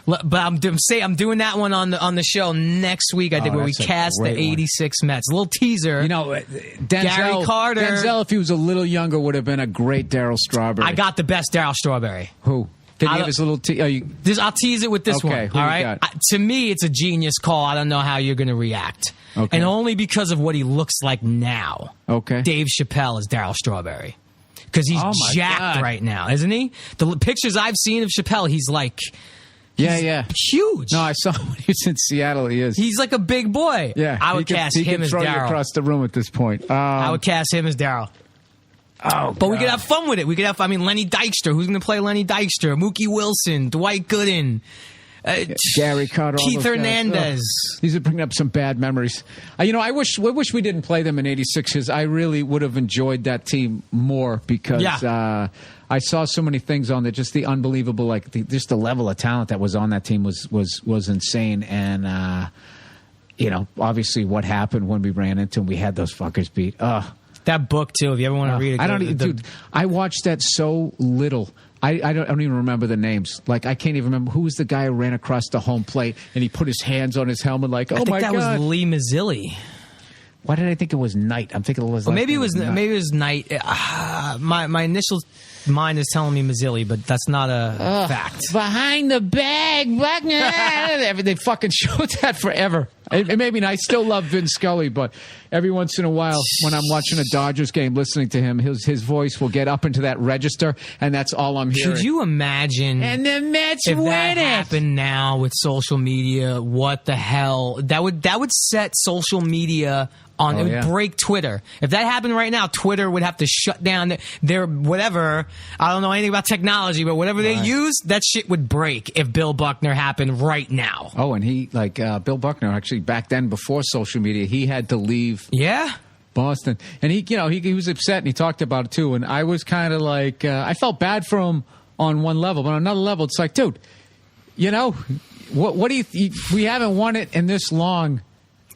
Speaker 3: But I'm doing that one on the show next week. I think where we cast the '86 Mets. A little teaser.
Speaker 4: You know,
Speaker 3: Gary Carter.
Speaker 4: Denzel, if he was a little younger, would have been a great Darryl Strawberry.
Speaker 3: I got the best Darryl Strawberry.
Speaker 4: Who? Can you give us a little
Speaker 3: I'll tease it with this one.
Speaker 4: All
Speaker 3: right. To me, it's a genius call. I don't know how you're going to react.
Speaker 4: Okay.
Speaker 3: And only because of what he looks like now.
Speaker 4: Okay.
Speaker 3: Dave Chappelle is Darryl Strawberry. Because he's jacked right now, isn't he? The pictures I've seen of Chappelle, he's like...
Speaker 4: Yeah.
Speaker 3: Huge.
Speaker 4: No, I saw when he was in Seattle. He is.
Speaker 3: He's like a big boy.
Speaker 4: Yeah.
Speaker 3: I would cast him as
Speaker 4: Darryl. He can throw you across the room at this point.
Speaker 3: I would cast him as Darryl. But we could have fun with it. We could have, Lenny Dykstra. Who's going to play Lenny Dykstra? Mookie Wilson, Dwight Gooden,
Speaker 4: Gary Carter,
Speaker 3: Keith Hernandez.
Speaker 4: These are bringing up some bad memories. I wish we didn't play them in '86 because I really would have enjoyed that team more because I saw so many things on there. Just the unbelievable, just the level of talent that was on that team was insane. And obviously what happened when we ran into them, we had those fuckers beat.
Speaker 3: That book too. If you ever want to read it,
Speaker 4: dude. I watched that so little. I don't even remember the names. Like I can't even remember who was the guy who ran across the home plate and he put his hands on his helmet. Like, oh my god,
Speaker 3: I think that was Lee Mazzilli.
Speaker 4: Why did I think it was Knight? I'm thinking it was.
Speaker 3: Maybe it was Knight. My initial mind is telling me Mazzilli, but that's not a fact.
Speaker 4: Behind the bag, they fucking showed that forever. It made me. I still love Vin Scully, but every once in a while, when I'm watching a Dodgers game, listening to him, his voice will get up into that register, and that's all I'm hearing.
Speaker 3: Could you imagine?
Speaker 4: And the Mets
Speaker 3: if
Speaker 4: win
Speaker 3: that
Speaker 4: it.
Speaker 3: happened now with social media? What the hell? That would set social media on. It would break Twitter. If that happened right now, Twitter would have to shut down their whatever. I don't know anything about technology, but whatever they use, that shit would break if Bill Buckner happened right now.
Speaker 4: Oh, and he Bill Buckner actually back then before social media, he had to leave.
Speaker 3: Yeah.
Speaker 4: Boston, and he was upset, and he talked about it too. And I was kind of like, I felt bad for him on one level, but on another level, it's like, dude, what do you? We haven't won it in this long.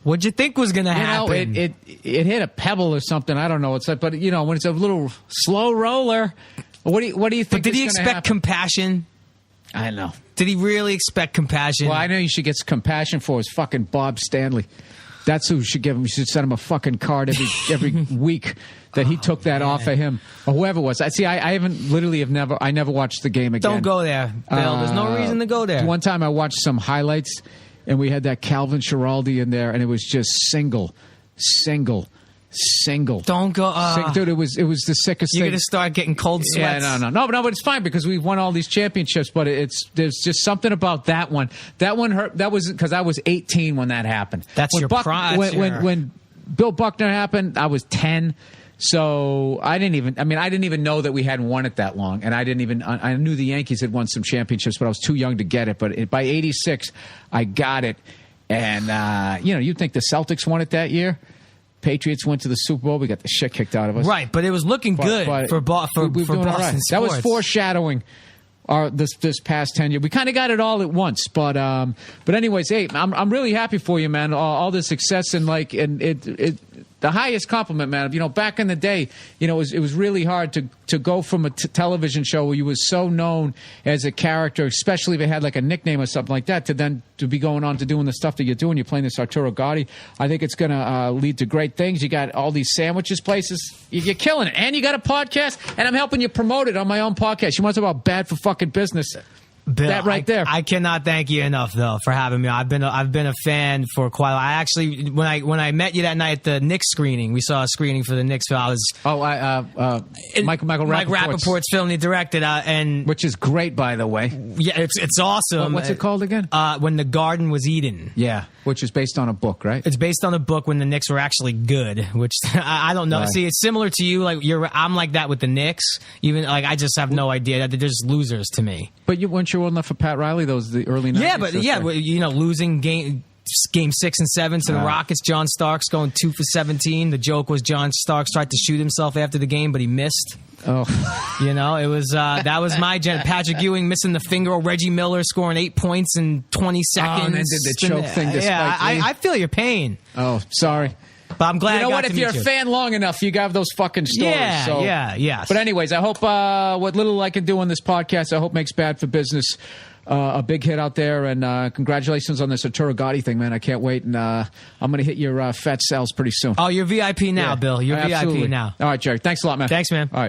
Speaker 3: What'd you think was going to happen?
Speaker 4: It hit a pebble or something. I don't know. It's like, but when it's a little slow roller, what do you think?
Speaker 3: But did he expect compassion?
Speaker 4: I don't know.
Speaker 3: Did he really expect compassion?
Speaker 4: Well, I know you should get compassion for is fucking Bob Stanley. That's who should give him. You should send him a fucking card every week that he took that off of him or whoever it was. I never watched the game again.
Speaker 3: Don't go there, Bill. There's no reason to go there.
Speaker 4: One time I watched some highlights and we had that Calvin Schiraldi in there and it was just single.
Speaker 3: Don't go.
Speaker 4: Dude, it was the sickest thing.
Speaker 3: You're gonna start getting cold sweats.
Speaker 4: Yeah, no, but it's fine because we've won all these championships. But there's just something about that one. That one hurt. That was because I was 18 when that happened.
Speaker 3: That's when your pride.
Speaker 4: When Bill Buckner happened, I was 10. So I didn't even know that we hadn't won it that long, and I knew the Yankees had won some championships, but I was too young to get it. But by '86, I got it, and you'd think the Celtics won it that year. Patriots went to the Super Bowl. We got the shit kicked out of us.
Speaker 3: Right, but it was looking good for Boston sports.
Speaker 4: That was foreshadowing this past 10 years. We kind of got it all at once. But anyways, hey, I'm really happy for you, man. All this success and the highest compliment, man. Back in the day, it was really hard to go from a television show where you was so known as a character, especially if it had like a nickname or something like that, to be going on to doing the stuff that you're doing. You're playing this Arturo Gatti. I think it's going to lead to great things. You got all these sandwiches places. You're killing it. And you got a podcast, and I'm helping you promote it on my own podcast. You want to talk about bad for fucking business?
Speaker 3: Bill,
Speaker 4: that right there.
Speaker 3: I cannot thank you enough though for having me. I've been a fan for quite a while. I actually when I met you that night at the Knicks screening, we saw a screening for the Knicks film.
Speaker 4: Michael
Speaker 3: Rappaport's film he directed, and
Speaker 4: which is great, by the way.
Speaker 3: Yeah, it's awesome.
Speaker 4: What's it called again?
Speaker 3: When the Garden Was Eden.
Speaker 4: Yeah, which is based on a book, right?
Speaker 3: It's based on a book when the Knicks were actually good, which I don't know. Right. See, it's similar to you. I'm like that with the Knicks. Even I just have no idea. They're just losers to me.
Speaker 4: But weren't you old enough for Pat Riley? Those the early 90s.
Speaker 3: Losing game 6 and 7 to the Rockets. John Starks going 2 for 17. The joke was John Starks tried to shoot himself after the game, but he missed.
Speaker 4: Oh,
Speaker 3: it was that was my Patrick Ewing missing the finger. Or Reggie Miller scoring 8 points in 20 seconds.
Speaker 4: And then did the choke thing.
Speaker 3: I feel your pain.
Speaker 4: Oh, sorry.
Speaker 3: But I'm glad.
Speaker 4: You know
Speaker 3: I got
Speaker 4: what?
Speaker 3: to
Speaker 4: If you're a
Speaker 3: meet you.
Speaker 4: fan long enough, you got those fucking stories.
Speaker 3: Yeah,
Speaker 4: so.
Speaker 3: yes.
Speaker 4: But anyways, I hope what little I can do on this podcast, I hope makes Bad for Business a big hit out there. And congratulations on this Arturo Gotti thing, man. I can't wait. And I'm going to hit your fat cells pretty soon.
Speaker 3: Oh, you're VIP now, Bill. You're
Speaker 4: absolutely.
Speaker 3: VIP now.
Speaker 4: All right, Jerry. Thanks a lot, man.
Speaker 3: Thanks, man.
Speaker 4: All right.